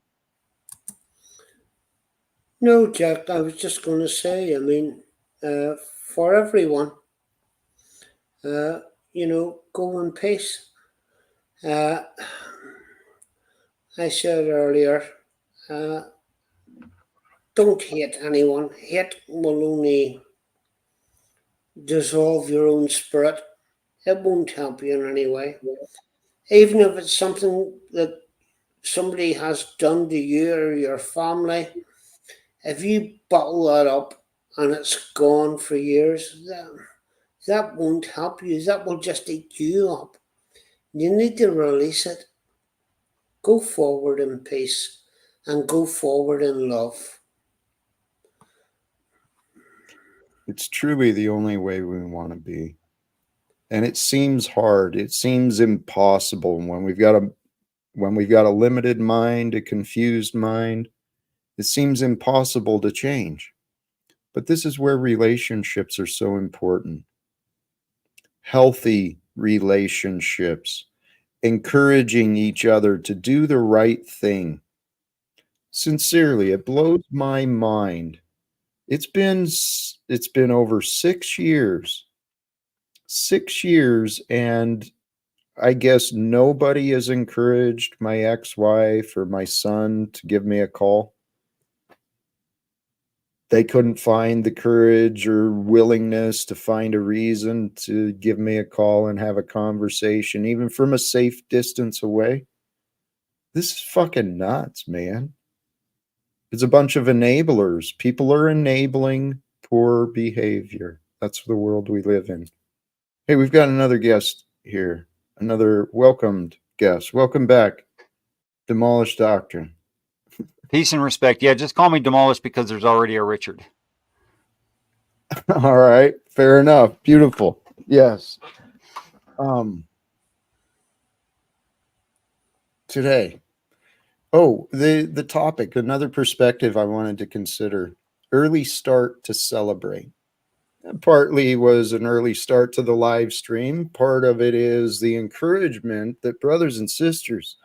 No, Jack, I was just going to say, I mean, for everyone, go in peace. I said earlier, don't hate anyone. Hate will only dissolve your own spirit. It won't help you in any way. Even if it's something that somebody has done to you or your family, if you bottle that up and it's gone for years, that won't help you. That will just eat you up. You need to release it. Go forward in peace and go forward in love. It's truly the only way we want to be. And it seems hard. It seems impossible when we've got a limited mind, a confused mind. It seems impossible to change. But this is where relationships are so important. Healthy relationships, encouraging each other to do the right thing. Sincerely, it blows my mind. It's been over 6 years. 6 years, and I guess nobody has encouraged my ex-wife or my son to give me a call. They couldn't find the courage or willingness to find a reason to give me a call and have a conversation, even from a safe distance away. This is fucking nuts, man. It's a bunch of enablers. People are enabling poor behavior. That's the world we live in. Hey, we've got another guest here. Another welcomed guest. Welcome back, Demolished Doctrine. Peace and respect. Yeah, just call me Demolished because there's already a Richard. All right, fair enough. Beautiful. Yes. Today. Oh, the topic, another perspective I wanted to consider. Early start to celebrate. Partly was an early start to the live stream. Part of it is the encouragement that brothers and sisters,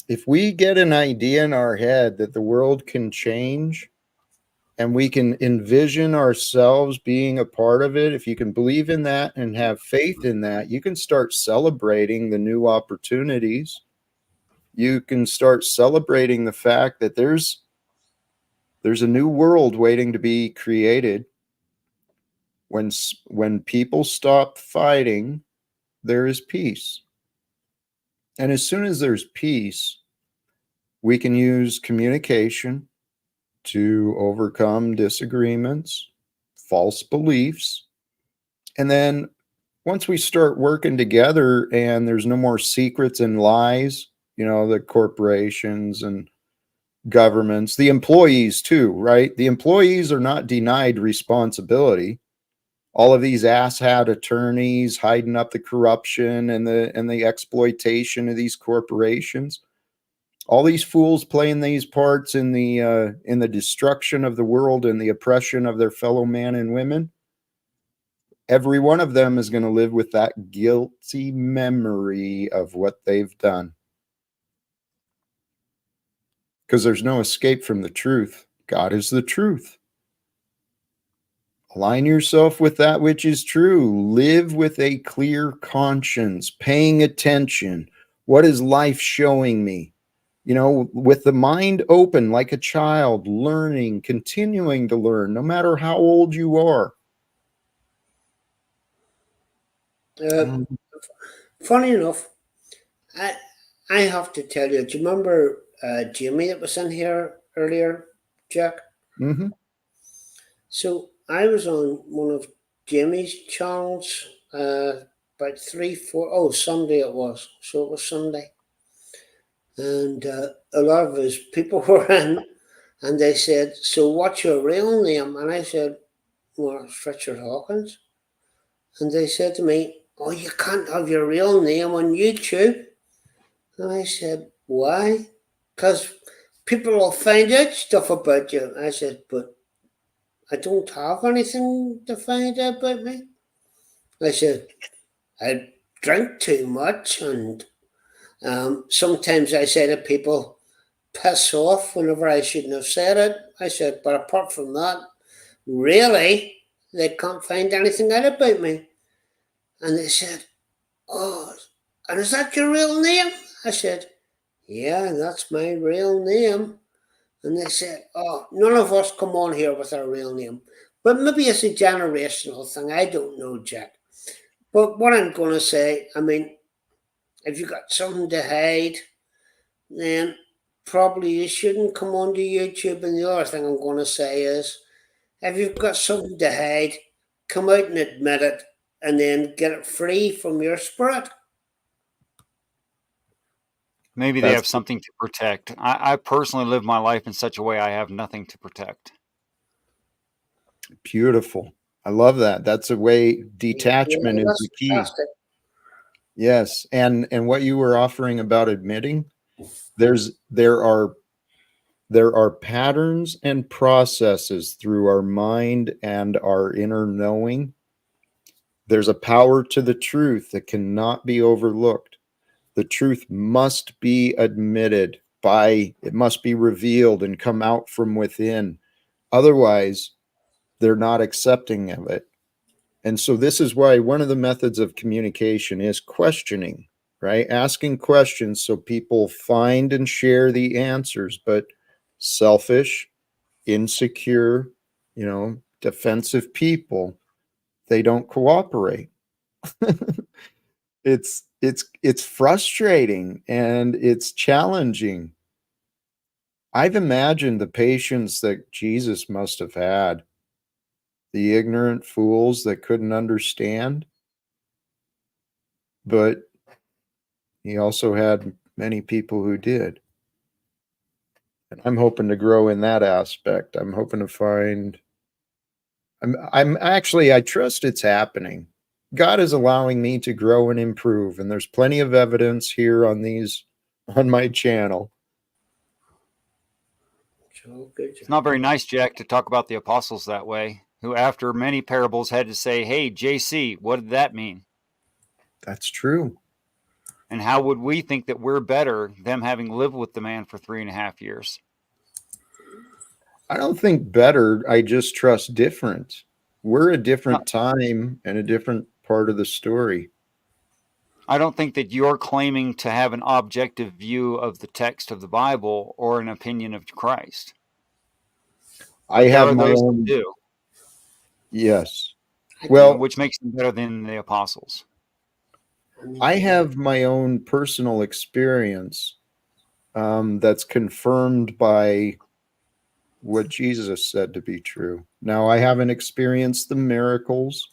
if we get an idea in our head that the world can change and we can envision ourselves being a part of it, if you can believe in that and have faith in that, you can start celebrating the new opportunities. You can start celebrating the fact that there's a new world waiting to be created. When people stop fighting, there is peace. And as soon as there's peace, we can use communication to overcome disagreements, false beliefs. And then once we start working together and there's no more secrets and lies, the corporations and governments, the employees too, right? The employees are not denied responsibility. All of these asshat attorneys hiding up the corruption and the exploitation of these corporations. All these fools playing these parts in the destruction of the world and the oppression of their fellow man and women. Every one of them is going to live with that guilty memory of what they've done. Because there's no escape from the truth. God is the truth. Align yourself with that which is true. Live with a clear conscience, paying attention. What is life showing me? You know, with the mind open like a child, learning, continuing to learn, no matter how old you are. Funny enough, I have to tell you, do you remember Jamie that was in here earlier, Jack? Mm-hmm. So I was on one of Jamie's channels about 3-4, Sunday it was. So it was Sunday. And a lot of his people were in, and they said, so what's your real name? And I said, well, it's Richard Hawkins. And they said to me, oh, you can't have your real name on YouTube. And I said, why? Because people will find out stuff about you. I said, but I don't have anything to find out about me. I said, I drink too much, and sometimes I say to people, piss off whenever I shouldn't have said it. I said, but apart from that, really, they can't find anything out about me. And they said, oh, and is that your real name? I said, yeah, that's my real name. And they said, oh, none of us come on here with our real name. But maybe it's a generational thing. I don't know, Jack. But what I'm going to say, I mean, if you've got something to hide, then probably you shouldn't come onto YouTube. And the other thing I'm going to say is, if you've got something to hide, come out and admit it, and then get it free from your spirit. Maybe they have something to protect. I personally live my life in such a way I have nothing to protect. Beautiful. I love that. That's a way detachment is the key. Fantastic. Yes. And what you were offering about admitting, there are patterns and processes through our mind and our inner knowing. There's a power to the truth that cannot be overlooked. The truth must be admitted it must be revealed and come out from within. Otherwise, they're not accepting of it. And so this is why one of the methods of communication is questioning, right? Asking questions so people find and share the answers, but selfish, insecure, defensive people, they don't cooperate. It's frustrating and it's challenging. I've imagined the patience that Jesus must have had, the ignorant fools that couldn't understand, but he also had many people who did. And I'm hoping to grow in that aspect. I'm hoping to find, I trust it's happening. God is allowing me to grow and improve, and there's plenty of evidence here on my channel. It's not very nice, Jack, to talk about the apostles that way, who after many parables had to say, hey, JC, what did that mean? That's true. And how would we think that we're better, them having lived with the man for 3.5 years? I don't think better. I just trust different. We're a different time and a different part of the story. I don't think that you're claiming to have an objective view of the text of the Bible or an opinion of Christ. I have my own. Do. Yes. Well, which makes them better than the apostles. I have my own personal experience that's confirmed by what Jesus said to be true. Now, I haven't experienced the miracles,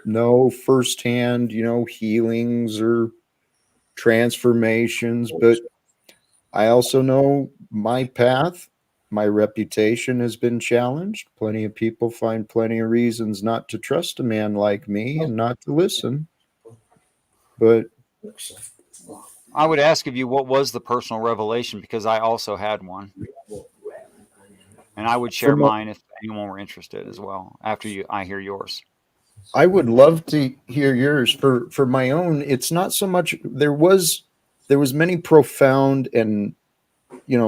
no firsthand, healings or transformations, but I also know my path my reputation has been challenged. Plenty of people find plenty of reasons not to trust a man like me and not to listen. But I would ask of you, what was the personal revelation? Because I also had one. And I would share mine if anyone were interested as well after I hear yours. I would love to hear yours. For my own, it's not so much there was many profound and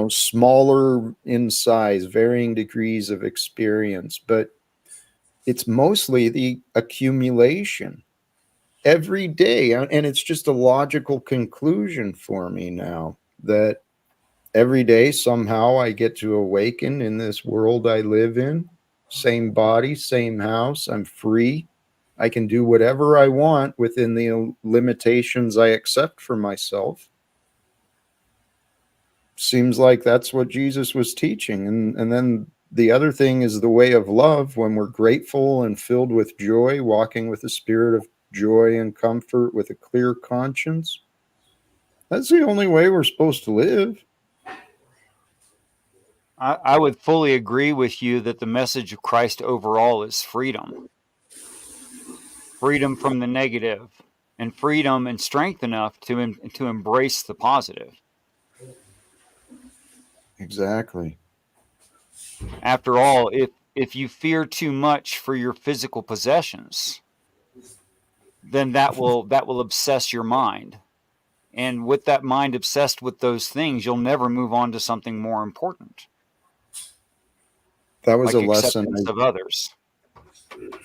smaller in size, varying degrees of experience, but it's mostly the accumulation every day. And it's just a logical conclusion for me now that every day somehow I get to awaken in this world I live in. Same body, same house. I'm free. I can do whatever I want within the limitations I accept for myself. Seems like that's what Jesus was teaching. And then the other thing is the way of love, when we're grateful and filled with joy, walking with a spirit of joy and comfort with a clear conscience. That's the only way we're supposed to live. I would fully agree with you that the message of Christ overall is freedom. Freedom from the negative, and freedom and strength enough to embrace the positive. Exactly. After all, if you fear too much for your physical possessions, then that will obsess your mind. And with that mind obsessed with those things, you'll never move on to something more important. That was like a lesson. Acceptance of others.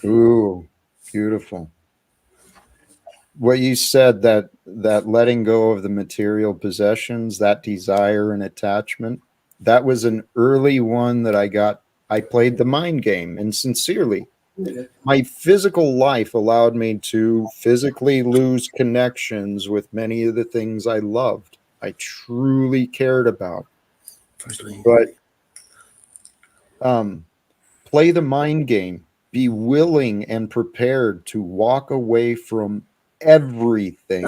Ooh, beautiful. What you said, that letting go of the material possessions, that desire and attachment, that was an early one that I played the mind game, and sincerely. My physical life allowed me to physically lose connections with many of the things I loved, I truly cared about. But play the mind game. Be willing and prepared to walk away from everything,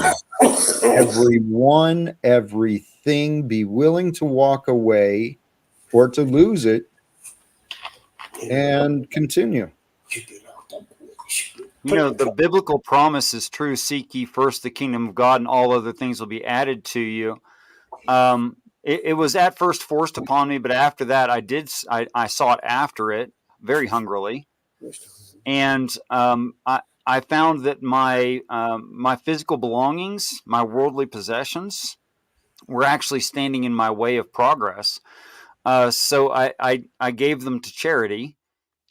everyone, everything. Be willing to walk away or to lose it and continue. The biblical promise is true. Seek ye first the kingdom of God, and all other things will be added to you. It was at first forced upon me, but after that, I sought after it very hungrily, and I found that my physical belongings, my worldly possessions, were actually standing in my way of progress. So I gave them to charity.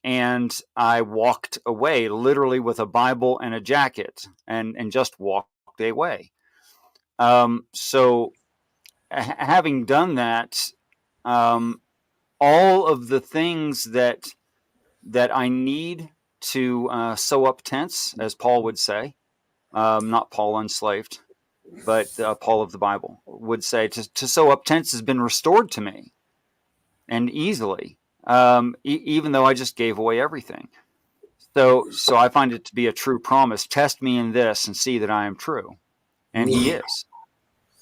And I walked away, literally with a Bible and a jacket, and just walked away. So having done that, all of the things that I need to sew up tents, as Paul would say, not Paul Unslaved, but Paul of the Bible would say, to sew up tents has been restored to me, and easily. Even though I just gave away everything. So I find it to be a true promise. Test me in this and see that I am true. And he is.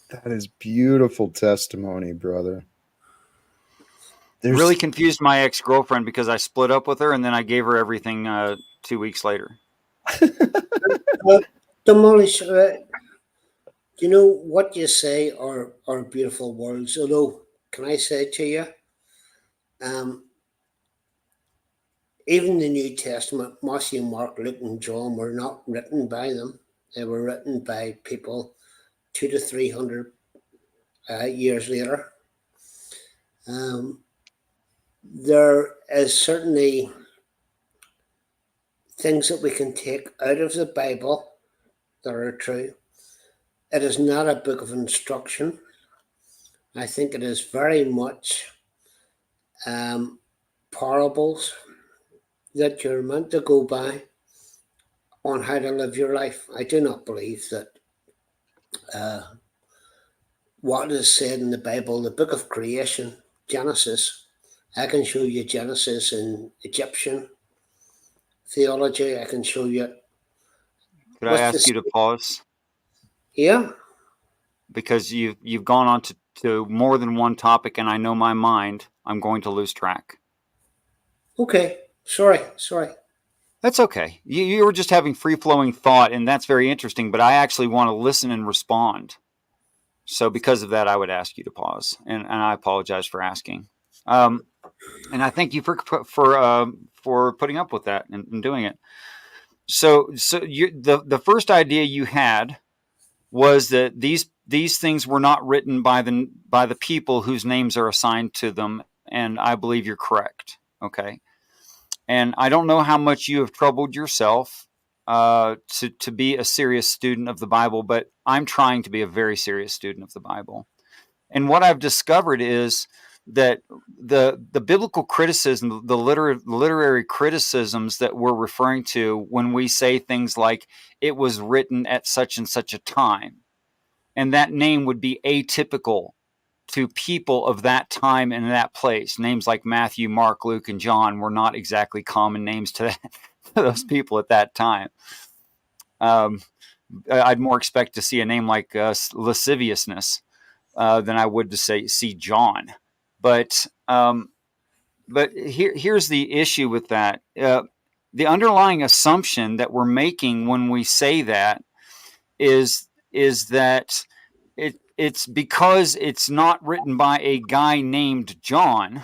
That is beautiful testimony, brother. Really confused my ex-girlfriend because I split up with her and then I gave her everything 2 weeks later. Demolish, what you say are beautiful words. Although, can I say to you, even the New Testament, Matthew, Mark, Luke, and John were not written by them. They were written by people 200 to 300 years later. There is certainly things that we can take out of the Bible that are true. It is not a book of instruction. I think it is very much parables that you're meant to go by on how to live your life. I do not believe that what is said in the Bible, the book of creation, Genesis, I can show you Genesis in Egyptian theology. I can show you. Could I ask you to pause? Yeah. Because you've gone on to more than one topic, and I know my mind. I'm going to lose track. Okay. Sorry. That's okay. You were just having free-flowing thought, and that's very interesting, but I actually want to listen and respond. So because of that, I would ask you to pause, and I apologize for asking. And I thank you for putting up with that and doing it. So the first idea you had was that these things were not written by the people whose names are assigned to them, and I believe you're correct. Okay. And I don't know how much you have troubled yourself to be a serious student of the Bible, but I'm trying to be a very serious student of the Bible. And what I've discovered is that the biblical criticism, the literary criticisms that we're referring to when we say things like it was written at such and such a time, and that name would be atypical to people of that time and that place. Names like Matthew, Mark, Luke, and John were not exactly common names to those people at that time. I'd more expect to see a name like lasciviousness than I would to see John. But here's the issue with that. The underlying assumption that we're making when we say that is that it's because it's not written by a guy named John,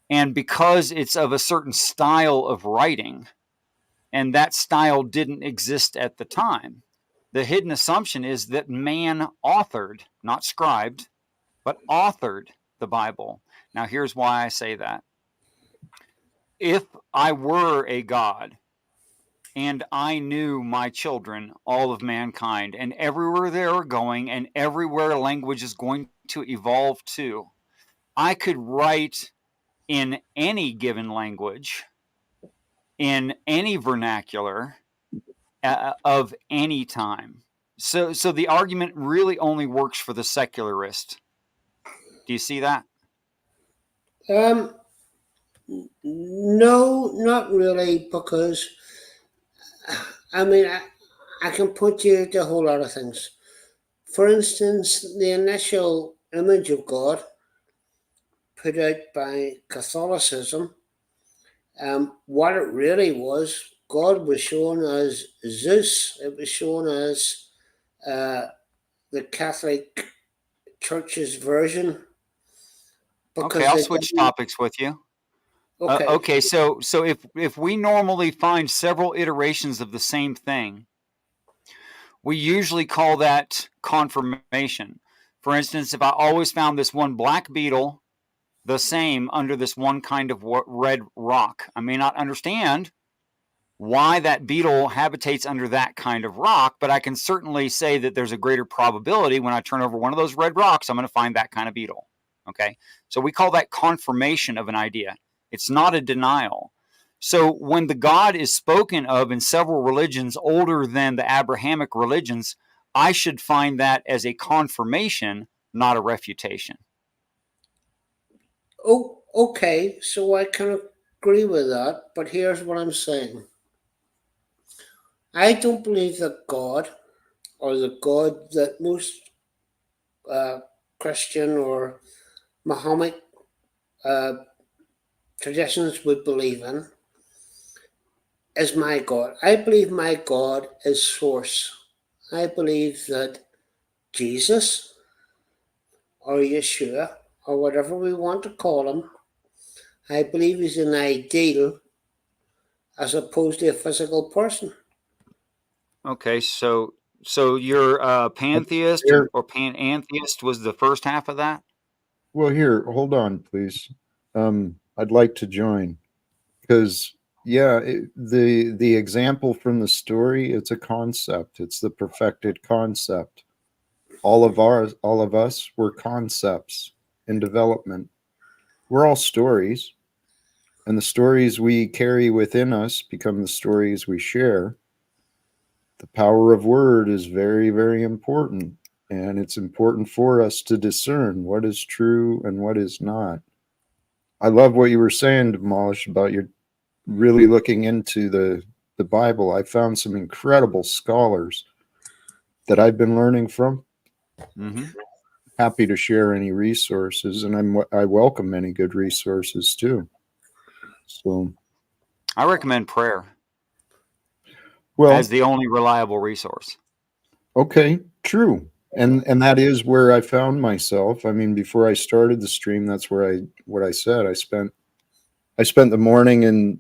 and because it's of a certain style of writing, and that style didn't exist at the time. The hidden assumption is that man authored, not scribed, but authored the Bible. Now, here's why I say that. If I were a God, and I knew my children, all of mankind, and everywhere they are going, and everywhere language is going to evolve to, I could write in any given language, in any vernacular, of any time. So the argument really only works for the secularist. Do you see that? No, not really, because I mean, I can put you to a whole lot of things. For instance, the initial image of God put out by Catholicism, what it really was, God was shown as Zeus. It was shown as the Catholic Church's version. Okay, I'll switch topics with you. Okay. Okay, so if we normally find several iterations of the same thing, we usually call that confirmation. For instance, if I always found this one black beetle the same under this one kind of red rock, I may not understand why that beetle habitates under that kind of rock, but I can certainly say that there's a greater probability when I turn over one of those red rocks, I'm going to find that kind of beetle. Okay, so we call that confirmation of an idea. It's not a denial. So when the God is spoken of in several religions older than the Abrahamic religions, I should find that as a confirmation, not a refutation. Oh, okay, so I can agree with that, but here's what I'm saying. I don't believe that God, or the God that most Christian or Muhammad traditions would believe in, is my God. I believe my God is source. I believe that Jesus, or Yeshua, or whatever we want to call him, I believe he's an ideal as opposed to a physical person. Okay, so you're pantheist or pantheist was the first half of that? Well, here, hold on, please. I'd like to join because, yeah, the example from the story, it's a concept. It's the perfected concept. All of us, we're concepts in development. We're all stories, and the stories we carry within us become the stories we share. The power of word is very, very important, and it's important for us to discern what is true and what is not. I love what you were saying, Demolish, about your really looking into the Bible. I found some incredible scholars that I've been learning from. Mm-hmm. happy to share any resources, and I welcome any good resources too. So I recommend prayer well, as the only reliable resource. okay, true. And that is where I found myself. I mean, before I started the stream, that's where what I said. I spent the morning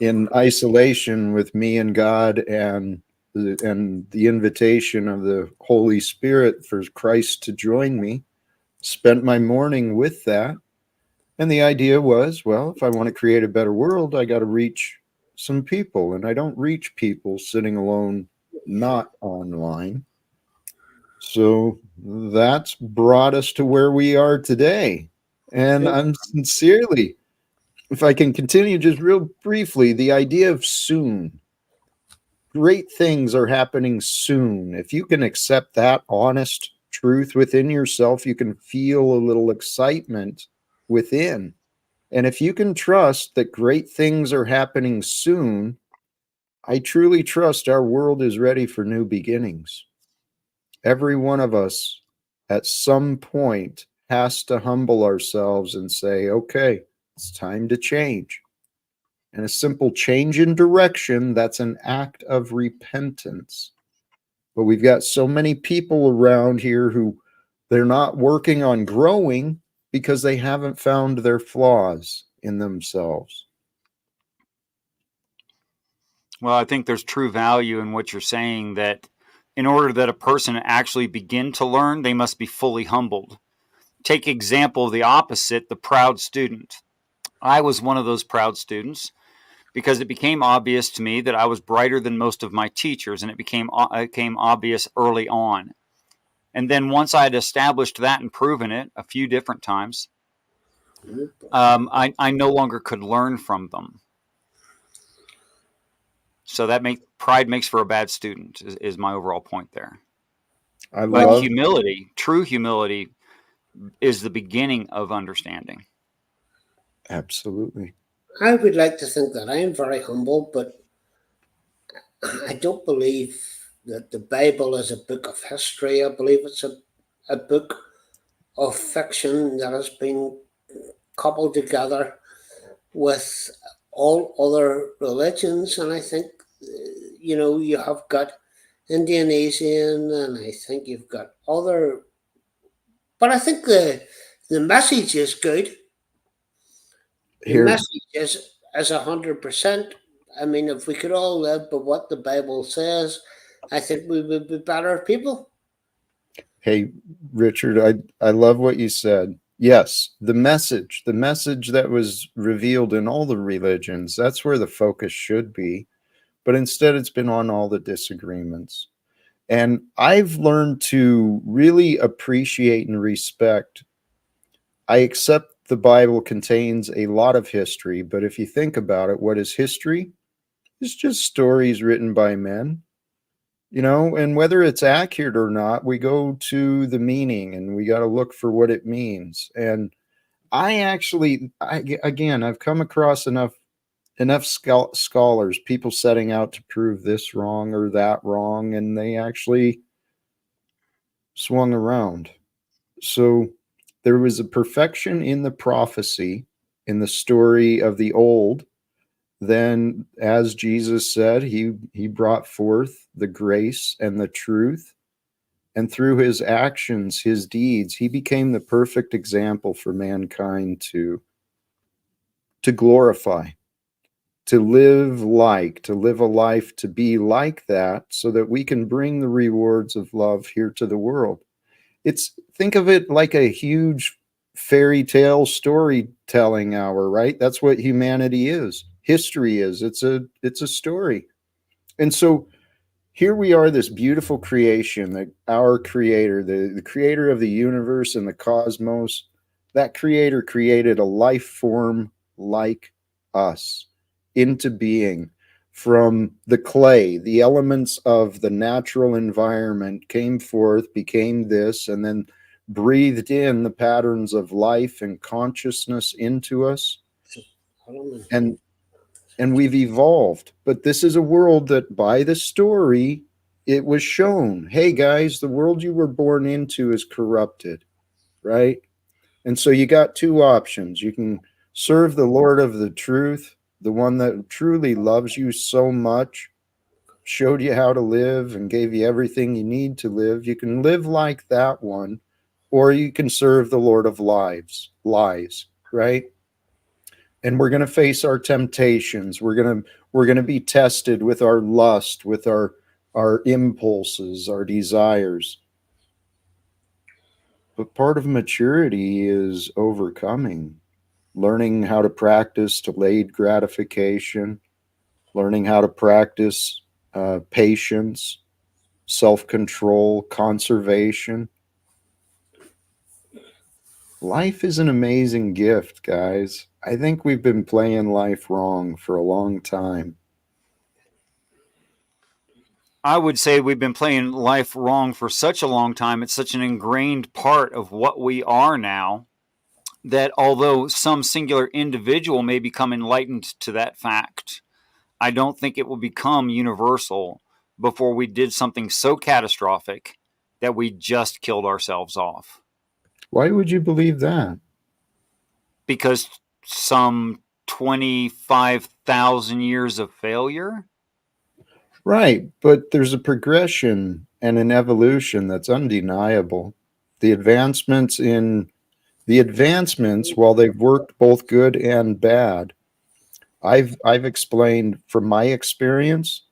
in isolation with me and God, and the invitation of the Holy Spirit for Christ to join me. Spent my morning with that. And the idea was, well, if I want to create a better world, I got to reach some people, and I don't reach people sitting alone, not online. So that's brought us to where we are today. And I'm sincerely, if I can continue just real briefly, the idea of soon. Great things are happening soon. If you can accept that honest truth within yourself, you can feel a little excitement within. And if you can trust that great things are happening soon, I truly trust our world is ready for new beginnings. Every one of us at some point has to humble ourselves and say, okay, it's time to change. And a simple change in direction, that's an act of repentance. But we've got so many people around here who they're not working on growing because they haven't found their flaws in themselves. Well, I think there's true value in what you're saying, that in order that a person actually begin to learn, they must be fully humbled. Take example of the opposite, the proud student. I was one of those proud students because it became obvious to me that I was brighter than most of my teachers, and it became obvious early on. And then once I had established that and proven it a few different times, I no longer could learn from them. So pride makes for a bad student is my overall point there. But humility, true humility, is the beginning of understanding. Absolutely. I would like to think that I am very humble, but I don't believe that the Bible is a book of history. I believe it's a book of fiction that has been coupled together with all other religions. And I think, you have got Indonesian, and I think you've got other, but I think the message is good. The message is 100%. I mean, if we could all live by what the Bible says, I think we would be better people. Hey, Richard, I love what you said. Yes, the message that was revealed in all the religions, that's where the focus should be. But instead, it's been on all the disagreements. And I've learned to really appreciate and respect. I accept the Bible contains a lot of history, but if you think about it, what is history? It's just stories written by men, and whether it's accurate or not, we go to the meaning and we got to look for what it means. And I've come across enough scholars, people setting out to prove this wrong or that wrong, and they actually swung around. So there was a perfection in the prophecy in the story of the old. Then, as Jesus said, he brought forth the grace and the truth, and through his actions, his deeds, he became the perfect example for mankind to glorify, to live a life, to be like that, so that we can bring the rewards of love here to the world. Think of it like a huge fairy tale storytelling hour, right? That's what humanity is. History is. It's a story. And so here we are, this beautiful creation that our creator, the creator of the universe and the cosmos, that creator created a life form like us into being. From the clay, the elements of the natural environment came forth, became this, and then breathed in the patterns of life and consciousness into us. And we've evolved. But this is a world that, by the story, it was shown, hey guys, the world you were born into is corrupted. right? And so you got two options. You can serve the Lord of the truth, the one that truly loves you so much, showed you how to live and gave you everything you need to live. You can live like that one, or you can serve the Lord of lies, right? And we're going to face our temptations. We're going to be tested with our lust, with our impulses, our desires. But part of maturity is overcoming, learning how to practice delayed gratification, learning how to practice patience, self-control, conservation. Life is an amazing gift, guys. I think we've been playing life wrong for a long time. I would say we've been playing life wrong for such a long time. It's such an ingrained part of what we are now that although some singular individual may become enlightened to that fact, I don't think it will become universal before we did something so catastrophic that we just killed ourselves off. Why would you believe that? Because some 25,000 years of failure? Right, but there's a progression and an evolution that's undeniable. The advancements, while they've worked both good and bad, I've explained from my experience.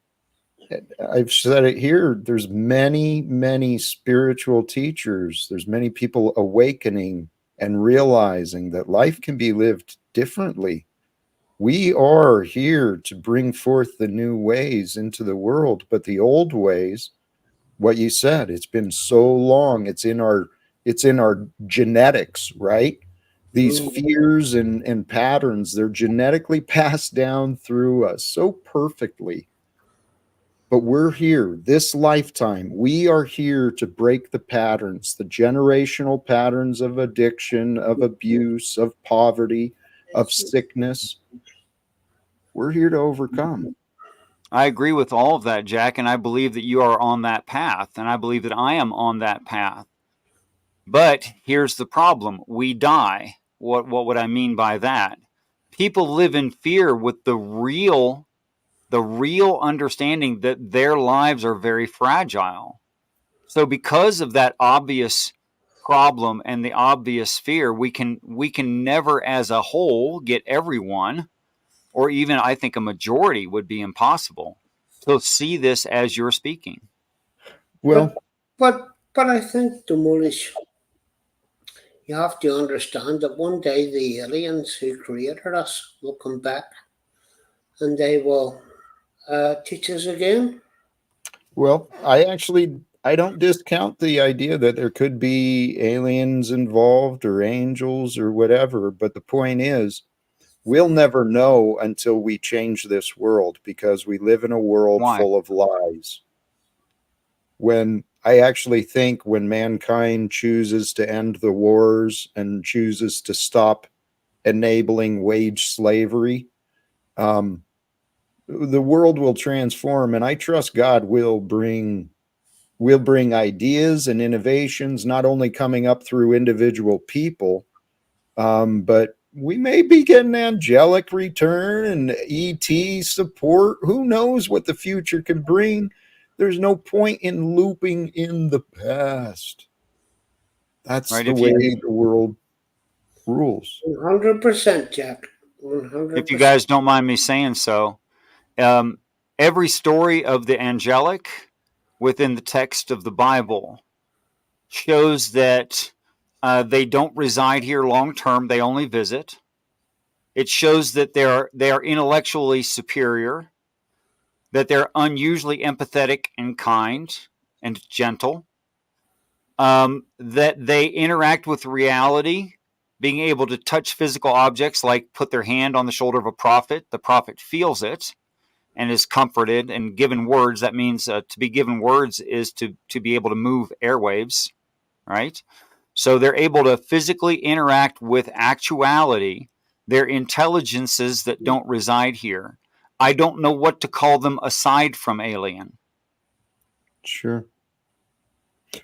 I've said it here. There's many spiritual teachers. There's many people awakening and realizing that life can be lived differently. We are here to bring forth the new ways into the world, but the old ways, what you said, it's been so long. It's in our genetics, right? These fears and patterns, they're genetically passed down through us so perfectly. But we're here, this lifetime, we are here to break the patterns, the generational patterns of addiction, of abuse, of poverty, of sickness. We're here to overcome. I agree with all of that, Jack, and I believe that you are on that path, and I believe that I am on that path. But here's the problem. We die. What would I mean by that? People live in fear with the real understanding that their lives are very fragile. So because of that obvious problem and the obvious fear, we can never as a whole get everyone, or even I think a majority would be impossible, to see this as you're speaking. Well, but I think, Demolish, you have to understand that one day the aliens who created us will come back and they will teach us again. well, I don't discount the idea that there could be aliens involved or angels or whatever, but the point is, we'll never know until we change this world, because we live in a world Why? full of lies. When I actually think when mankind chooses to end the wars and chooses to stop enabling wage slavery, the world will transform, and I trust God will bring ideas and innovations, not only coming up through individual people, but we may be getting angelic return and ET support. Who knows what the future can bring? There's no point in looping in the past. That's Right? the way the world rules. 100%, Jack. 100%. If you guys don't mind me saying so, every story of the angelic within the text of the Bible shows that they don't reside here long term. They only visit. It shows that they are intellectually superior, that they're unusually empathetic and kind and gentle, that they interact with reality, being able to touch physical objects, like put their hand on the shoulder of a prophet. The prophet feels it and is comforted and given words. That means to be given words is to be able to move airwaves, right? So they're able to physically interact with actuality. They're intelligences that don't reside here. I don't know what to call them aside from alien. Sure.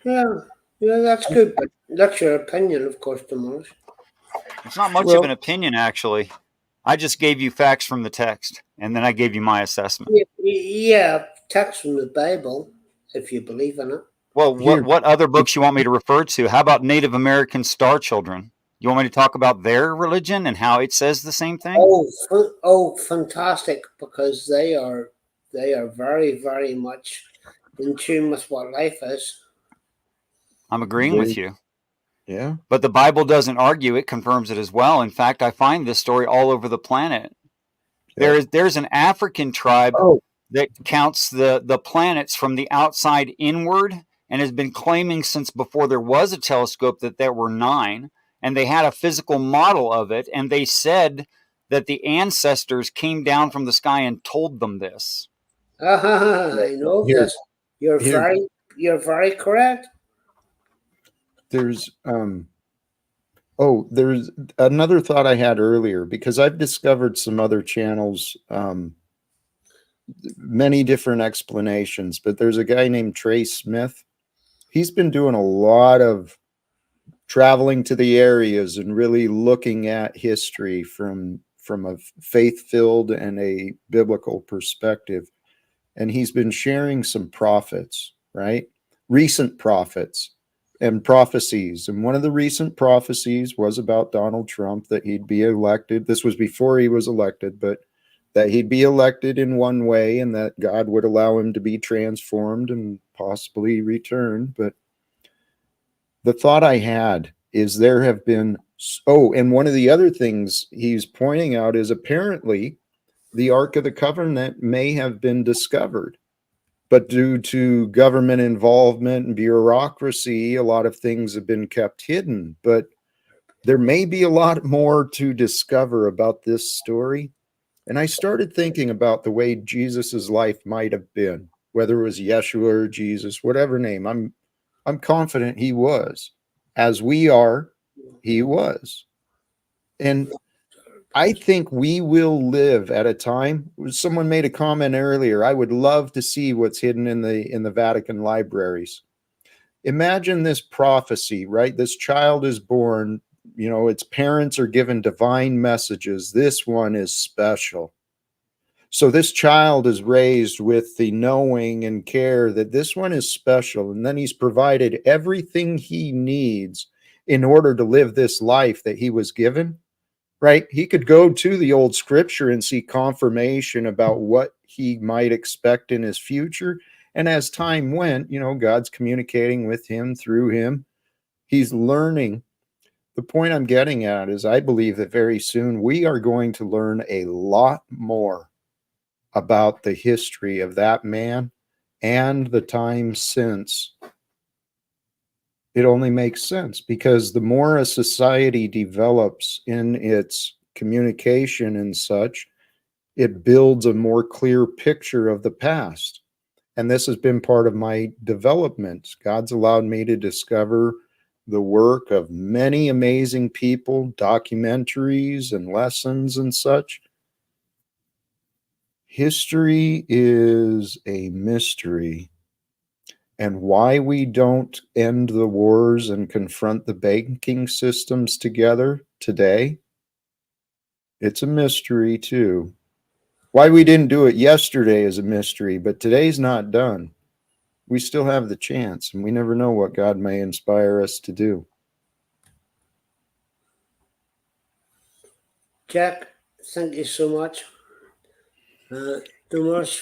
Yeah, that's good. That's your opinion, of course, Demolish. It's not much of an opinion, actually. I just gave you facts from the text, and then I gave you my assessment. Yeah, text from the Bible, if you believe in it. Well, what other books you want me to refer to? How about Native American star children? You want me to talk about their religion and how it says the same thing? Fantastic! Because they are very, very much in tune with what life is. I'm agreeing with you. Yeah. But the Bible doesn't argue; it confirms it as well. In fact, I find this story all over the planet. There's an African tribe that counts the planets from the outside inward and has been claiming since before there was a telescope that there were 9, and they had a physical model of it, and they said that the ancestors came down from the sky and told them this. I know this. You're very correct. There's there's another thought I had earlier, because I've discovered some other channels, many different explanations, but there's a guy named Trey Smith. He's been doing a lot of traveling to the areas and really looking at history from a faith-filled and a biblical perspective. And he's been sharing some prophets, right? Recent prophets and prophecies. And one of the recent prophecies was about Donald Trump, that he'd be elected. This was before he was elected, but that he'd be elected in one way and that God would allow him to be transformed and possibly return. But the thought I had is there have been, and one of the other things he's pointing out is apparently the Ark of the Covenant may have been discovered, but due to government involvement and bureaucracy, a lot of things have been kept hidden. But there may be a lot more to discover about this story. And I started thinking about the way Jesus's life might have been, whether it was Yeshua or Jesus, whatever name. I'm confident he was. As we are, he was. And I think we will live at a time. Someone made a comment earlier. I would love to see what's hidden in the Vatican libraries. Imagine this prophecy, right? This child is born, its parents are given divine messages. This one is special. So this child is raised with the knowing and care that this one is special. And then he's provided everything he needs in order to live this life that he was given. Right? He could go to the old scripture and see confirmation about what he might expect in his future. And as time went, God's communicating with him through him. He's learning. The point I'm getting at is I believe that very soon we are going to learn a lot more about the history of that man and the time since. It only makes sense, because the more a society develops in its communication and such, it builds a more clear picture of the past. And this has been part of my development. God's allowed me to discover the work of many amazing people, documentaries and lessons and such. History is a mystery. And why we don't end the wars and confront the banking systems together today, it's a mystery too. Why we didn't do it yesterday is a mystery, but today's not done. We still have the chance, and we never know what God may inspire us to do. Jack, thank you so much. Dumas,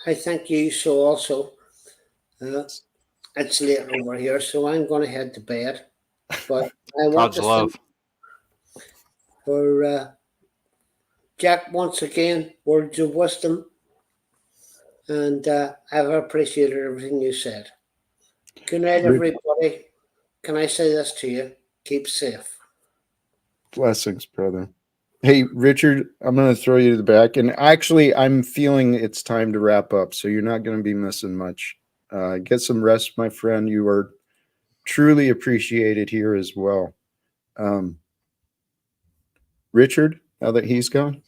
I thank you so also. It's late over here, so I'm going to head to bed. But I want to thank for Jack once again, words of wisdom, and I've appreciated everything you said. Good night, everybody. Can I say this to you? Keep safe. Blessings, brother. Hey, Richard, I'm going to throw you to the back. And actually, I'm feeling it's time to wrap up, so you're not going to be missing much. Get some rest, my friend. You are truly appreciated here as well. Richard, now that he's gone?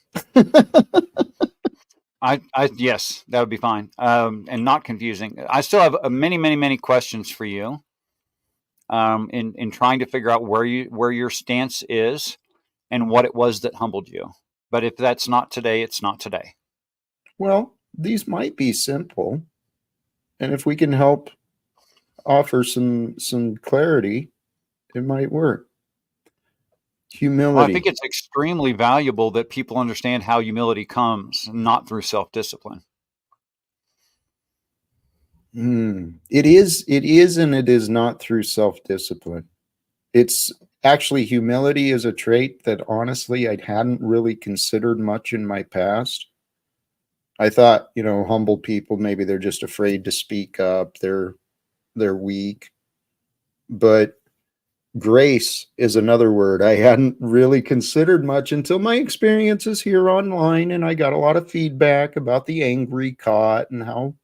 Yes, that would be fine. And not confusing. I still have many questions for you. in trying to figure out where your stance is and what it was that humbled you. But if that's not today, it's not today. Well, these might be simple, and if we can help offer some clarity, it might work. Humility. Well, I think it's extremely valuable that people understand how humility comes, not through self-discipline. It is, and it is not through self-discipline. It's actually, humility is a trait that honestly I hadn't really considered much in my past. I thought, humble people, maybe they're just afraid to speak up. They're weak. But grace is another word I hadn't really considered much until my experiences here online, and I got a lot of feedback about the angry caught and how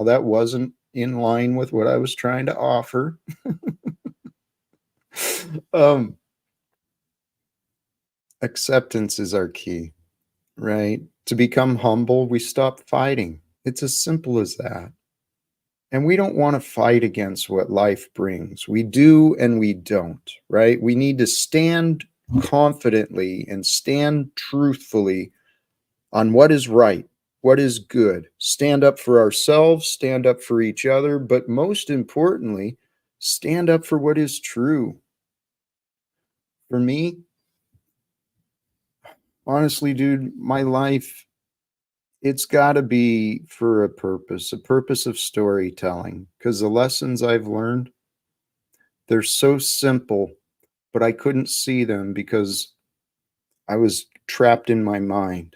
that wasn't in line with what I was trying to offer. Acceptance is our key, right? To become humble, we stop fighting. It's as simple as that. And we don't want to fight against what life brings. We do and we don't, right? We need to stand confidently and stand truthfully on what is right, what is good. Stand up for ourselves, stand up for each other, but most importantly, stand up for what is true. For me, honestly, dude, my life, it's got to be for a purpose of storytelling, because the lessons I've learned, they're so simple, but I couldn't see them because I was trapped in my mind.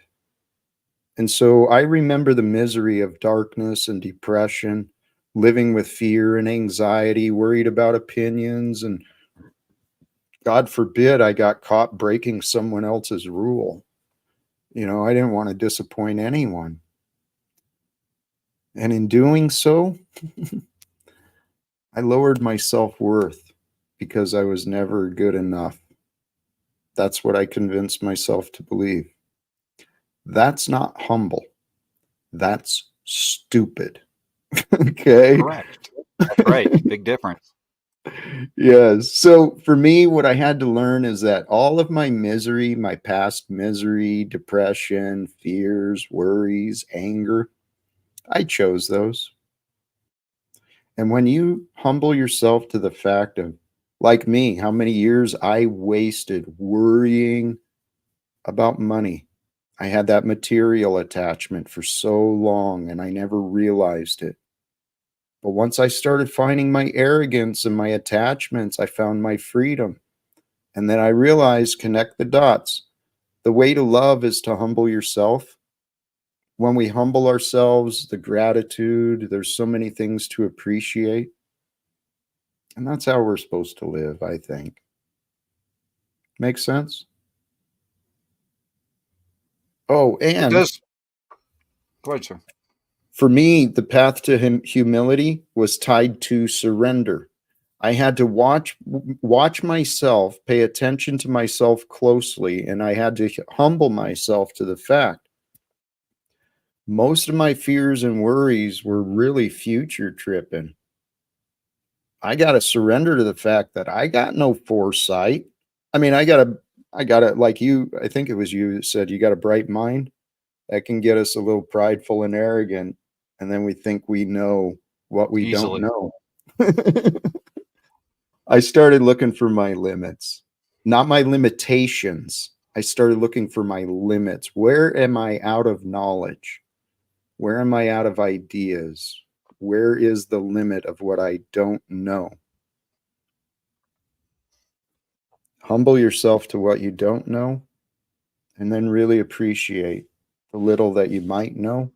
And so I remember the misery of darkness and depression, living with fear and anxiety, worried about opinions, and God forbid I got caught breaking someone else's rule. I didn't want to disappoint anyone. And in doing so, I lowered my self-worth because I was never good enough. That's what I convinced myself to believe. That's not humble. That's stupid. Okay. Correct. That's right. Big difference. Yes. So for me, what I had to learn is that all of my misery, my past misery, depression, fears, worries, anger, I chose those. And when you humble yourself to the fact of, like me, how many years I wasted worrying about money. I had that material attachment for so long and I never realized it. But once I started finding my arrogance and my attachments, I found my freedom. And then I realized, connect the dots. The way to love is to humble yourself. When we humble ourselves, the gratitude, there's so many things to appreciate. And that's how we're supposed to live, I think. Makes sense? Oh, and It does. Go ahead, sir. For me, the path to humility was tied to surrender. I had to watch myself, pay attention to myself closely, and I had to humble myself to the fact most of my fears and worries were really future tripping. I got to surrender to the fact that I got no foresight. I mean, I got to, like you, I think it was you that said you got a bright mind. That can get us a little prideful and arrogant. And then we think we know what we Easily. don't know. I started looking for my limits, not my limitations. I started looking for my limits. Where am I out of knowledge? Where am I out of ideas? Where is the limit of what I don't know? Humble yourself to what you don't know, and then really appreciate the little that you might know.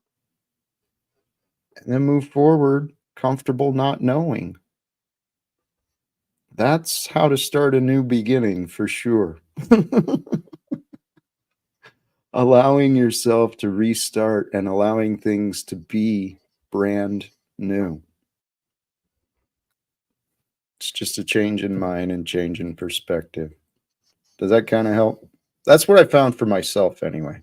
And then move forward, comfortable not knowing. That's how to start a new beginning for sure. Allowing yourself to restart and allowing things to be brand new. It's just a change in mind and change in perspective. Does that kind of help? That's what I found for myself anyway.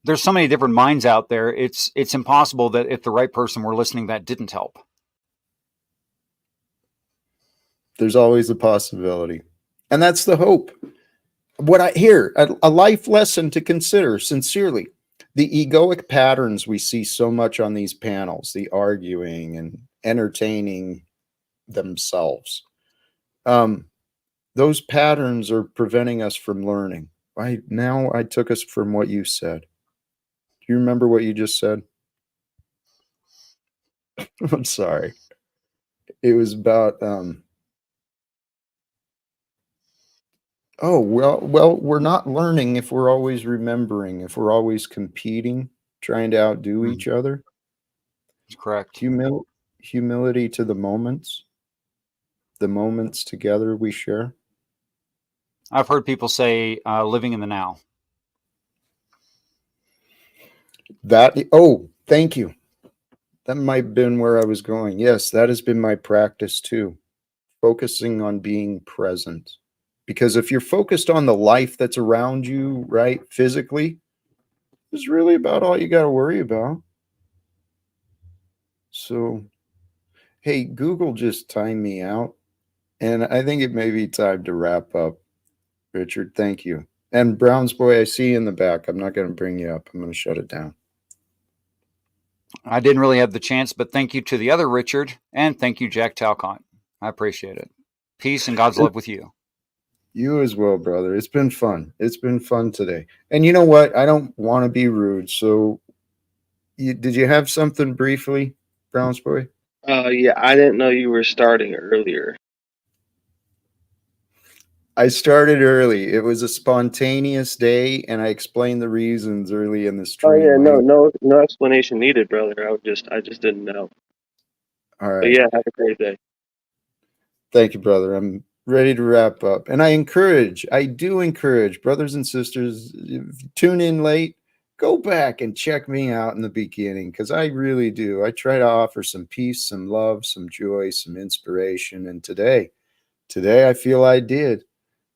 There's so many different minds out there. It's impossible that if the right person were listening, that didn't help. There's always a possibility. And that's the hope. What I hear, a life lesson to consider sincerely. The egoic patterns we see so much on these panels, the arguing and entertaining themselves. Those patterns are preventing us from learning. I took us from what you said. Do you remember what you just said? I'm sorry. It was about we're not learning if we're always remembering, if we're always competing, trying to outdo each other. That's correct. Humility to the moments together we share. I've heard people say living in the now. Thank you. That might have been where I was going. Yes, that has been my practice too. Focusing on being present. Because if you're focused on the life that's around you, right, physically, it's really about all you got to worry about. So, hey, Google just timed me out. And I think it may be time to wrap up. Richard, thank you. And Brown's boy, I see you in the back. I'm not going to bring you up. I'm going to shut it down. I didn't really have the chance, but thank you to the other Richard, and thank you, Jack Talcott. I appreciate it. Peace and God's love with you. You as well, brother. It's been fun. It's been fun today. And you know what? I don't want to be rude. So did you have something briefly, Brown's boy? Yeah, I didn't know you were starting earlier. I started early. It was a spontaneous day, and I explained the reasons early in the stream. Oh yeah, no explanation needed, brother. I just didn't know. All right. But yeah, have a great day. Thank you, brother. I'm ready to wrap up. And I do encourage brothers and sisters, if you tune in late, go back and check me out in the beginning, because I really do. I try to offer some peace, some love, some joy, some inspiration. And today I feel I did.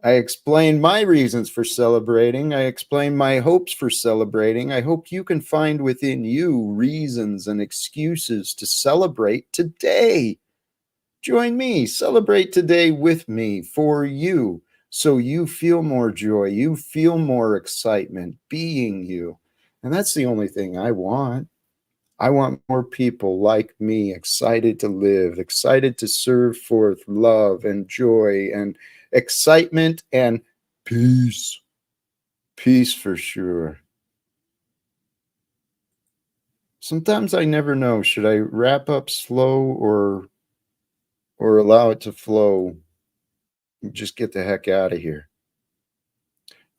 I explained my reasons for celebrating. I explained my hopes for celebrating. I hope you can find within you reasons and excuses to celebrate today. Join me, celebrate today with me, for you, so you feel more joy, you feel more excitement being you. And that's the only thing I want. I want more people like me, excited to live, excited to serve forth love and joy and excitement and peace. Peace for sure. Sometimes I never know, should I wrap up slow or allow it to flow? Just get the heck out of here.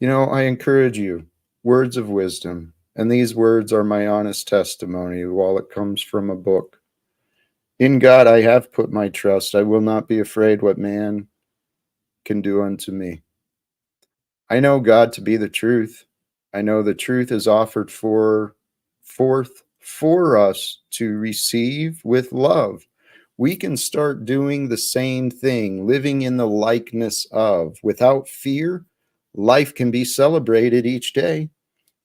You know, I encourage you, words of wisdom, and these words are my honest testimony while it comes from a book. In God I have put my trust. I will not be afraid what man can do unto me. I know God to be the truth. I know the truth is offered forth for us to receive with love. We can start doing the same thing, living in the likeness of, without fear. Life can be celebrated each day.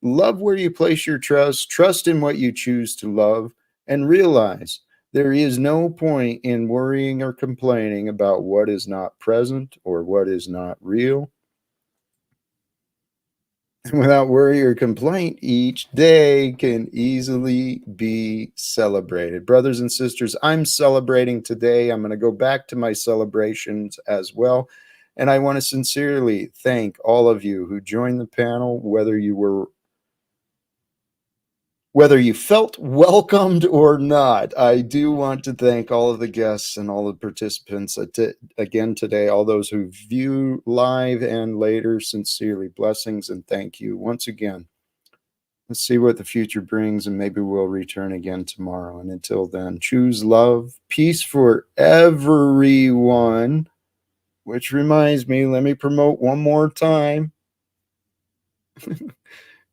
Love where you place your trust in what you choose to love, and realize there is no point in worrying or complaining about what is not present or what is not real. And without worry or complaint, each day can easily be celebrated. Brothers and sisters, I'm celebrating today. I'm going to go back to my celebrations as well. And I want to sincerely thank all of you who joined the panel, whether you felt welcomed or not. I do want to thank all of the guests and all the participants again today, all those who view live and later. Sincerely, blessings and thank you once again. Let's see what the future brings, and maybe we'll return again tomorrow. And until then, choose love, peace for everyone. Which reminds me, let me promote one more time.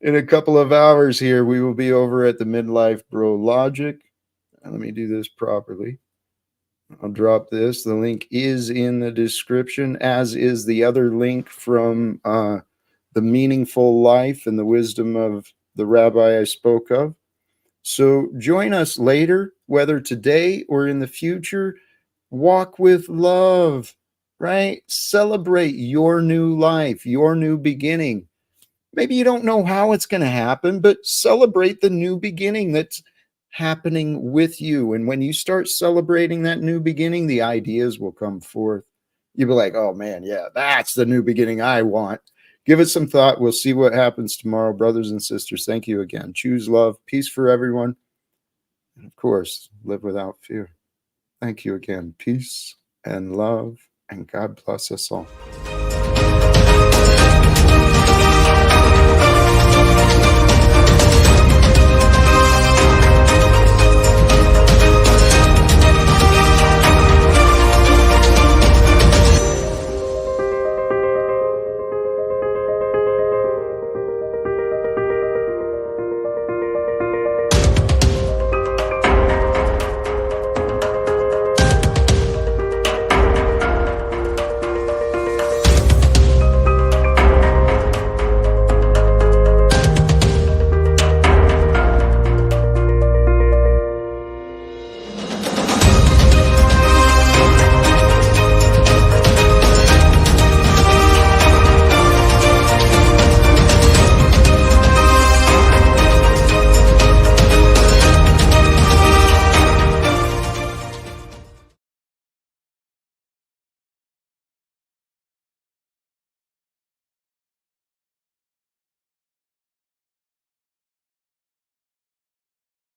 In a couple of hours here, we will be over at the Midlife Bro Logic. Let me do this properly. I'll drop this. The link is in the description, as is the other link from The Meaningful Life and the Wisdom of the Rabbi I spoke of. So join us later, whether today or in the future. Walk with love. right? Celebrate your new life, your new beginning. Maybe you don't know how it's going to happen, but celebrate the new beginning that's happening with you. And when you start celebrating that new beginning, the ideas will come forth. You'll be like, oh man, yeah, that's the new beginning I want. Give it some thought. We'll see what happens tomorrow. Brothers and sisters, thank you again. Choose love, peace for everyone. And of course, live without fear. Thank you again. Peace and love, and God bless us all.